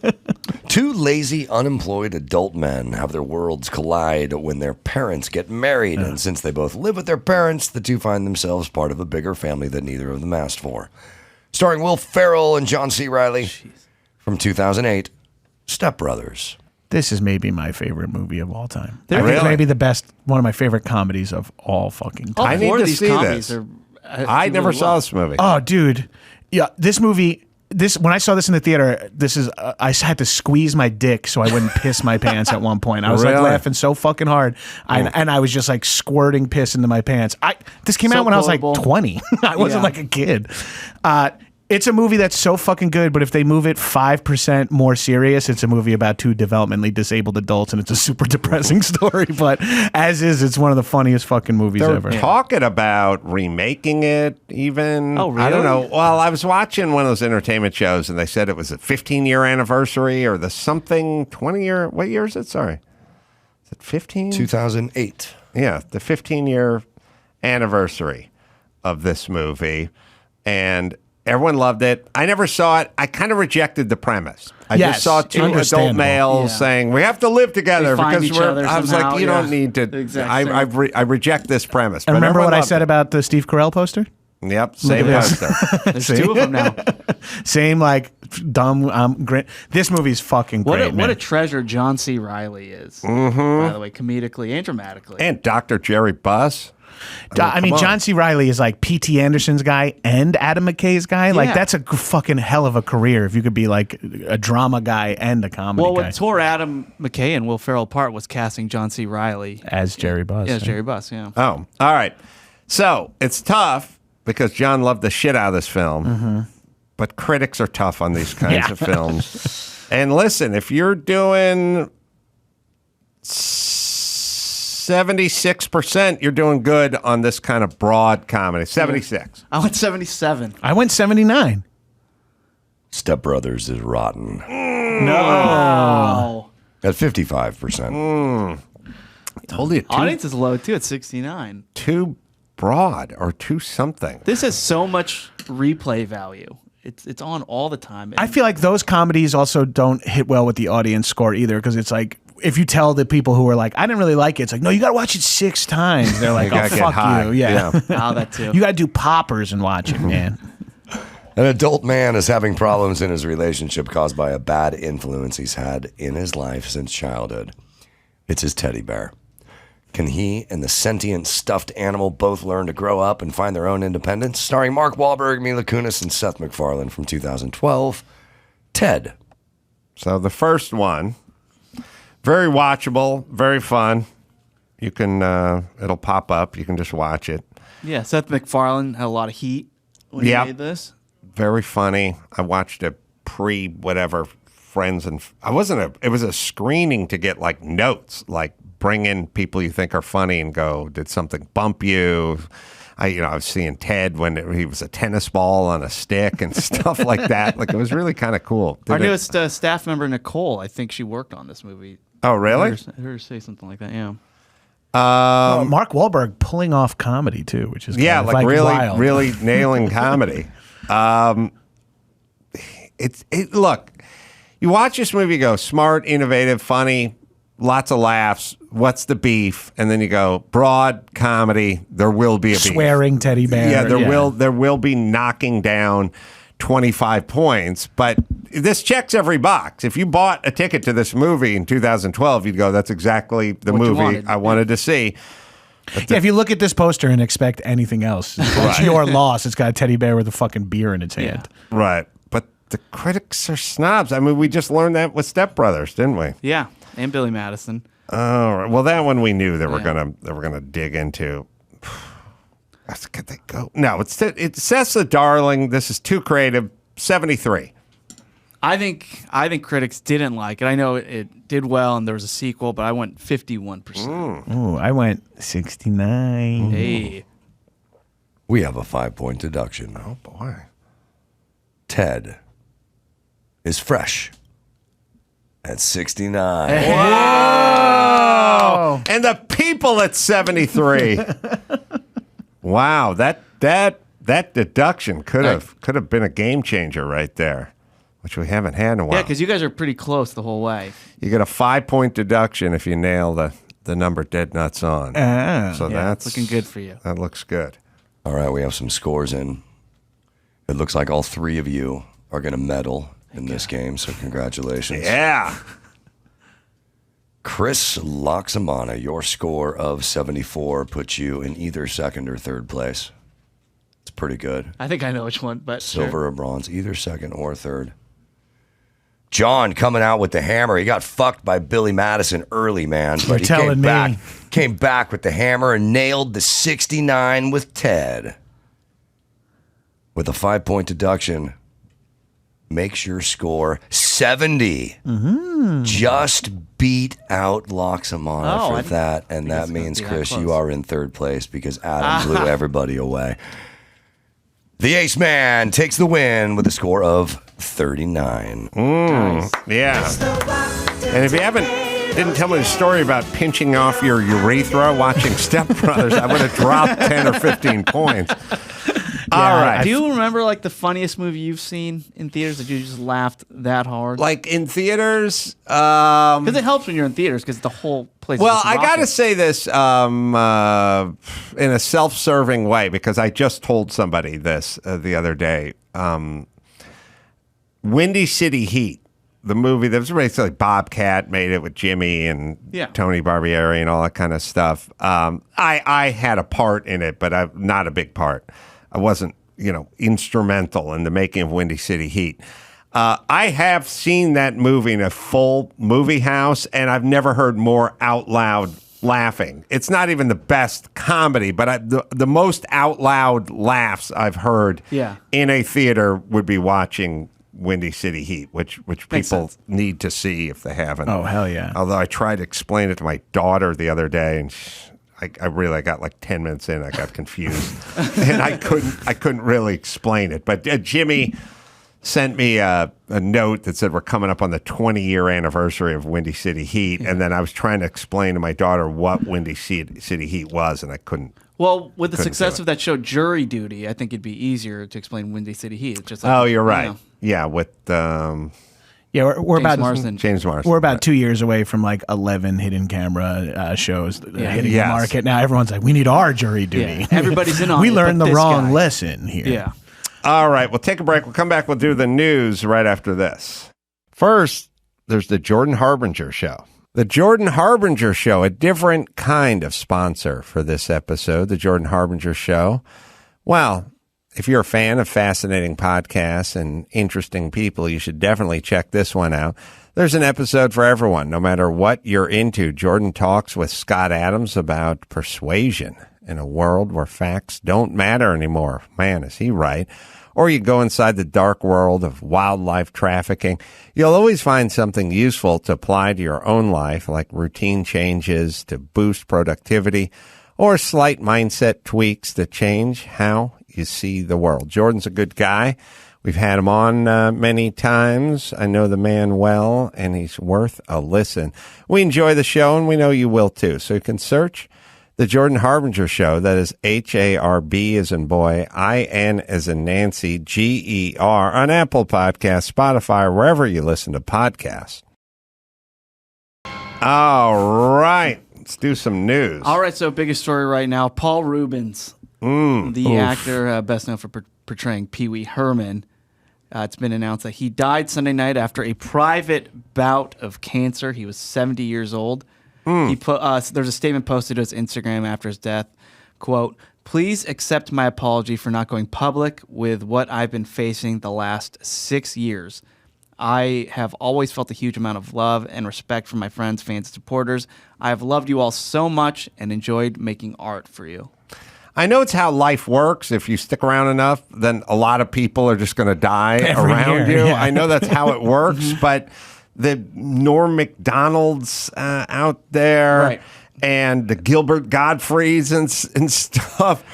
Two lazy, unemployed adult men have their worlds collide when their parents get married. And since they both live with their parents, the two find themselves part of a bigger family that neither of them asked for. Starring Will Ferrell and John C. Reilly from 2008, Step Brothers. This is maybe my favorite movie of all time. They're I think really? maybe the best, one of my favorite comedies of all fucking time. I need to see this. I never saw this movie. Oh, dude. Yeah, this movie, when I saw this in the theater, I had to squeeze my dick so I wouldn't piss my pants at one point. I was like Really? laughing so fucking hard. And I was just like squirting piss into my pants. This came out when I was like quotable. 20. I wasn't like a kid. It's a movie that's so fucking good, but if they move it 5% more serious, it's a movie about two developmentally disabled adults, and it's a super depressing story. But as is, it's one of the funniest fucking movies They're ever. talking about remaking it even. Oh, really? I don't know. Well, I was watching one of those entertainment shows, and they said it was a 15-year anniversary or the something 20-year. What year is it? Sorry. Is it 15? 2008. Yeah, the 15-year anniversary of this movie. And everyone loved it. I never saw it. I kind of rejected the premise. I just saw two adult understandable. males saying, we have to live together They find because each other I was somehow, like, you yeah. don't need to. Exactly. I reject this premise. And but remember everyone what I loved said it. about the Steve Carell poster? Yep, same Look at poster. There's two of them now. Same, like, dumb, great. This movie's fucking great, What a treasure John C. Reilly is, by the way, comedically and dramatically. And Dr. Jerry Buss. I mean, come on. John C. Reilly is like P.T. Anderson's guy and Adam McKay's guy. Like, Yeah. that's a fucking hell of a career if you could be like a drama guy and a comedy Well, guy. what tore Adam McKay and Will Ferrell apart was casting John C. Reilly As Jerry Buss. Yeah, as Jerry Buss, yeah. Oh, all right. So it's tough because John loved the shit out of this film, but critics are tough on these kinds of films. And listen, if you're doing 76%, you're doing good on this kind of broad comedy. 76. I went 77. I went 79. Step Brothers is rotten No. at 55%. Told you Audience is low, too, at 69. too broad or too something. This has so much replay value. It's on all the time. I feel like those comedies also don't hit well with the audience score either, because it's like, if you tell the people who are like, I didn't really like it, it's like, no, you got to watch it 6 times. They're like, You oh, gotta get fuck high. you. Yeah. Oh, that too. You got to do poppers and watch it, man. An adult man is having problems in his relationship caused by a bad influence he's had in his life since childhood. It's his teddy bear. Can he and the sentient stuffed animal both learn to grow up and find their own independence? Starring Mark Wahlberg, Mila Kunis, and Seth MacFarlane from 2012. Ted. So the first one, very watchable, very fun. You can, it'll pop up. You can just watch it. Yeah, Seth MacFarlane had a lot of heat when he made this. Very funny. I watched it pre-whatever friends and it was a screening to get like notes, like bring in people you think are funny and go, did something bump you? I was seeing Ted when he was a tennis ball on a stick and stuff like that. Like, it was really kind of cool. Our newest staff member, Nicole, I think she worked on this movie. Oh, really? I heard her say something like that, yeah. Mark Wahlberg pulling off comedy too, which is Yeah, kind of like really, wild. really nailing comedy. Look, you watch this movie, you go smart, innovative, funny, lots of laughs. What's the beef? And then you go, broad comedy. There will be a beef. Swearing teddy bear. Yeah, there will be knocking down 25 points, but this checks every box. If you bought a ticket to this movie in 2012, you'd go, that's exactly the What you movie wanted. I wanted to see. Yeah, if you look at this poster and expect anything else, it's your loss. It's got a teddy bear with a fucking beer in its hand. Right. But the critics are snobs. I mean, we just learned that with Step Brothers, didn't we? Yeah, and Billy Madison. Oh, right. Well, that one we knew they were gonna dig into. Could they go? No, it's Sessa Darling. This is too creative. 73. I think critics didn't like it. I know it did well, and there was a sequel, but I went 51%. Ooh, I went 69. Hey, We have a 5-point deduction. Oh boy. Ted is fresh at 69. Whoa! And the people at 73. Wow, that deduction could have been a game changer right there, which we haven't had in a while. yeah, because you guys are pretty close the whole way. You get a 5-point deduction if you nail the number dead nuts on. So that's looking good for you. That looks good. All right, we have some scores in. It looks like all three of you are going to medal in this game, so congratulations. Yeah. Chris Loxamana, your score of 74 puts you in either second or third place. It's pretty good. I think I know which one, but Silver or bronze, either second or third. John coming out with the hammer. He got fucked by Billy Madison early, man. But he came back with the hammer and nailed the 69 with Ted. With a 5-point deduction, makes your score 70. Just beat out Loxamana for that. And that means, Chris, you are in third place because Adam blew everybody away. The Ace Man takes the win with a score of 39. Nice. Yeah. And if you didn't tell me the story about pinching off your urethra watching Step Brothers, I would have dropped 10 or 15 points. All right. Do you remember like the funniest movie you've seen in theaters that you just laughed that hard? Like in theaters? Because it helps when you're in theaters because the whole place Well, is I got to say this in a self-serving way because I just told somebody this the other day. Windy City Heat, the movie that was basically Bobcat made it with Jimmy and Tony Barbieri and all that kind of stuff. I had a part in it, but not a big part. I wasn't, instrumental in the making of Windy City Heat. I have seen that movie in a full movie house, and I've never heard more out loud laughing. It's not even the best comedy, but the most out loud laughs I've heard in a theater would be watching Windy City Heat, which people need to see if they haven't. Oh, hell yeah. Although I tried to explain it to my daughter the other day, and I really got like 10 minutes in, I got confused, and I couldn't really explain it. But Jimmy sent me a note that said we're coming up on the 20-year anniversary of Windy City Heat, and then I was trying to explain to my daughter what Windy City Heat was, and I couldn't. Well, with the success of that show, Jury Duty, I think it'd be easier to explain Windy City Heat. It's just like, you're right. Yeah, with we're James about Marsden. James Marsden. We're about 2 years away from like 11 hidden camera shows hitting the market. Now everyone's like, we need our Jury Duty. Yeah. Everybody's in on we it, learned but the this wrong guy. lesson here. Yeah. All right, we'll take a break. We'll come back. We'll do the news right after this. First, there's the Jordan Harbinger Show. The Jordan Harbinger Show, a different kind of sponsor for this episode, the Jordan Harbinger Show. Well, if you're a fan of fascinating podcasts and interesting people, you should definitely check this one out. There's an episode for everyone, no matter what you're into. Jordan talks with Scott Adams about persuasion in a world where facts don't matter anymore. Man, is he right. Or you go inside the dark world of wildlife trafficking. You'll always find something useful to apply to your own life, like routine changes to boost productivity or slight mindset tweaks to change how you see the world. Jordan's a good guy. We've had him on many times. I know the man well, and he's worth a listen. We enjoy the show, and we know you will too. So you can search The Jordan Harbinger Show. That is HARB as in boy, IN as in Nancy, GER on Apple Podcasts, Spotify, or wherever you listen to podcasts. All right. Let's do some news. All right, so biggest story right now. Paul Rubens, the actor best known for portraying Pee-wee Herman. It's been announced that he died Sunday night after a private bout of cancer. He was 70 years old. He put there's a statement posted to his Instagram after his death. Quote, "Please accept my apology for not going public with what I've been facing the last 6 years. I have always felt a huge amount of love and respect from my friends, fans, and supporters. I have loved you all so much and enjoyed making art for you." I know it's how life works. If you stick around enough, then a lot of people are just going to die around you. Yeah. I know that's how it works, but the Norm MacDonalds out there Right. and the Gilbert Godfreys and stuff,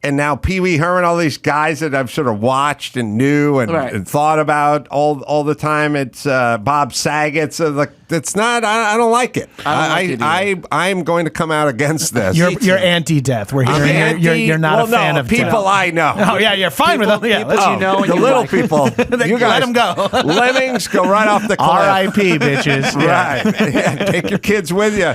and now Pee-wee Herman, all these guys that I've sort of watched and knew and thought about all the time. It's Bob Saget. So like, it's not. I don't like it. I'm going to come out against this. You're anti-death. We're here. You're not a fan of people death. I know. Oh yeah, you're fine with them. Yeah, People you know and the you little like. people. You guys, let them go. Lemmings go right off the cliff. R.I.P. bitches. Yeah. Right. Yeah, take your kids with you,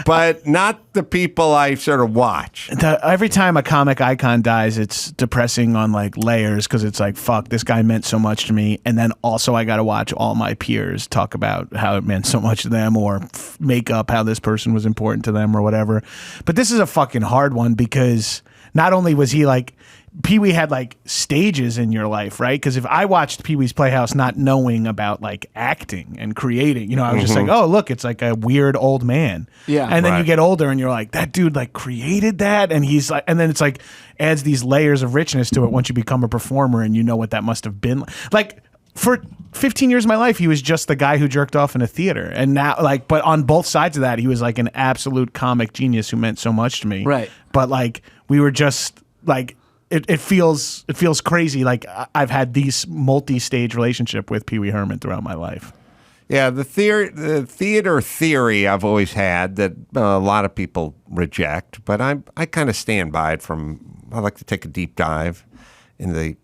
but not the people I sort of watch. Every time a comic icon dies, it's depressing on like layers because it's like, fuck, this guy meant so much to me, and then also I got to watch all my peers talk about how it meant so much to them, or make up how this person was important to them, or whatever. But this is a fucking hard one because not only was he like, Pee-wee had like stages in your life, right? Because if I watched Pee-wee's Playhouse not knowing about like acting and creating, I was just like, oh, look, it's like a weird old man. Yeah. And then Right. you get older and you're like, that dude like created that. And he's like, and then it's like adds these layers of richness to it once you become a performer and you know what that must have been. Like for 15 years of my life, he was just the guy who jerked off in a theater. And now like, but on both sides of that, he was like an absolute comic genius who meant so much to me. Right. But like, we were just like, It feels crazy. Like I've had these multi-stage relationship with Pee-wee Herman throughout my life. Yeah, the theater theory I've always had that a lot of people reject, but I kind of stand by it. I like to take a deep dive in the.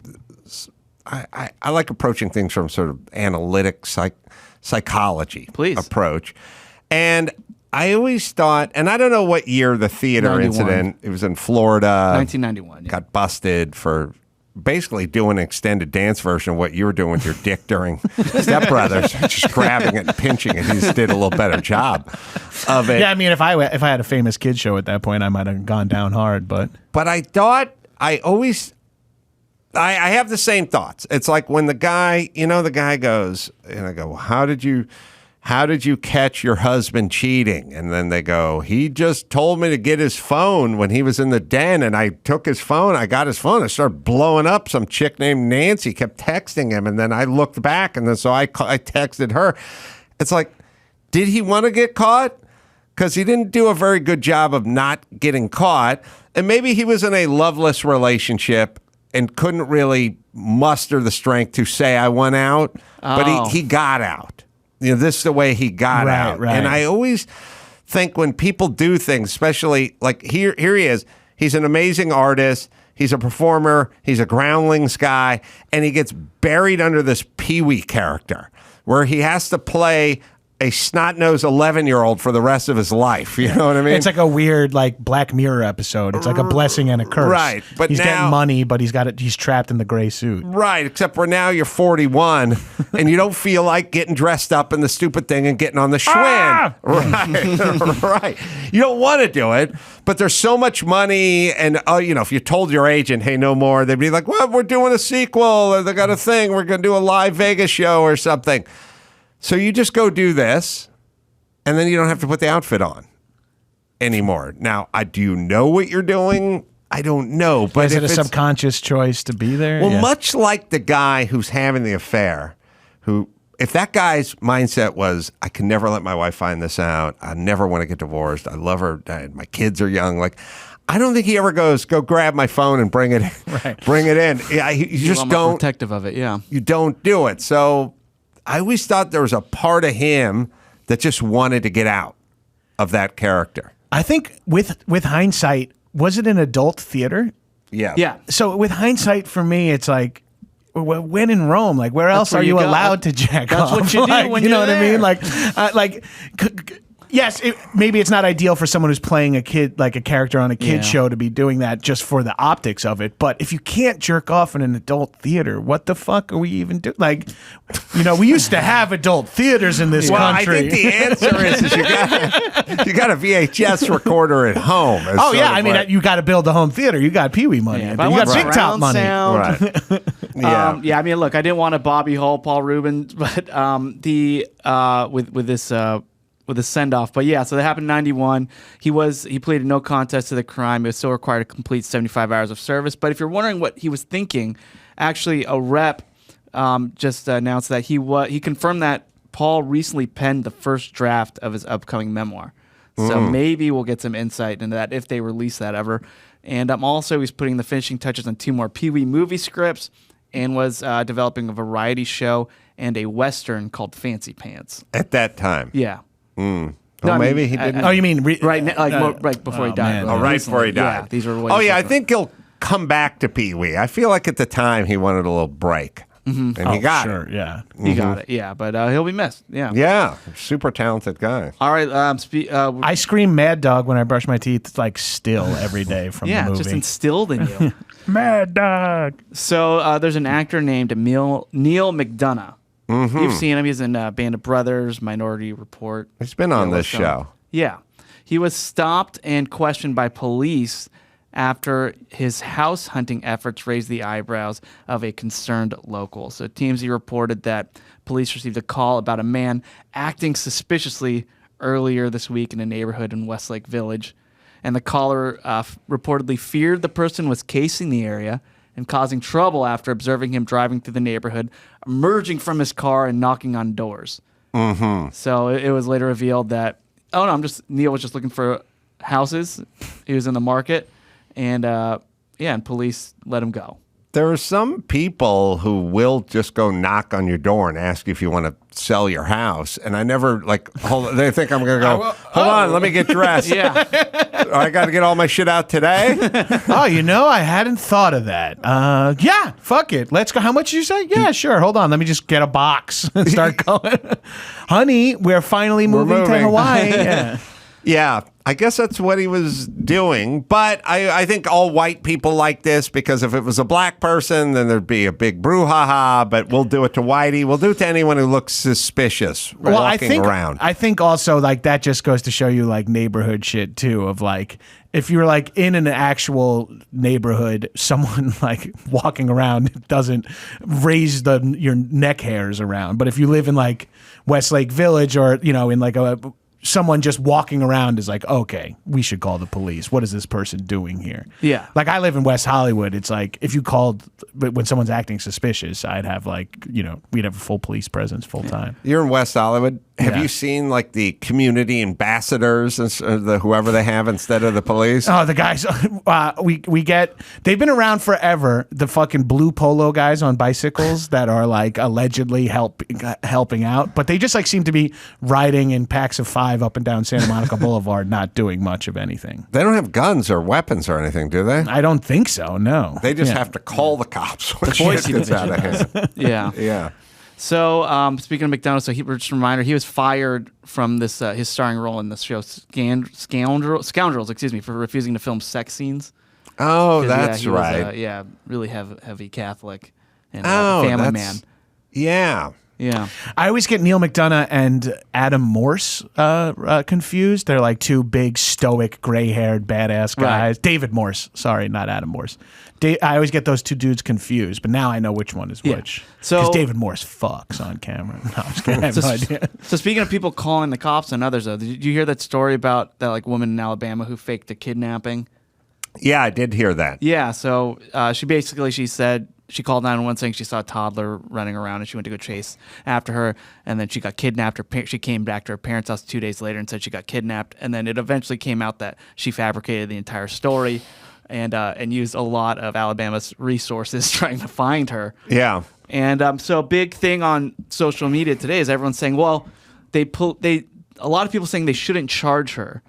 I like approaching things from sort of analytic psychology approach, and I always thought, and I don't know what year the theater 91. incident. It was in Florida. 1991. Yeah. Got busted for basically doing an extended dance version of what you were doing with your dick during Step Brothers, just grabbing it and pinching it. He just did a little better job of it. Yeah, I mean, if I had a famous kid show at that point, I might have gone down hard. But I thought I have the same thoughts. It's like when the guy goes, and I go, well, how did you catch your husband cheating? And then they go, he just told me to get his phone when he was in the den, and I took his phone. I got his phone. I started blowing up. Some chick named Nancy kept texting him, and then I looked back, and then so I texted her. It's like, did he want to get caught? Because he didn't do a very good job of not getting caught, and maybe he was in a loveless relationship and couldn't really muster the strength to say I went out, but he got out. This is the way he got out. Right. And I always think when people do things, especially like here he is. He's an amazing artist. He's a performer. He's a groundlings guy. And he gets buried under this Pee-wee character where he has to play a snot-nosed 11-year-old for the rest of his life. You know what I mean? it's like a weird like Black Mirror episode. It's like a blessing and a curse. Right. But he's now, getting money, but he's trapped in the gray suit. Right, except for now you're 41 and you don't feel like getting dressed up in the stupid thing and getting on the Schwinn. Right, right. You don't want to do it, but there's so much money, and if you told your agent, hey, no more, they'd be like, well, we're doing a sequel, or they got a thing, we're going to do a live Vegas show or something. So you just go do this, and then you don't have to put the outfit on anymore. Now, do you know what you're doing? I don't know. But is it a subconscious choice to be there? Well, Yeah. much like the guy who's having the affair, if that guy's mindset was, I can never let my wife find this out. I never want to get divorced. I love her. My kids are young. Like, I don't think he ever goes, go grab my phone and bring it in. Right. Bring it in. Yeah, you just don't. Protective of it, yeah. You don't do it. So I always thought there was a part of him that just wanted to get out of that character. I think with hindsight, was it an adult theater? Yeah. Yeah. So with hindsight, for me, it's like when in Rome, like where else where are you you go. allowed to jack That's off? what you do Like, when you know you're what I mean? there. Like, yes, maybe it's not ideal for someone who's playing a kid, like a character on a kid show, to be doing that just for the optics of it. But if you can't jerk off in an adult theater, what the fuck are we even doing? Like, we used to have adult theaters in this country. I think the answer is you got a VHS recorder at home. Oh yeah, I mean you got to build a home theater. You got Pee-wee money. Yeah, You but I got want big top surround money. sound. Right. Yeah. Yeah. I mean, look, I didn't want to Bobby Hole, Paul Reuben, but with this send off. But yeah, so that happened in '91. He pleaded no contest to the crime. He was still required to complete 75 hours of service. But if you're wondering what he was thinking, actually, a rep just announced that he confirmed that Paul recently penned the first draft of his upcoming memoir. So maybe we'll get some insight into that if they release that ever. And also, he's putting the finishing touches on 2 more Pee-wee movie scripts, and was developing a variety show and a Western called Fancy Pants. At that time. Yeah. Well, No, maybe he didn't. You mean right before he died. man. right before he died. Yeah, these were way I different. think he'll come back to Pee-wee. I feel like at the time he wanted a little break. And he got it. Yeah. He got it. Yeah, but he'll be missed. Yeah. Yeah. Super talented guy. All right. I scream Mad Dog when I brush my teeth, like still every day from the movie. just instilled in you. Mad Dog. So there's an actor named Neil McDonough. You've seen him. He's in Band of Brothers, Minority Report. He's been on this Yellowstone. show. Yeah. He was stopped and questioned by police after his house hunting efforts raised the eyebrows of a concerned local. So TMZ reported that police received a call about a man acting suspiciously earlier this week in a neighborhood in Westlake Village. And the caller reportedly feared the person was casing the area and causing trouble after observing him driving through the neighborhood, emerging from his car and knocking on doors. So it was later revealed that, Neil was just looking for houses. He was in the market. And and police let him go. There are some people who will just go knock on your door and ask you if you want to sell your house. And I never, they think I'm going to go, hold on, let me get dressed. Yeah. I got to get all my shit out today. I hadn't thought of that. Yeah, fuck it. Let's go. How much did you say? Yeah, sure. Hold on. Let me just get a box and start going. Honey, we're finally moving to Hawaii. Yeah. Yeah, I guess that's what he was doing. But I think all white people like this because if it was a black person, then there'd be a big brouhaha. But we'll do it to Whitey. We'll do it to anyone who looks suspicious walking around. I think also that just goes to show you neighborhood shit too. Of if you're in an actual neighborhood, someone walking around doesn't raise your neck hairs around. But if you live in Westlake Village or in someone just walking around is okay, we should call the police. What is this person doing here? Yeah. I live in West Hollywood. It's if you called, when someone's acting suspicious, I'd have we'd have a full police presence full time. You're in West Hollywood. Have you seen the community ambassadors and whoever they have instead of the police? Oh, the guys, they've been around forever. The fucking blue polo guys on bicycles that are allegedly helping out, but they just seem to be riding in packs of 5 up and down Santa Monica Boulevard, not doing much of anything. They don't have guns or weapons or anything, do they? I don't think so. No, they just have to call the cops when shit gets out of hand. Yeah, yeah. So speaking of McDonald's, just a reminder, he was fired from this his starring role in the show Scoundrels, for refusing to film sex scenes. Oh, that's he right. Was, really heavy Catholic and family man. Yeah. Yeah. I always get Neil McDonough and Adam Morse confused. They're 2 big, stoic, gray-haired, badass guys. Right. David Morse. Sorry, not Adam Morse. I always get those 2 dudes confused, but now I know which one is which. Because David Morse fucks on camera. No, I'm just kidding. I have no idea. So speaking of people calling the cops on others, though, did you hear that story about that woman in Alabama who faked a kidnapping? Yeah, I did hear that. Yeah, so she said she called 911 saying she saw a toddler running around and she went to go chase after her, and then she got kidnapped. She came back to her parents' house 2 days later and said she got kidnapped, and then it eventually came out that she fabricated the entire story and used a lot of Alabama's resources trying to find her. Yeah. And so a big thing on social media today is everyone's saying, well, a lot of people saying they shouldn't charge her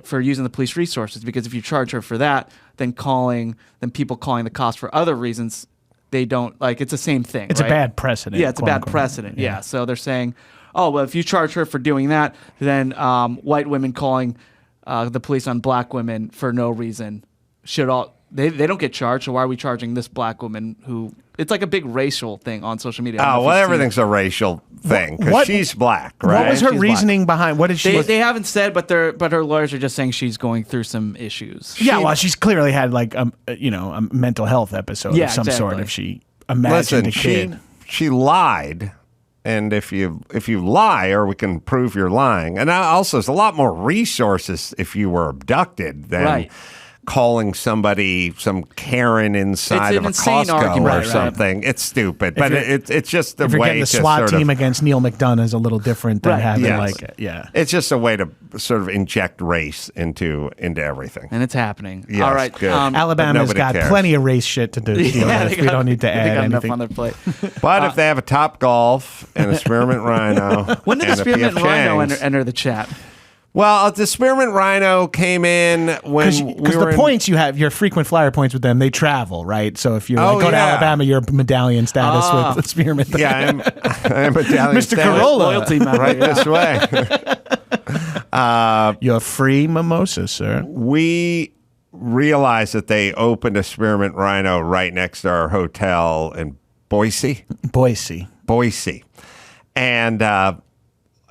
for using the police resources, because if you charge her for that, then people calling the cops for other reasons, they don't like. It's the same thing. It's right? a bad precedent. Yeah, it's a quote, bad unquote. precedent. Yeah. So they're saying, oh well, if you charge her for doing that, then white women calling the police on black women for no reason should all they don't get charged. So why are we charging this black woman who? It's like a big racial thing on social media. Oh, well, everything's a racial thing because she's black, right? What was her She's reasoning behind? What did she? They haven't said, but her lawyers are just saying she's going through some issues. Yeah, well, she's clearly had like a mental health episode of some sort. exactly. If she imagined a kid, she lied, and if you lie, or we can prove you're lying, and also there's a lot more resources if you were abducted than calling somebody some Karen inside of a Costco or something. It's stupid, but it's just the if you're way getting the to SWAT sort team of, against Neil McDonough is a little different than having It's just a way to sort of inject race into everything, and it's happening. Yes, All right, good. Alabama's got plenty of race shit to do. Deal with. We don't need to add anything on their plate. But if they have a Top Golf and a spearmint rhino, when did the spearmint rhino enter the chat? Well, the spearmint rhino came in when because the points you have, your frequent flyer points with them, they travel, right? So if you go to Alabama, you're medallion status with the spearmint. Yeah, I'm medallion Mr. status. Carolla, loyalty member, right this way. You're free mimosa, sir. We realized that they opened a spearmint rhino right next to our hotel in Boise,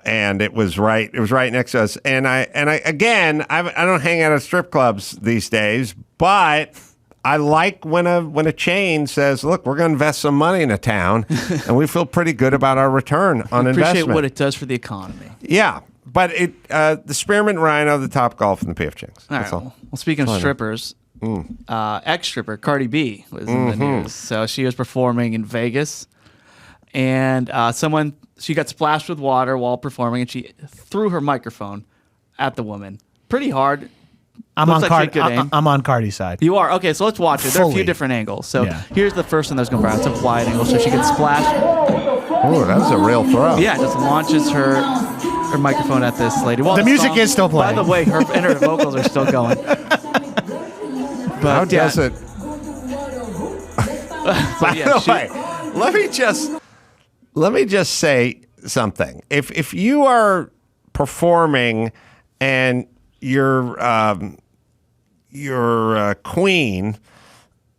and it was right next to us. And I don't hang out at strip clubs these days, but I like when a chain says, "Look, we're going to invest some money in a town," and we feel pretty good about our return on investment. Appreciate what it does for the economy. Yeah, but the spearmint rhino, the Top Golf, and the PF Chang's. All right. Well, speaking of strippers, ex-stripper Cardi B was in the news. So she was performing in Vegas, and she got splashed with water while performing, and she threw her microphone at the woman pretty hard. I'm on Cardi's side. You are? Okay, so let's watch it. There are a few Fully. different angles. So here's the first one that's going to It's a wide angle, so she gets splashed. Oh, that was a real throw. Yeah, just launches her microphone at this lady. Well, the music is still playing. By the way, her vocals are still going. But how does it? By the way, let me just say something. If you are performing and you're a queen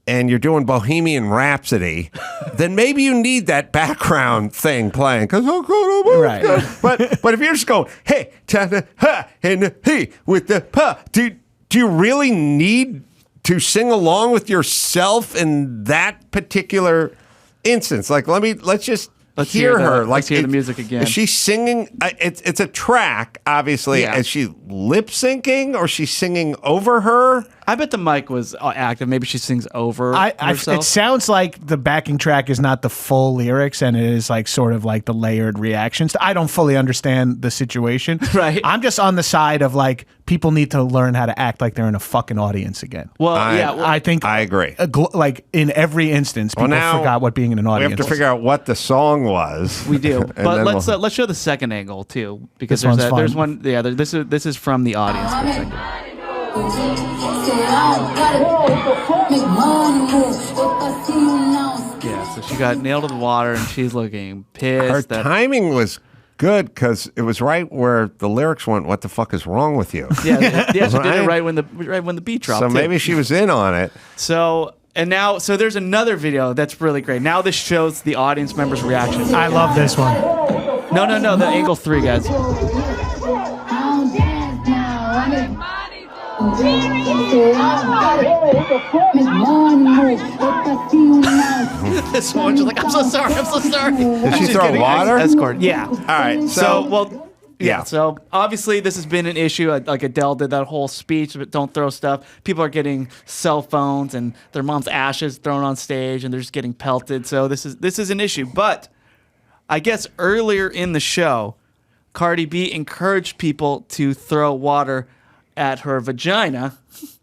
and you're doing Bohemian Rhapsody, then maybe you need that background thing playing. Right. But if you're just going, hey, ha, and hey, with the ha, do you really need to sing along with yourself in that particular instance? Like, let's hear her. Let's hear the music again. Is she singing? It's a track, obviously. Yeah. Is she lip syncing or is she singing over her? I bet the mic was active. Maybe she sings over herself. It sounds like the backing track is not the full lyrics, and it is like sort of like the layered reactions. I don't fully understand the situation. Right. I'm just on the side of like people need to learn how to act like they're in a fucking audience again. Well, I think I agree. Like in every instance, people forgot what being in an audience. We have to figure out what the song was. We do, but let's show the second angle too, because there's one. Yeah, this is from the audience perspective. Yeah, so she got nailed to the water and she's looking pissed. Her timing was good because it was right where the lyrics went. What the fuck is wrong with you? Yeah, she did it right when the beat dropped. So maybe she was in on it. So there's another video that's really great. Now this shows the audience members' reaction. I love this one. No, the angle 3, guys. This one, she's like, I'm so sorry. Did she throw water? Escort. Yeah. All right. So obviously this has been an issue. Like Adele did that whole speech, but don't throw stuff. People are getting cell phones and their mom's ashes thrown on stage, and they're just getting pelted. So this is an issue. But I guess earlier in the show, Cardi B encouraged people to throw water at her vagina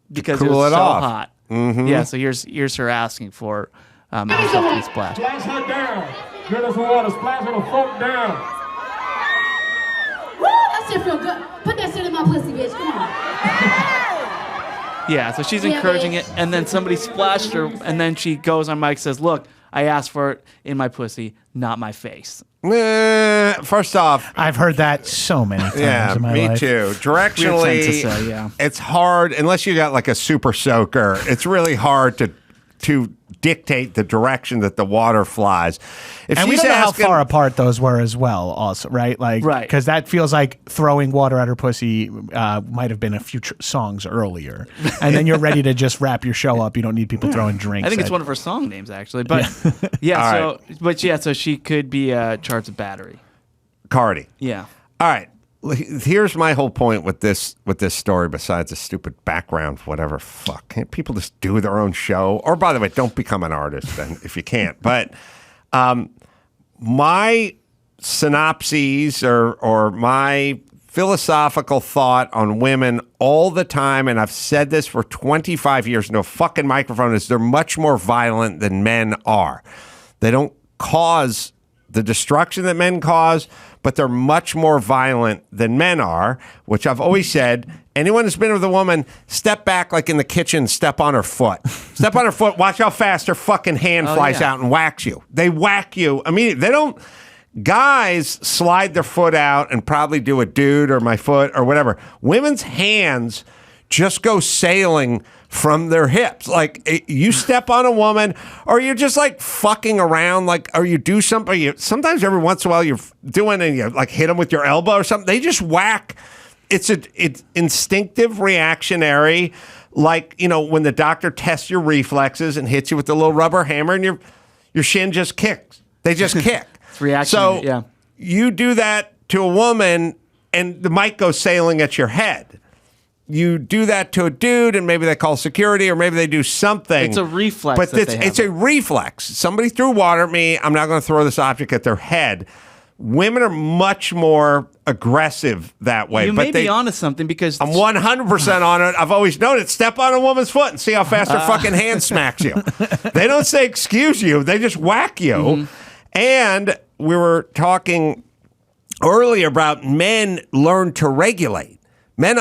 because it was so hot. Mm-hmm. Yeah. So here's her asking for herself to be splashed. Splash her down. Get her some water. Splash her the fuck down. Woo, that shit feel good. Put that shit in my pussy, bitch. Come on. Yeah, so she's encouraging it, and then somebody splashed her, and then she goes on mic and says, look, I asked for it in my pussy, not my face. First off, I've heard that so many times yeah, in my me life. too. Directionally, Weird thing to say, yeah. It's hard unless you got like a super soaker. It's really hard to dictate the direction that the water flies. If And we she's don't know asking, how far apart those were as well, also, right? Like, Right. Because that feels like throwing water at her pussy might have been a few songs earlier. And then you're ready to just wrap your show up. You don't need people throwing drinks. I think it's at- one of her song names, actually. But so she could be charged with battery. Cardi. Yeah. All right. Here's my whole point with this story. Besides the stupid background, whatever. Fuck, can't people just do their own show? Or by the way, don't become an artist then if you can't. But my synopses or my philosophical thought on women all the time, and I've said this for 25 years. No fucking microphone is they're much more violent than men are. They don't cause the destruction that men cause, but they're much more violent than men are, which I've always said. Anyone who's been with a woman, step back like in the kitchen, step on her foot. Step on her foot, watch how fast her fucking hand flies out and whacks you. They whack you immediately. They don't, guys slide their foot out and probably do a dude or my foot or whatever. Women's hands just go sailing from their hips. Like you step on a woman or you're just like fucking around, like, or you do something. Sometimes every once in a while you're doing and you like hit them with your elbow or something. They just whack. It's instinctive, reactionary. Like, you know, when the doctor tests your reflexes and hits you with the little rubber hammer and your shin just kicks. They just kick. It's reactionary, So yeah. you do that to a woman and the mic goes sailing at your head. You do that to a dude, and maybe they call security, or maybe they do something. It's a reflex. But that they have. it's a reflex. Somebody threw water at me. I'm not going to throw this object at their head. Women are much more aggressive that way. You but may be onto something because I'm 100% on it. I've always known it. Step on a woman's foot and see how fast her fucking hand smacks you. They don't say excuse you. They just whack you. Mm-hmm. And we were talking earlier about men learn to regulate. Men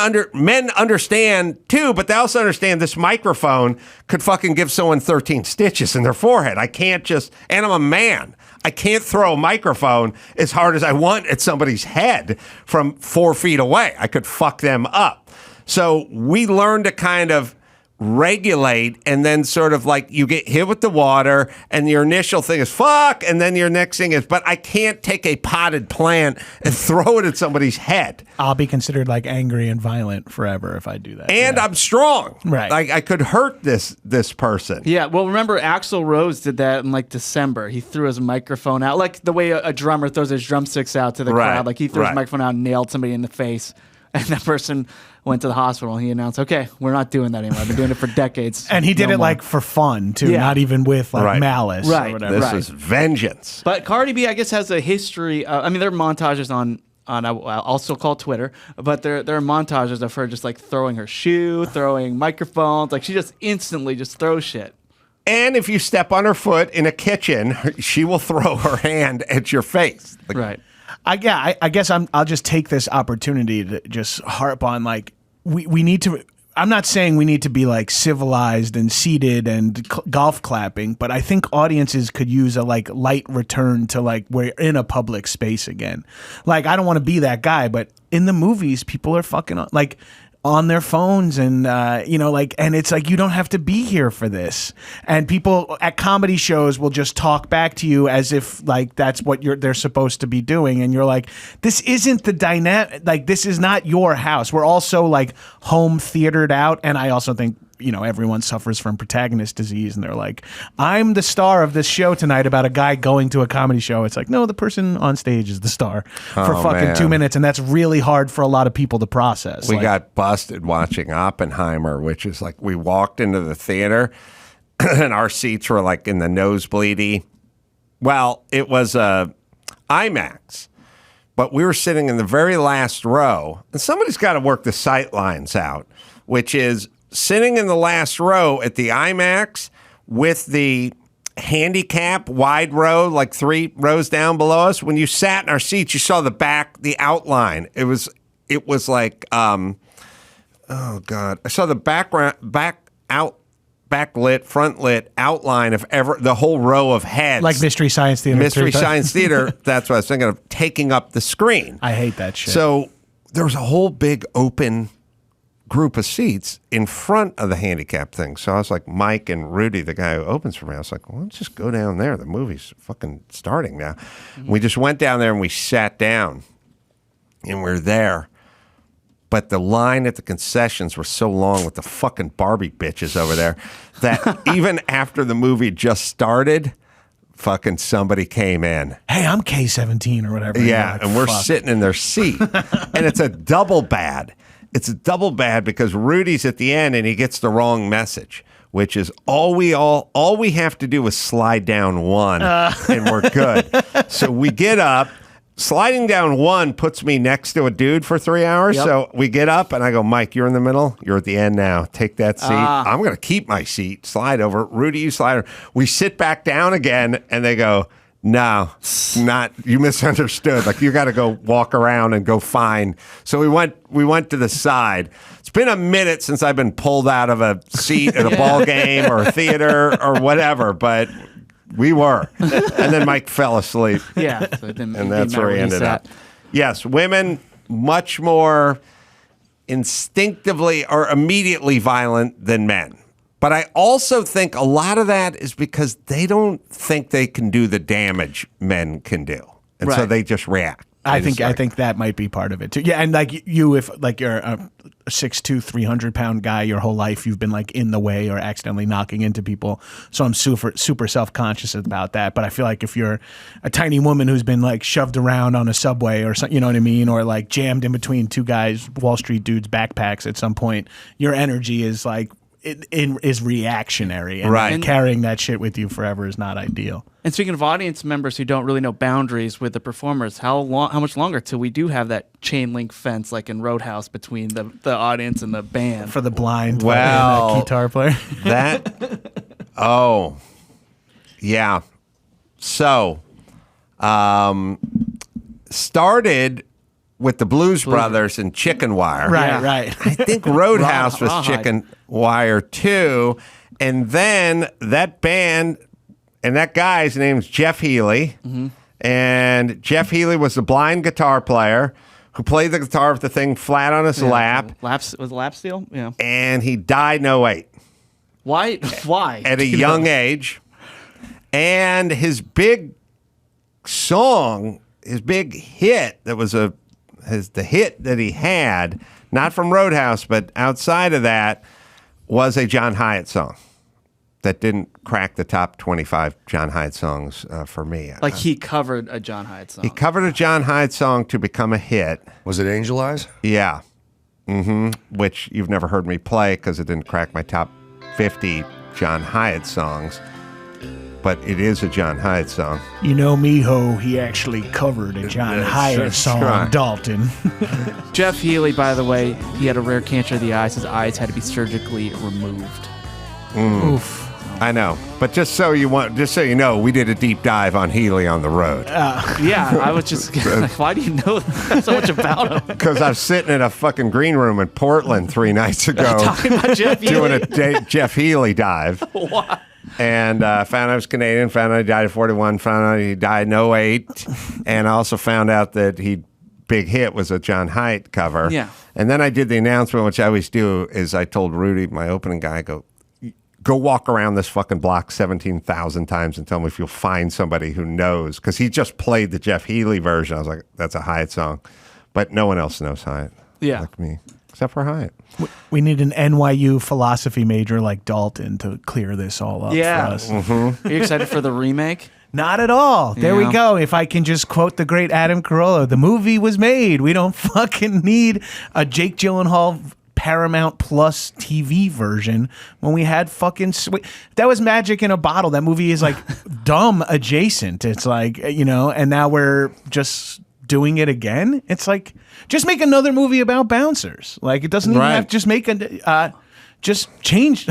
understand too, but they also understand this microphone could fucking give someone 13 stitches in their forehead. I can't just, and I'm a man. I can't throw a microphone as hard as I want at somebody's head from 4 feet away. I could fuck them up. So we learn to kind of regulate, and then sort of like you get hit with the water and your initial thing is fuck, and then your next thing is, but I can't take a potted plant and throw it at somebody's head. I'll be considered like angry and violent forever if I do that. And I'm strong. Right. Like I could hurt this person. Yeah, well, remember Axl Rose did that in like December. He threw his microphone out, like the way a drummer throws his drumsticks out to the crowd. Like he threw his microphone out and nailed somebody in the face. And that person went to the hospital and he announced, okay, we're not doing that anymore. I've been doing it for decades. And he did No it more. like for fun too, not even with like malice or whatever. This is vengeance. But Cardi B, I guess, has a history. I mean, there are montages on I'll also call Twitter, but there are montages of her just like throwing her shoe, throwing microphones. Like she just instantly just throws shit. And if you step on her foot in a kitchen, she will throw her hand at your face. Like, Right. I guess I'll just take this opportunity to just harp on like we need to. I'm not saying we need to be like civilized and seated and golf clapping, but I think audiences could use a like light return to like we're in a public space again. Like I don't want to be that guy, but in the movies, people are fucking like on their phones and like, and it's like you don't have to be here for this. And people at comedy shows will just talk back to you as if like that's what they're supposed to be doing, and you're like, this isn't the dynamic. Like this is not your house. We're also like home theatered out, and I also think everyone suffers from protagonist disease, and they're like, I'm the star of this show tonight about a guy going to a comedy show. It's like, no, the person on stage is the star for fucking 2 minutes, and that's really hard for a lot of people to process. We got busted watching Oppenheimer, which is like we walked into the theater and our seats were like in the nosebleedy. Well, it was a IMAX, but we were sitting in the very last row, and somebody's got to work the sight lines out, which is sitting in the last row at the IMAX with the handicap wide row, like 3 rows down below us. When you sat in our seats, you saw the back, the outline. It was like, oh God, I saw the back backlit, frontlit outline of the whole row of heads. Like Mystery Science Theater. Mystery Science Theater, that's what I was thinking of, taking up the screen. I hate that shit. So there was a whole big open group of seats in front of the handicap thing. So I was like, Mike and Rudy, the guy who opens for me, I was like, well, let's just go down there. The movie's fucking starting now. We just went down there and we sat down and we're there. But the line at the concessions were so long with the fucking Barbie bitches over there that even after the movie just started, fucking somebody came in. Hey, I'm K-17 or whatever. Yeah, like, and we're fuck. sitting in their seat. And it's a double bad. It's a double bad because Rudy's at the end and he gets the wrong message, which is all we have to do is slide down one and we're good. So we get up. Sliding down one puts me next to a dude for 3 hours. Yep. So we get up and I go, Mike, you're in the middle. You're at the end now. Take that seat. I'm going to keep my seat. Slide over. Rudy, you slide over. We sit back down again and they go, no, not. You misunderstood. Like you got to go walk around and go find. So we went to the side. It's been a minute since I've been pulled out of a seat at a ball game or a theater or whatever, but we were. And then Mike fell asleep. Yeah. So and that's where he ended up. Yes, women much more instinctively or immediately violent than men. But I also think a lot of that is because they don't think they can do the damage men can do. And so they just react. I think that might be part of it too. Yeah, and like you, if like you're a 6'2", 300-pound guy your whole life, you've been like in the way or accidentally knocking into people. So I'm super self-conscious about that. But I feel like if you're a tiny woman who's been like shoved around on a subway or something, you know what I mean, or like jammed in between two guys, Wall Street dudes' backpacks at some point, your energy is like is reactionary, and right. Carrying that shit with you forever is not ideal. And speaking of audience members who don't really know boundaries with the performers, how much longer till we do have that chain link fence like in Roadhouse between the audience and the band for the blind Well, guitar player? Yeah. So, started with the Blues Brothers and Chicken Wire. Right. I think Roadhouse was Chicken Wire too. And then that band and that guy's name's Jeff Healey. Mm-hmm. And Jeff Healey was the blind guitar player who played the guitar with the thing flat on his lap. Was it lap steel? Yeah. And he died in 2008. Why? At a young age. And his big song, his big hit that was the hit that he had, not from Roadhouse, but outside of that, was a John Hyatt song that didn't crack the top 25 John Hyatt songs for me. Like he covered a John Hyatt song. He covered a John Hyatt song to become a hit. Was it Angel Eyes? Yeah. Mm-hmm. Which you've never heard me play because it didn't crack my top 50 John Hyatt songs. But it is a John Hyatt song. You know, Miho, he actually covered a John Hyatt song, right. Dalton. Jeff Healey, by the way, he had a rare cancer of the eyes. His eyes had to be surgically removed. Oof. I know, but just so you know, we did a deep dive on Healey on the road. Yeah, I was just like, why do you know so much about him? Because I was sitting in a fucking green room in Portland 3 nights ago talking about Jeff doing Healey? a Jeff Healey dive. What? And found out I was Canadian, found out he died at 41, found out he died in 2008, and I also found out that big hit was a John Hyatt cover. Yeah. And then I did the announcement, which I always do, is I told Rudy, my opening guy, go walk around this fucking block 17,000 times and tell me if you'll find somebody who knows. Because he just played the Jeff Healey version. I was like, that's a Hyatt song. But no one else knows Hyatt. Yeah. Like me. Except for Hyatt. We need an NYU philosophy major like Dalton to clear this all up for us. Mm-hmm. Are you excited for the remake? Not at all. There we go. If I can just quote the great Adam Carolla, the movie was made. We don't fucking need a Jake Gyllenhaal Paramount Plus TV version when we had fucking that was magic in a bottle. That movie is like dumb adjacent. It's like, you know, and now we're just doing it again. It's like, just make another movie about bouncers. Like, it doesn't even have just make just change.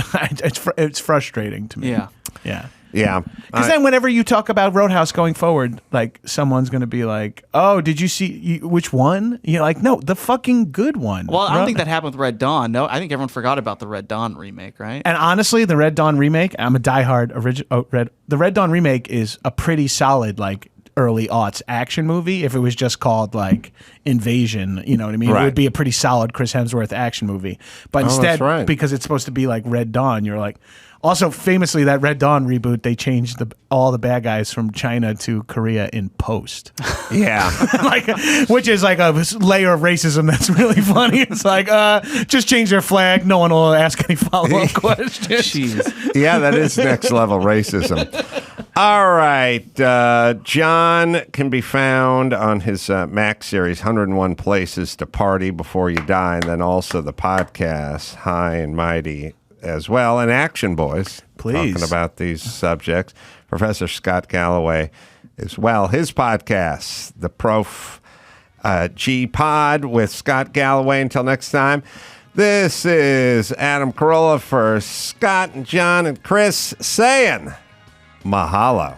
It's frustrating to me. Yeah. Yeah. Yeah. Because then whenever you talk about Roadhouse going forward, like someone's going to be like, oh, did you see which one? You're like, no, the fucking good one. Well, I don't think that happened with Red Dawn. No, I think everyone forgot about the Red Dawn remake, right? And honestly, the Red Dawn remake, I'm a diehard original. The Red Dawn remake is a pretty solid, like, early aughts action movie. If it was just called like Invasion, you know what I mean? Right. It would be a pretty solid Chris Hemsworth action movie. But instead, right. because it's supposed to be like Red Dawn, you're like. Also, famously, that Red Dawn reboot, they changed all the bad guys from China to Korea in post. Yeah. Which is like a layer of racism that's really funny. It's like, just change their flag. No one will ask any follow-up questions. Jeez. Yeah, that is next level racism. All right. John can be found on his Mac series, 101 Places to Party Before You Die, and then also the podcast, High and Mighty, as well, and Action Boys, please, talking about these subjects. Professor Scott Galloway as well. His podcast, the Prof G Pod with Scott Galloway. Until next time, this is Adam Carolla for Scott and John and Chris saying mahalo.